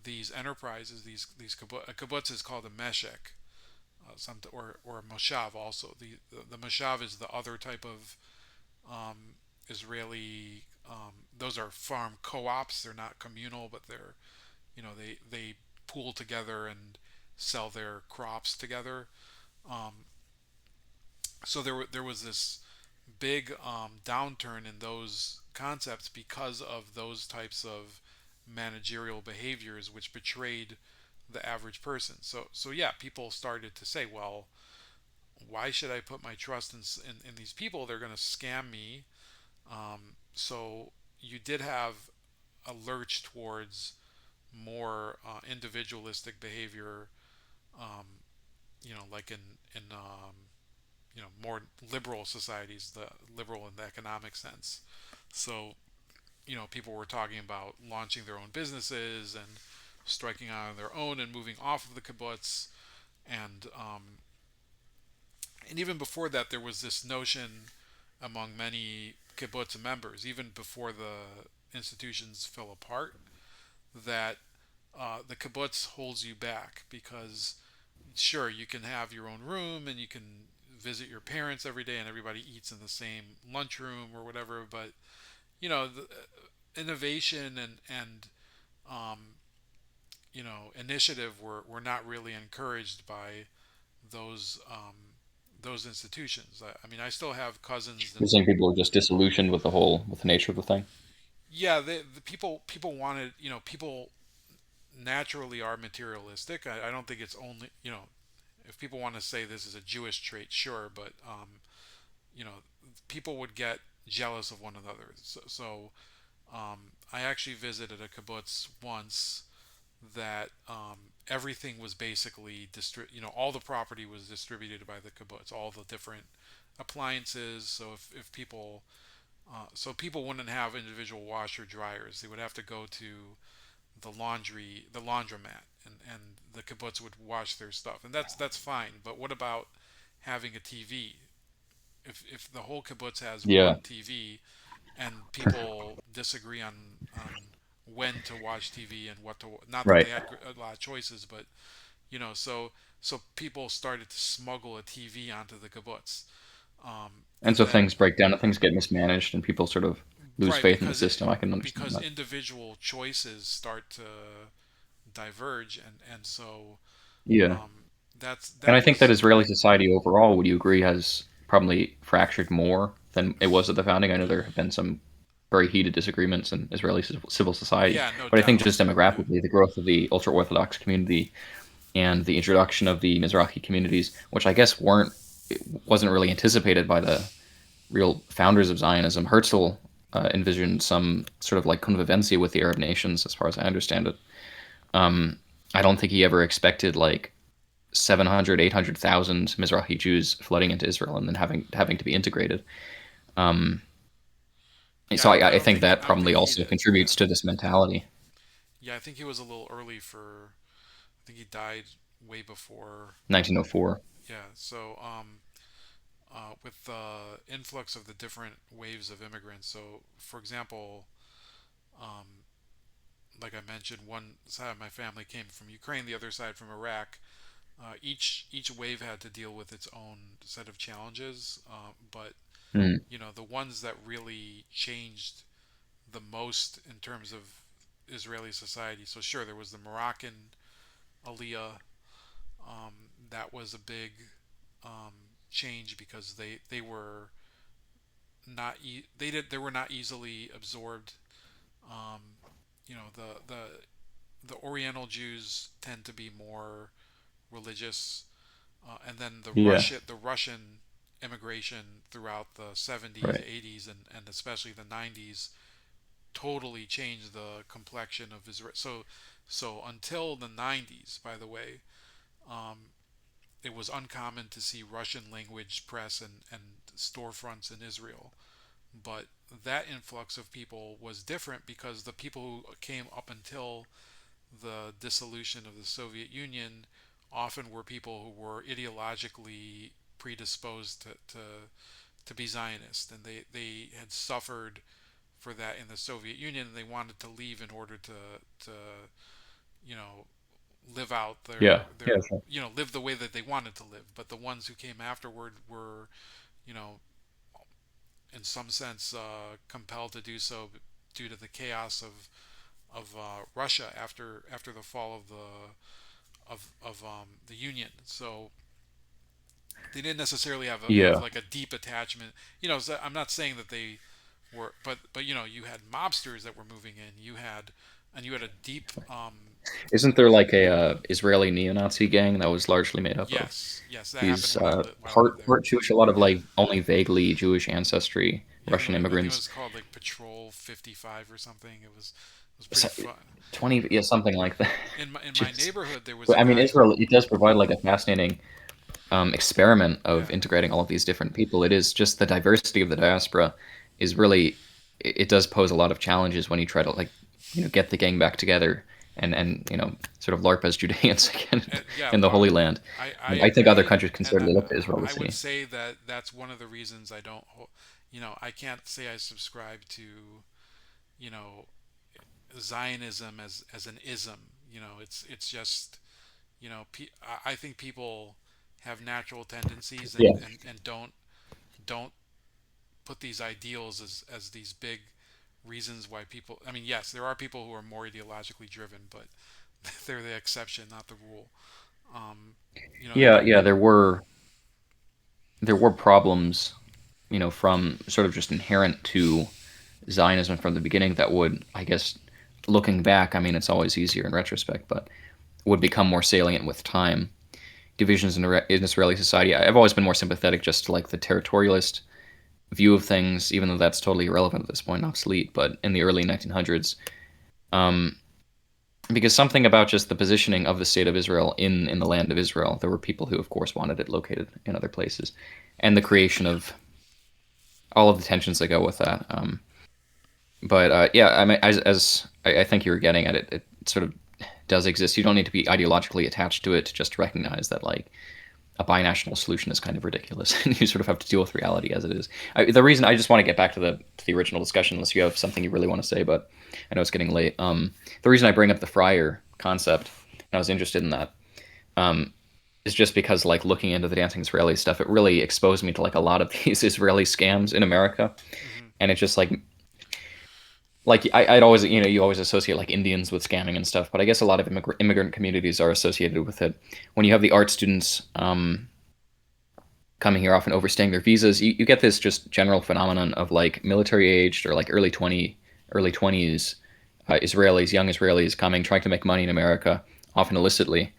these enterprises, these kibbutz. A kibbutz is called a meshek, or a moshav also. The moshav is the other type of Israeli. Those are farm co-ops. They're not communal, but they pool together and sell their crops together. Um, so there was this big downturn in those concepts because of those types of managerial behaviors, which betrayed the average person. So yeah, people started to say, well, why should I put my trust in these people? They're going to scam me. So you did have a lurch towards more individualistic behavior, um, like in more liberal societies, the liberal in the economic sense. So people were talking about launching their own businesses and striking out on their own and moving off of the kibbutz, and even before that, there was this notion among many kibbutz members, even before the institutions fell apart, that the kibbutz holds you back because sure, you can have your own room and you can visit your parents every day and everybody eats in the same lunchroom or whatever, but the innovation and um, initiative were not really encouraged by those those institutions. I mean, I still have cousins, and You're saying people are just disillusioned with the nature of the thing. yeah, the people wanted, people naturally are materialistic. I don't think it's only, if people want to say this is a Jewish trait, sure, but you know, people would get jealous of one another. I actually visited a kibbutz once that everything was basically all the property was distributed by the kibbutz, all the different appliances. So if people so people wouldn't have individual washer dryers, they would have to go to the laundromat, and the kibbutz would wash their stuff, and that's fine. But what about having a TV? If the whole kibbutz has Yeah, one TV, and people disagree on when to watch TV and what to, not that right. they had a lot of choices, but so people started to smuggle a TV onto the kibbutz, And and so then things break down and things get mismanaged, and people sort of lose right, faith in the system. I can understand because that. individual choices start to diverge, and so Yeah. um, And I that think that was Israeli society overall, would you agree, has probably fractured more than it was at the founding? I know there have been some very heated disagreements in Israeli civil society, yeah, no but I think doubt, just yeah, demographically, the growth of the ultra Orthodox community and the introduction of the Mizrahi communities, which I guess wasn't really anticipated by the real founders of Zionism. Herzl envisioned some sort of like convivencia with the Arab nations, as far as I understand it. I don't think he ever expected like 700, 800,000 Mizrahi Jews flooding into Israel and then having to be integrated. yeah. So I think that I don't probably think he also did. Yeah, contributes to this mentality. yeah. I think he was a little early for. I think he died way before. 1904. Yeah. So with the influx of the different waves of immigrants. So for example, um, like I mentioned, one side of my family came from Ukraine, the other side from Iraq. Each wave had to deal with its own set of challenges, but Mm. the ones that really changed the most in terms of Israeli society. So sure, there was the Moroccan Aliyah, that was a big um, change because they were not they were not easily absorbed. Um, you know, the Oriental Jews tend to be more religious, and then Yeah. The Russian immigration throughout the 70s, Right. 80s, and especially the 90s totally changed the complexion of Israel. So until the 90s, by the way, um, it was uncommon to see Russian language press and storefronts in Israel. But that influx of people was different because the people who came up until the dissolution of the Soviet Union often were people who were ideologically predisposed to be Zionist, and they had suffered for that in the Soviet Union, and they wanted to leave in order to you know live out Yeah. Yeah. Sure. live the way that they wanted to live. But the ones who came afterward were you know in some sense compelled to do so due to the chaos of Russia after the fall of the Union. So they didn't necessarily have Yeah. like a deep attachment. So I'm not saying that they were, but you had mobsters that were moving in. You had a deep Isn't there like a Israeli neo-Nazi gang that was largely made up of yes, that happened these while I lived there. part Jewish, a lot of Yeah, like only vaguely Jewish ancestry yeah. Russian I think it immigrants? was called like Patrol 55 or something. It was pretty So- fun. 20, yeah, something like that. In my Jeez. neighborhood there was a But I mean, guy. Israel, it does provide like a fascinating experiment of Yeah, integrating all of these different people. It is just the diversity of the diaspora is really, it does pose a lot of challenges when you try to like, get the gang back together and sort of LARP as Judeans again yeah. in the Well, Holy Land. I I think other agree, countries can and certainly look to Israel to I would see. say that that's one of the reasons I don't. I can't say I subscribe to you know Zionism as an ism. It's just I think people have natural tendencies Yeah. and don't put these ideals as these big reasons why people. I mean, yes, there are people who are more ideologically driven, but they're the exception, not the rule. Um, Yeah, yeah, there were problems, from sort of just inherent to Zionism from the beginning that would, I guess, looking back, I mean, it's always easier in retrospect, but would become more salient with time. Divisions in Israeli society. I've always been more sympathetic just to like the territorialist view of things, even though that's totally irrelevant at this point, obsolete. But in the early 1900s, um, because something about just the positioning of the state of Israel in the land of Israel, there were people who, of course, wanted it located in other places, and the creation of all of the tensions that go with that. But yeah, I mean, as I think you were getting at it, it sort of does exist. You don't need to be ideologically attached to it to just recognize that like a binational solution is kind of ridiculous, and you sort of have to deal with reality as it is. The reason I just want to get back to the original discussion, unless you have something you really want to say, but I know it's getting late. The reason I bring up the friar concept, and I was interested in that, um, is just because like looking into the dancing Israeli stuff, it really exposed me to like a lot of these Israeli scams in America, hmm and it's just like I'd always you always associate like Indians with scamming and stuff, but I guess a lot of immigrant communities are associated with it. When you have the art students coming here often overstaying their visas, you get this just general phenomenon of like military aged or like early 20s Israelis, young Israelis coming trying to make money in America, often illicitly.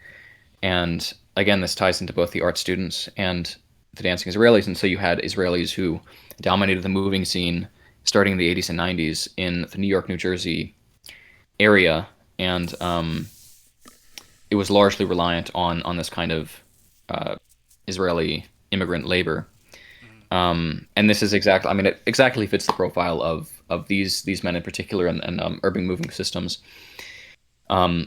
And again, this ties into both the art students and the dancing Israelis. And so you had Israelis who dominated the moving scene starting in the 80s and 90s in the New York, New Jersey area, and it was largely reliant on this kind of uh, Israeli immigrant labor. hmm And this is exactly, I mean, it exactly fits the profile of these men in particular and urban moving systems.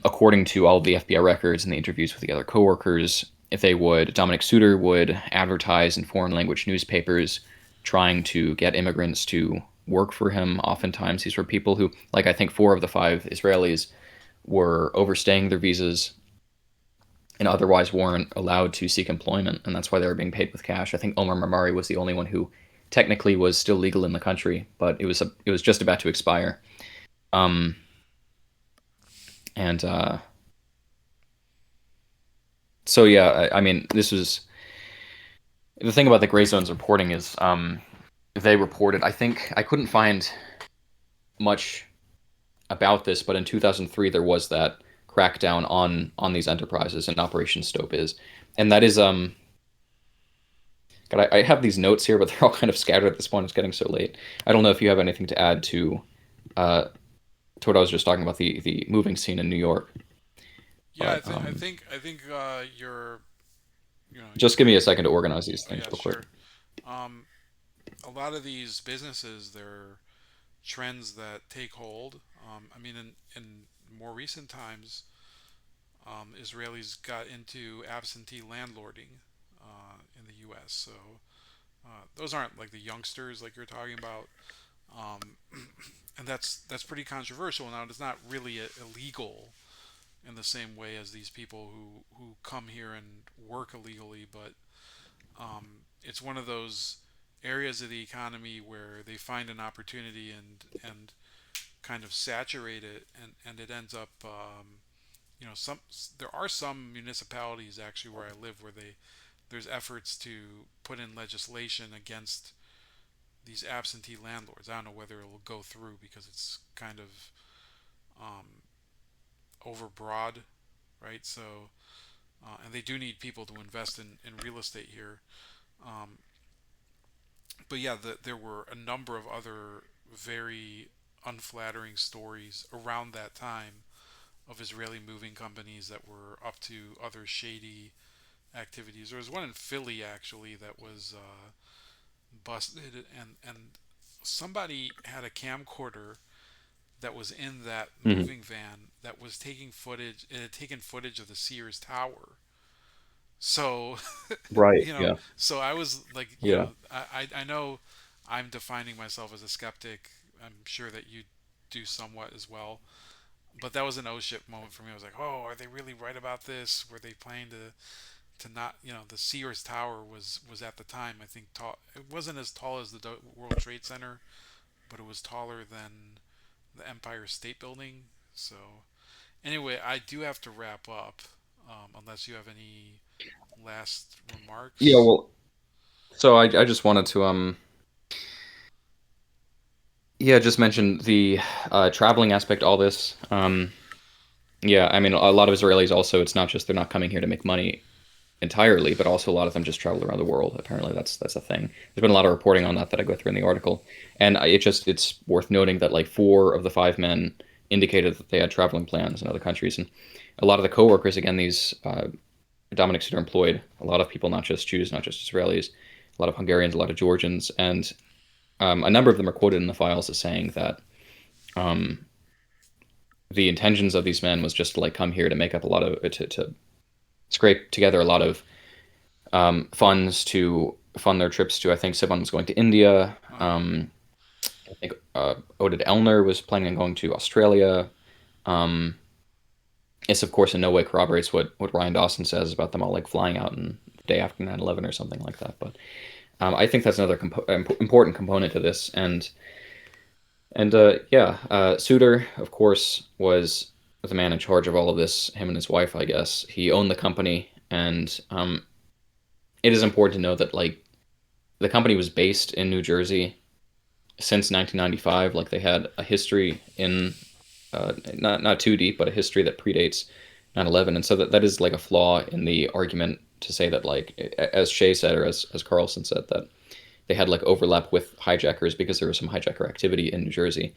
According to all of the FBI records and the interviews with the other coworkers, if they would, Dominic Suter would advertise in foreign language newspapers, trying to get immigrants to work for him. Oftentimes, these were people who, like I think, 4 of the 5 Israelis were overstaying their visas and otherwise weren't allowed to seek employment, and that's why they were being paid with cash. I think Omar Marmari was the only one who technically was still legal in the country, but it was just about to expire. And So yeah, I mean, this was the thing about the Gray Zone's reporting is they reported. I think I couldn't find much about this, but in 2003 there was that crackdown on these enterprises, and Operation Stope is, and that is God, I have these notes here, but they're all kind of scattered at this point. It's getting so late. I don't know if you have anything to add uh, to what I was just talking about, the moving scene in New York. Yeah, But I think you're just give me a second to organize these oh things yeah, real quick. sure. Um, a lot of these businesses, they're trends that take hold. I mean, in more recent times, Israelis got into absentee landlording in the U.S. So those aren't like the youngsters like you're talking about, um, and that's pretty controversial. Now, it's not really illegal in the same way as these people who come here and work illegally, but it's one of those areas of the economy where they find an opportunity and kind of saturate it, and it ends up some there are some municipalities actually where I live where there's efforts to put in legislation against these absentee landlords. I don't know whether it will go through because it's kind of um, overbroad, right? So and they do need people to invest in real estate here. Um, but yeah, there were a number of other very unflattering stories around that time of Israeli moving companies that were up to other shady activities. There was one in Philly actually that was busted, and somebody had a camcorder that was in that Hmm. moving van that was taking footage. It had taken footage of the Sears Tower. So, Right. Yeah. so I was like, Yeah. I know I'm defining myself as a skeptic. I'm sure that you do somewhat as well. But that was an oh shit moment for me. I was like, oh, are they really right about this? Were they planning to not, the Sears Tower was at the time, I think, tall. It wasn't as tall as the World Trade Center, but it was taller than the Empire State Building. So anyway, I do have to wrap up, unless you have any last Yeah. remarks. Well, so I just wanted to yeah, just mention the traveling aspect. All this. Yeah, I mean, a lot of Israelis also. It's not just they're not coming here to make money entirely, but also a lot of them just travel around the world. Apparently, that's a thing. There's been a lot of reporting on that that I go through in the article, and it's worth noting that like four of the five men indicated that they had traveling plans in other countries, and a lot of the coworkers, again, these Dominics that are employed, a lot of people, not just Jews, not just Israelis, a lot of Hungarians, a lot of Georgians, and a number of them are quoted in the files as saying that um, the intentions of these men was just to like come here to make up a lot of to scrape together a lot of funds to fund their trips to. I think someone was going to India. Uh huh. I think Oded Elner was planning on going to Australia. Um, this, of course, in no way corroborates what Ryan Dawson says about them all like flying out in the day after 9/11 or something like that. But I think that's another important component to this. And yeah, Suter, of course, was the man in charge of all of this. Him and his wife, I guess. He owned the company, and it is important to know that like the company was based in New Jersey since 1995. Like they had a history in not too deep, but a history that predates 9/11, and so that is like a flaw in the argument to say that like as Shea said or as Carlson said that they had like overlap with hijackers because there was some hijacker activity in New Jersey.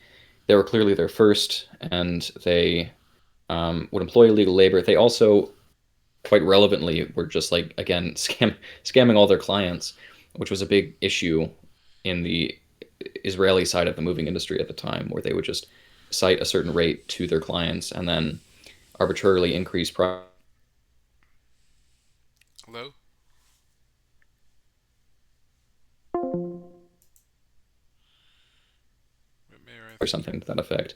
They were clearly there first, and they would employ illegal labor. They also quite relevantly were just like again scamming all their clients, which was a big issue in the Israeli side of the moving industry at the time, where they would just cite a certain rate to their clients and then arbitrarily increase price Hello. Mayor, I or think something to that effect.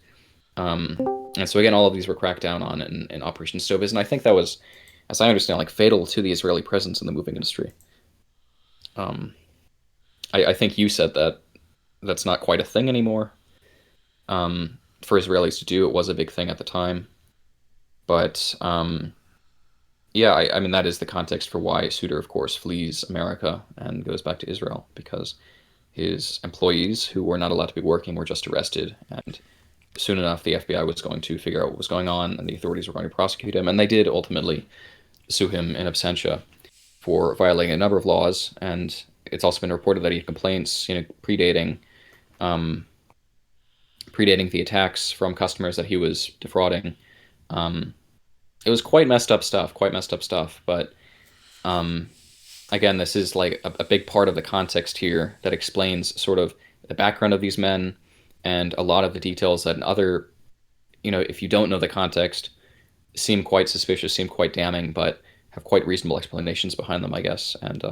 Um, and so again, all of these were cracked down on in Operation Stovis, and I think that was, as I understand, like fatal to the Israeli presence in the moving industry. Um, I think you said that that's not quite a thing anymore. For Israelis to do, it was a big thing at the time, but Yeah, I mean that is the context for why Suter, of course, flees America and goes back to Israel because his employees who were not allowed to be working were just arrested, and soon enough the FBI was going to figure out what was going on, and the authorities were going to prosecute him, and they did ultimately sue him in absentia for violating a number of laws, and it's also been reported that he had complaints, um, predating the attacks from customers that he was defrauding. Um, it was quite messed up stuff, quite messed up stuff. But um, again, this is like a big part of the context here that explains sort of the background of these men and a lot of the details that in other, if you don't know the context, seem quite suspicious, seem quite damning, but have quite reasonable explanations behind them, I guess. And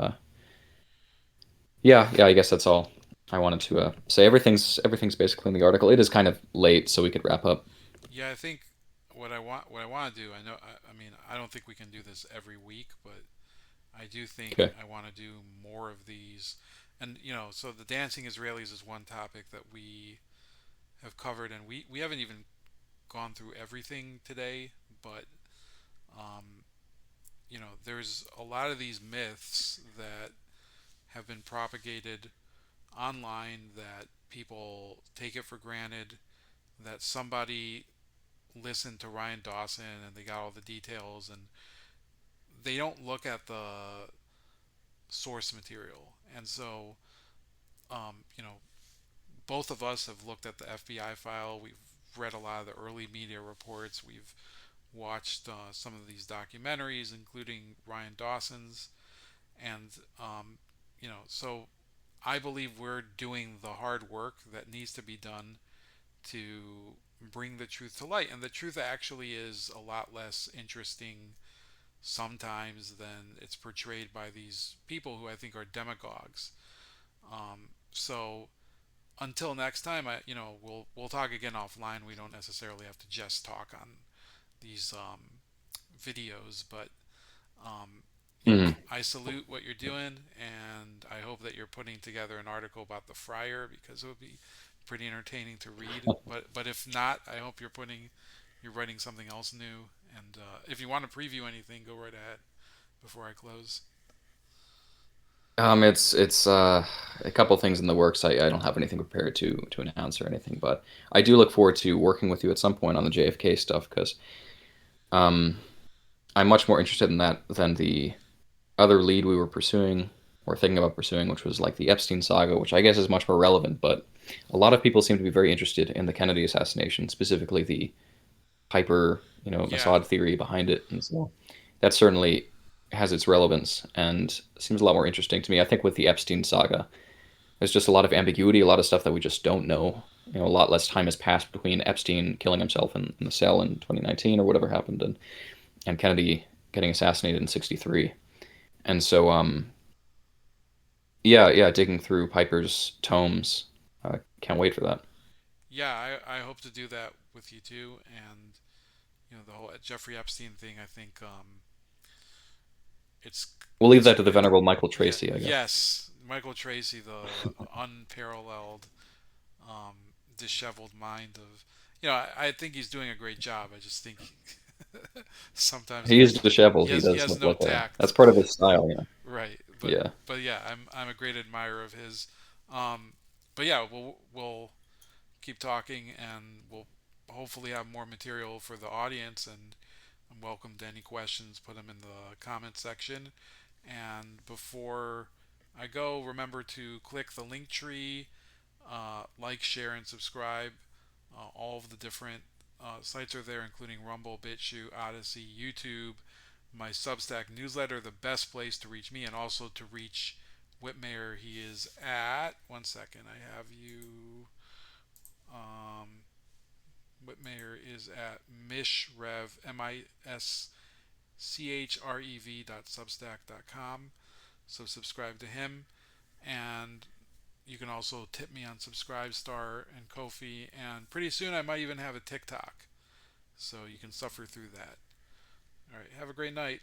yeah, I guess that's all I wanted to say. Everything's basically in the article. It is kind of late, so we could wrap up. Yeah, I think what I want to do. I know. I mean, I don't think we can do this every week, but I do think Okay. I want to do more of these. And so the dancing Israelis is one topic that we have covered, and we haven't even gone through everything today. But there's a lot of these myths that have been propagated online that people take it for granted that somebody listened to Ryan Dawson and they got all the details, and they don't look at the source material. And so, both of us have looked at the FBI file. We've read a lot of the early media reports. We've watched some of these documentaries, including Ryan Dawson's. And, so I believe we're doing the hard work that needs to be done to bring the truth to light. And the truth actually is a lot less interesting sometimes than it's portrayed by these people who I think are demagogues. So until next time, we'll talk again offline. We don't necessarily have to just talk on these videos, but um, Mhm. I salute what you're doing, and I hope that you're putting together an article about the fryer because it would be pretty entertaining to read. But if not, I hope you're writing something else new. And if you want to preview anything, go right ahead before I close. It's a couple things in the works. I don't have anything prepared to announce or anything, but I do look forward to working with you at some point on the JFK stuff because um, I'm much more interested in that than the other lead we were pursuing or thinking about pursuing, which was like the Epstein saga, which I guess is much more relevant. But a lot of people seem to be very interested in the Kennedy assassination, specifically the hyper, Yeah, Mossad theory behind it, and so that certainly has its relevance and seems a lot more interesting to me. I think with the Epstein saga, there's just a lot of ambiguity, a lot of stuff that we just don't know. A lot less time has passed between Epstein killing himself in the cell in 2019 or whatever happened, and Kennedy getting assassinated in '63. And so, yeah, digging through Piper's tomes, can't wait for that. yeah, I hope to do that with you too. And the whole Jeffrey Epstein thing. I think it's We'll leave it's that to the venerable Michael yeah, Tracy, I guess. yes, Michael Tracy, the unparalleled, um, disheveled mind of. I think he's doing a great job. I just think sometimes He is disheveled. He he does has look no like a. tact. That's part of his style, Right, but Yeah. yeah, I'm a great admirer of his. Um, but yeah, we'll keep talking, and we'll hopefully have more material for the audience. And I'm welcome to any questions. Put them in the comment section. And before I go, remember to click the link tree, like, share, and subscribe. All of the different sites are there, including Rumble, BitChute, Odyssey, YouTube, my Substack newsletter, the best place to reach me, and also to reach Wittmayer. He is at, one second, I have you. Um, Wittmayer is at mishrev, mischrev.substack.com. So subscribe to him. And you can also tip me on Subscribestar and Kofi. And pretty soon I might even have a TikTok. So you can suffer through that. All right. Have a great night.